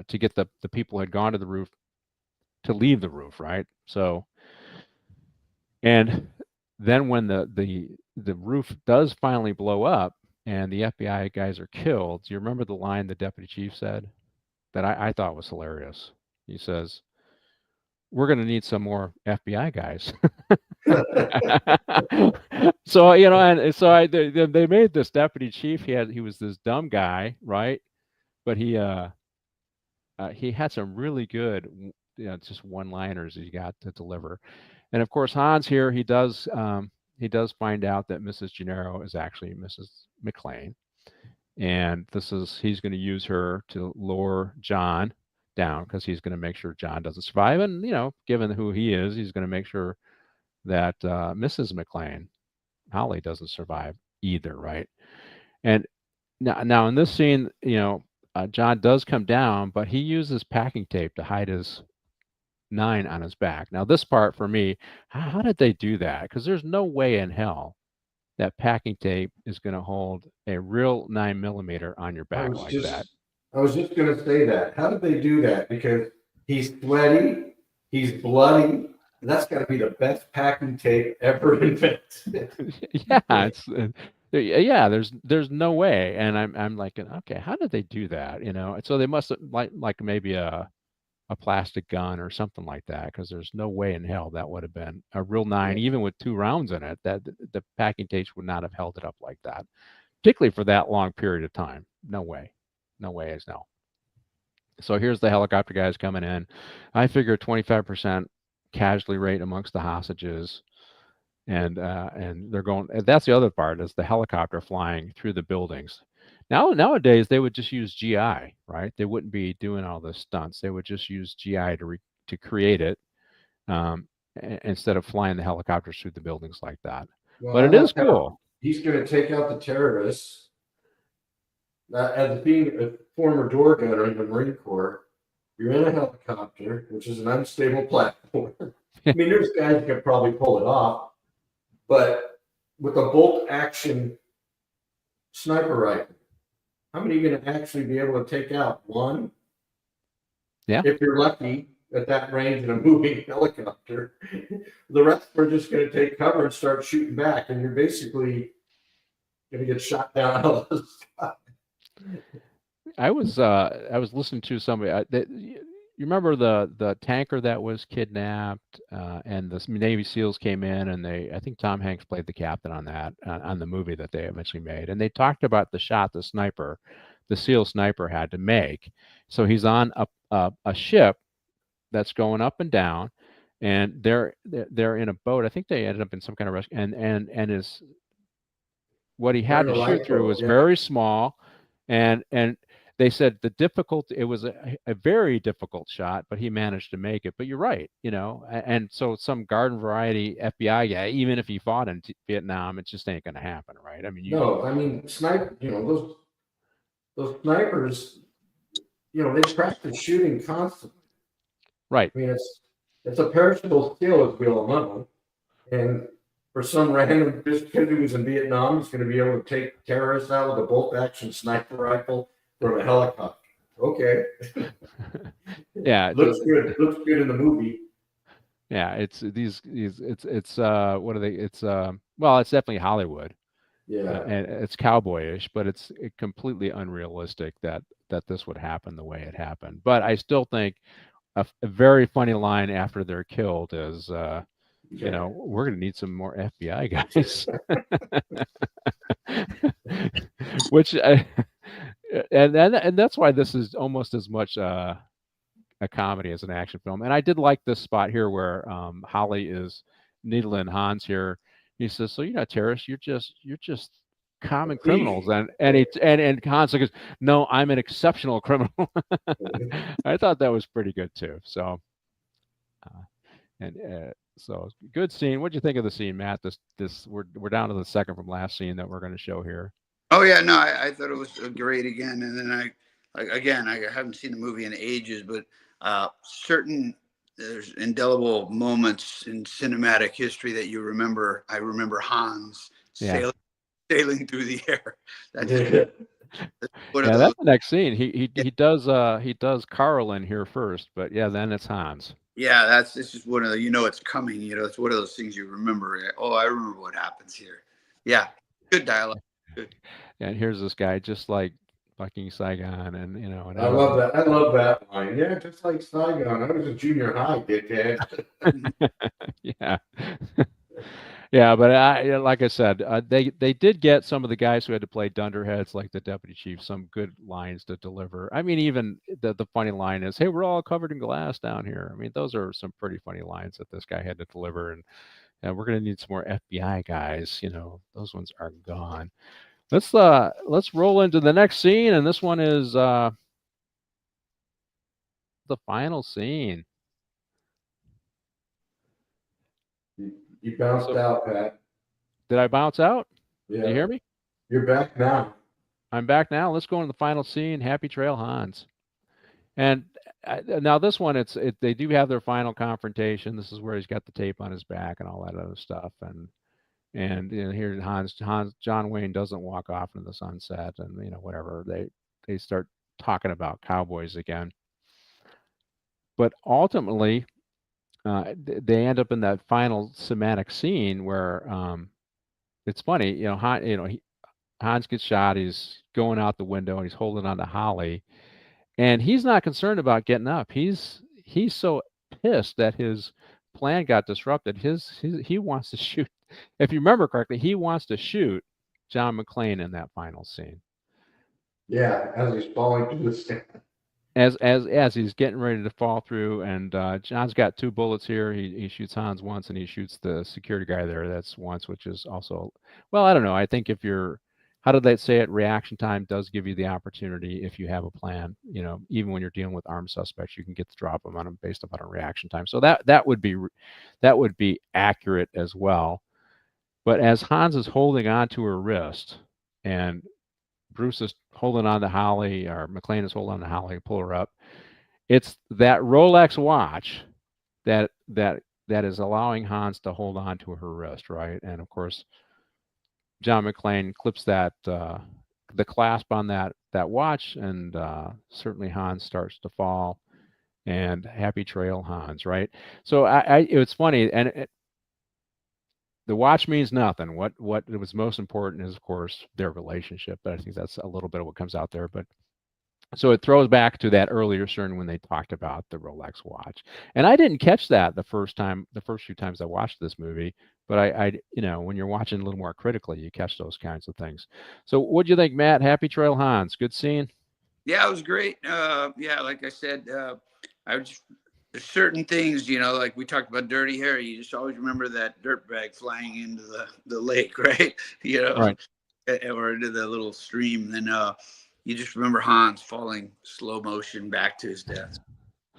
get the people who had gone to the roof to leave the roof, right? So, and then when the roof does finally blow up and the FBI guys are killed, do you remember the line the deputy chief said that I thought was hilarious? He says, "We're going to need some more FBI guys." So, and so they made this deputy chief. He was this dumb guy, right? But he had some really good, just one-liners he got to deliver. And of course, Hans here, he does find out that Mrs. Gennaro is actually Mrs. McClane, and he's going to use her to lure John down because he's going to make sure John doesn't survive. And given who he is, he's going to make sure that Mrs. McClane, Holly, doesn't survive either, right? And now in this scene, John does come down, but he uses packing tape to hide his 9 on his back. Now this part for me, how did they do that? Because there's no way in hell that packing tape is going to hold a real 9mm on your back like that. I was just going to say that. How did they do that? Because he's sweaty, he's bloody. That's got to be the best packing tape ever invented. There's no way. And I'm like, okay, how did they do that? So they must have like maybe a a plastic gun or something like that, because there's no way in hell that would have been a real 9, even with 2 rounds in it. That the packing tape would not have held it up like that, particularly for that long period of time. No way, no way is no. So here's the helicopter guys coming in. I figure 25% casualty rate amongst the hostages, and they're going. And that's the other part, is the helicopter flying through the buildings. Nowadays they would just use GI, right? They wouldn't be doing all the stunts. They would just use GI to create it, instead of flying the helicopters through the buildings like that. Well, But it is cool. He's going to take out the terrorists. As being a former door gunner in the Marine Corps, you're in a helicopter, which is an unstable platform. I mean, there's guys that could probably pull it off, but with a bolt action sniper rifle, how many are you going to actually be able to take out? One? Yeah. If you're lucky at that range in a moving helicopter. The rest are just going to take cover and start shooting back, and you're basically going to get shot down out of the sky. I was listening to somebody. You remember the tanker that was kidnapped, and the Navy SEALs came in, and I think Tom Hanks played the captain on that, on the movie that they eventually made, and they talked about the shot the SEAL sniper had to make. So he's on a ship that's going up and down, and they're in a boat. I think they ended up in some kind of rescue, and his what he had to shoot through was very small. And they said it was a very difficult shot, but he managed to make it. But you're right, and so some garden variety FBI guy, even if he fought in Vietnam, it just ain't going to happen, right? I mean, sniper, those snipers, they practice shooting constantly. Right. I mean, it's a perishable skill, as we all know, and for some random kid who's in Vietnam, he's going to be able to take terrorists out with a bolt-action sniper rifle from a helicopter. Okay. Yeah. Looks good. Looks good in the movie. Yeah, it's what are they? It's it's definitely Hollywood. Yeah. And it's cowboyish, but it's completely unrealistic that this would happen the way it happened. But I still think a very funny line after they're killed is, we're going to need some more FBI guys. Which, and that's why this is almost as much a comedy as an action film. And I did like this spot here where Holly is needling Hans here. He says, "So you're not terrorists. You're just common criminals." And Hans goes, "No, I'm an exceptional criminal." I thought that was pretty good too. So, so good scene. What'd you think of the scene, Matt? We're down to the second from last scene that we're going to show here. Oh yeah, no, I thought it was great again. And then I haven't seen the movie in ages, but there's indelible moments in cinematic history that you remember. I remember Hans sailing through the air. That's the next scene. He does Carl in here first, but then it's Hans. Yeah, this is one of the, it's coming. It's one of those things you remember. Oh, I remember what happens here. Yeah, good dialogue. Good. And here's this guy just like fucking Saigon, and And I love that. I love that line. Yeah, just like Saigon. I was a junior high, dickhead. Yeah. Yeah, but like I said, they did get some of the guys who had to play dunderheads, like the deputy chief, some good lines to deliver. I mean, even the funny line is, "Hey, we're all covered in glass down here." I mean, those are some pretty funny lines that this guy had to deliver, and we're going to need some more FBI guys. Those ones are gone. Let's roll into the next scene, and this one is the final scene. You bounced out, Pat. Did I bounce out? Yeah. Can you hear me? You're back now. I'm back now. Let's go into the final scene. Happy Trail Hans. And now this one, they do have their final confrontation. This is where he's got the tape on his back and all that other stuff. And here John Wayne doesn't walk off into the sunset, and whatever. They start talking about cowboys again. But ultimately, they end up in that final somatic scene where it's funny, Hans gets shot. He's going out the window and he's holding on to Holly, and he's not concerned about getting up. He's he's so pissed that his plan got disrupted. He wants to shoot. If you remember correctly, he wants to shoot John McClane in that final scene. Yeah, as he's falling through the stand. As he's getting ready to fall through, and John's got 2 bullets here. He shoots Hans once, and he shoots the security guy there. That's once, which is also, well, I don't know. I think if you're, how did they say it? Reaction time does give you the opportunity, if you have a plan. You know, even when you're dealing with armed suspects, you can get the drop them on them based upon a reaction time. So that would be accurate as well. But as Hans is holding on to her wrist, and Bruce is holding on to Holly, or McClane is holding on to Holly to pull her up, it's that Rolex watch that is allowing Hans to hold on to her wrist, right? And of course, John McClane clips that the clasp on that watch, and certainly Hans starts to fall. And happy trail, Hans, right? So it's funny, and the watch means nothing. What was most important is, of course, their relationship. But I think that's a little bit of what comes out there. But so it throws back to that earlier scene when they talked about the Rolex watch. And I didn't catch that the first few times I watched this movie. But I when you're watching a little more critically, you catch those kinds of things. So what'd you think, Matt? Happy trail, Hans. Good scene. Yeah, it was great. Yeah, like I said, there's certain things, like we talked about Dirty Harry. You just always remember that dirt bag flying into the lake, right? Right. Or into the little stream. Then you just remember Hans falling slow motion back to his death.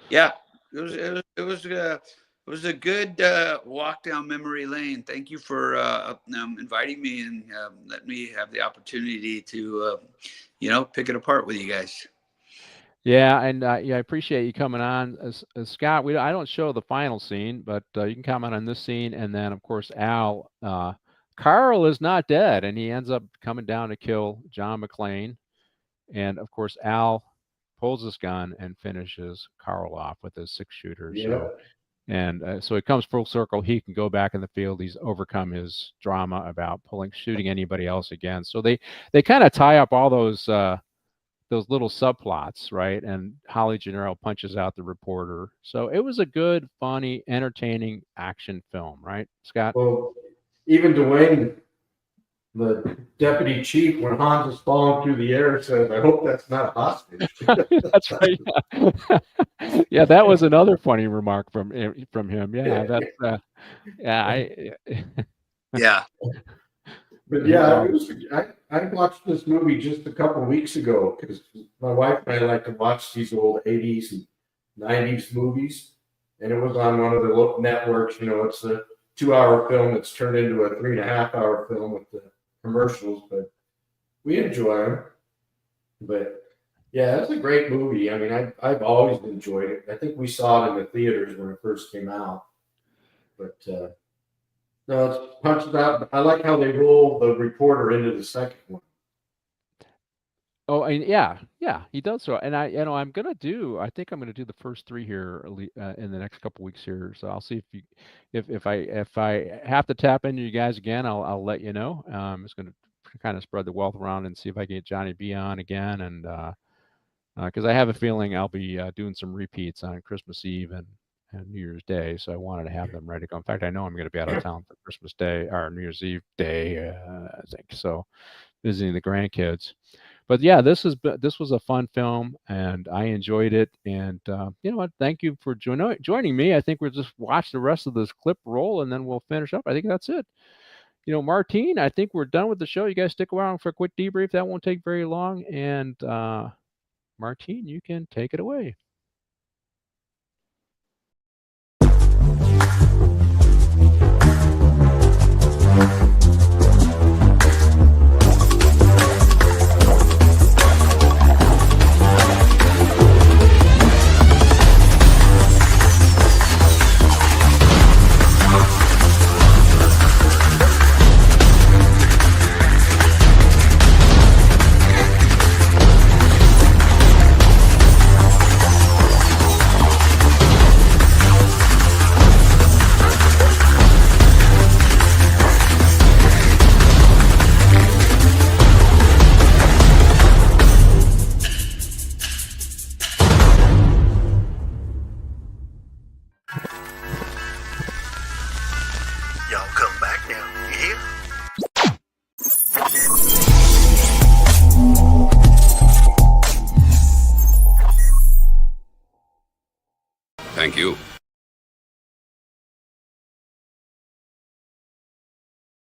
Yeah, it was a good walk down memory lane. Thank you for inviting me and letting me have the opportunity to pick it apart with you guys. Yeah, and I appreciate you coming on, Scott. I don't show the final scene, but you can comment on this scene, and then of course Al. Carl is not dead, and he ends up coming down to kill John McClane, and of course Al pulls his gun and finishes Carl off with his 6-shooter. Yeah. So it comes full circle. He can go back in the field. He's overcome his drama about shooting anybody else again. So they kind of tie up all those little subplots, right? And Holly Gennaro punches out the reporter. So it was a good, funny, entertaining action film, right, Scott? Well, even Dwayne, the deputy chief, when Hans is falling through the air, says, "I hope that's not a hostage." That's right. Yeah, that was another funny remark from him. Yeah, that's Yeah. But yeah, I watched this movie just a couple of weeks ago because my wife and I like to watch these old 80s and 90s movies. And it was on one of the local networks. It's a 2-hour film that's turned into a 3.5-hour film with the commercials. But we enjoy them. But yeah, it's a great movie. I mean, I've always enjoyed it. I think we saw it in the theaters when it first came out. But no, it's punches out. I like how they roll the reporter into the second one. Oh, and yeah, he does so. And I think I'm gonna do the first 3 here in the next couple weeks here. So I'll see if I have to tap into you guys again, I'll let you know. I'm just gonna kind of spread the wealth around and see if I can get Johnny B on again, and because I have a feeling I'll be doing some repeats on Christmas Eve and New Year's Day, so I wanted to have them ready to go. In fact, I know I'm going to be out of town for Christmas Day or New Year's Eve Day, I think. So, visiting the grandkids. But yeah, this was a fun film, and I enjoyed it. And you know what? Thank you for joining me. I think we'll just watch the rest of this clip roll, and then we'll finish up. I think that's it. Martine, I think we're done with the show. You guys stick around for a quick debrief. That won't take very long. And Martine, you can take it away. Thank you.